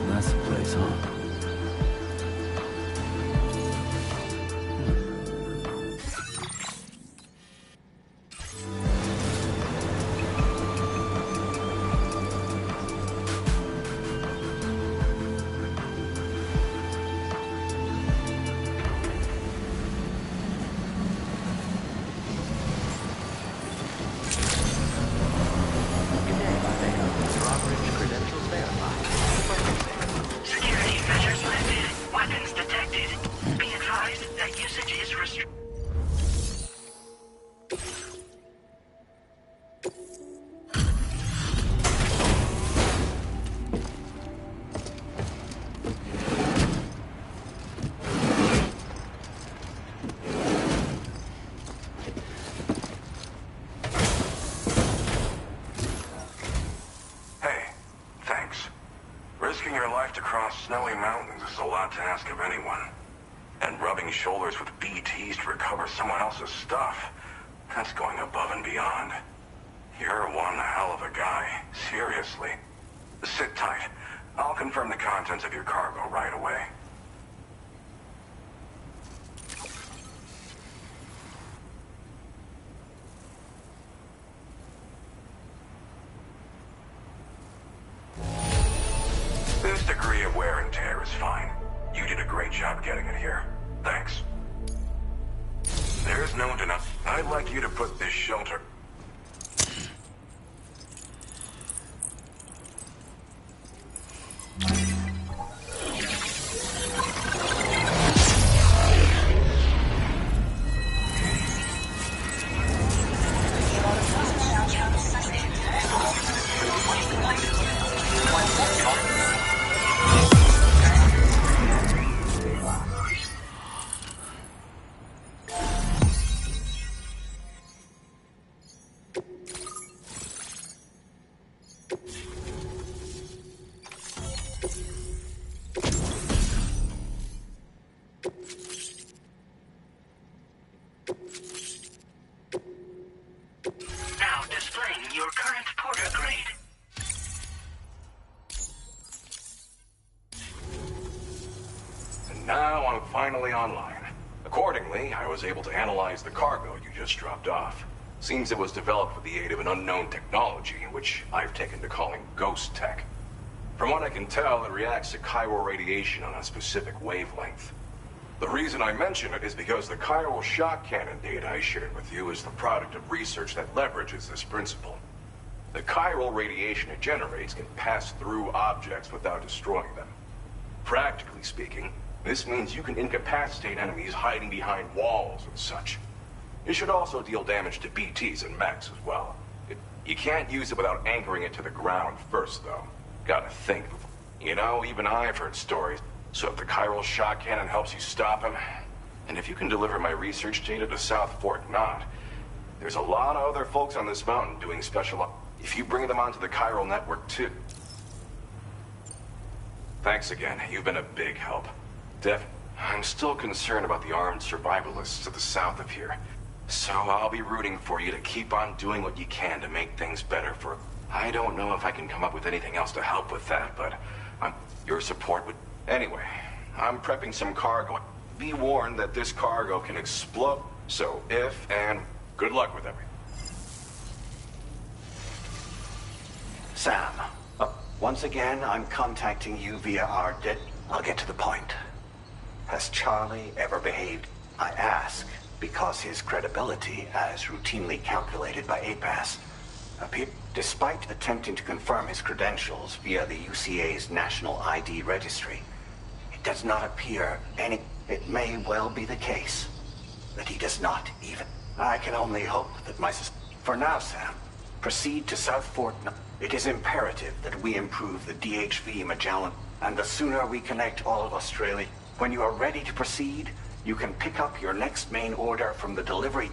That's the place, huh? Security measures lifted. Weapons detected. Be advised that usage is restricted. Hey, thanks. Risking your life to cross snowy mountains is a lot to ask of anyone. And rubbing shoulders with BTs to recover someone else's stuff, that's going above and beyond. You're one hell of a guy, seriously. Sit tight. I'll confirm the contents of your cargo right away. This degree of wear and tear is fine. You did a great job getting it here. Thanks. There's no denying. I'd like you to put this shelter... Now displaying your current porter grade. And now I'm finally online. Accordingly, I was able to analyze the cargo you just dropped off. Seems it was developed with the aid of an unknown technology, which I've taken to calling ghost tech. From what I can tell, it reacts to chiral radiation on a specific wavelength. The reason I mention it is because the chiral shock cannon data I shared with you is the product of research that leverages this principle. The chiral radiation it generates can pass through objects without destroying them. Practically speaking, this means you can incapacitate enemies hiding behind walls and such. It should also deal damage to BTs and mechs as well. You can't use it without anchoring it to the ground first, though. Gotta think. You know, even I've heard stories. So if the chiral shock cannon helps you stop him, and if you can deliver my research data to South Fort Knot, there's a lot of other folks on this mountain doing special... If you bring them onto the chiral network too... Thanks again. You've been a big help. I'm still concerned about the armed survivalists to the south of here. So I'll be rooting for you to keep on doing what you can to make things better for... I don't know if I can come up with anything else to help with that, but your support would... Anyway, I'm prepping some cargo. Be warned that this cargo can explode. So if and good luck with everything. Sam, once again, I'm contacting you via our dead... I'll get to the point. Has Charlie ever behaved? I ask because his credibility, as routinely calculated by APAS, Despite attempting to confirm his credentials via the UCA's National ID Registry, it does not appear any... It may well be the case that he does not even... I can only hope that my... For now, Sam, proceed to South Fort... It is imperative that we improve the DHV Magellan, and the sooner we connect all of Australia... When you are ready to proceed, you can pick up your next main order from the delivery...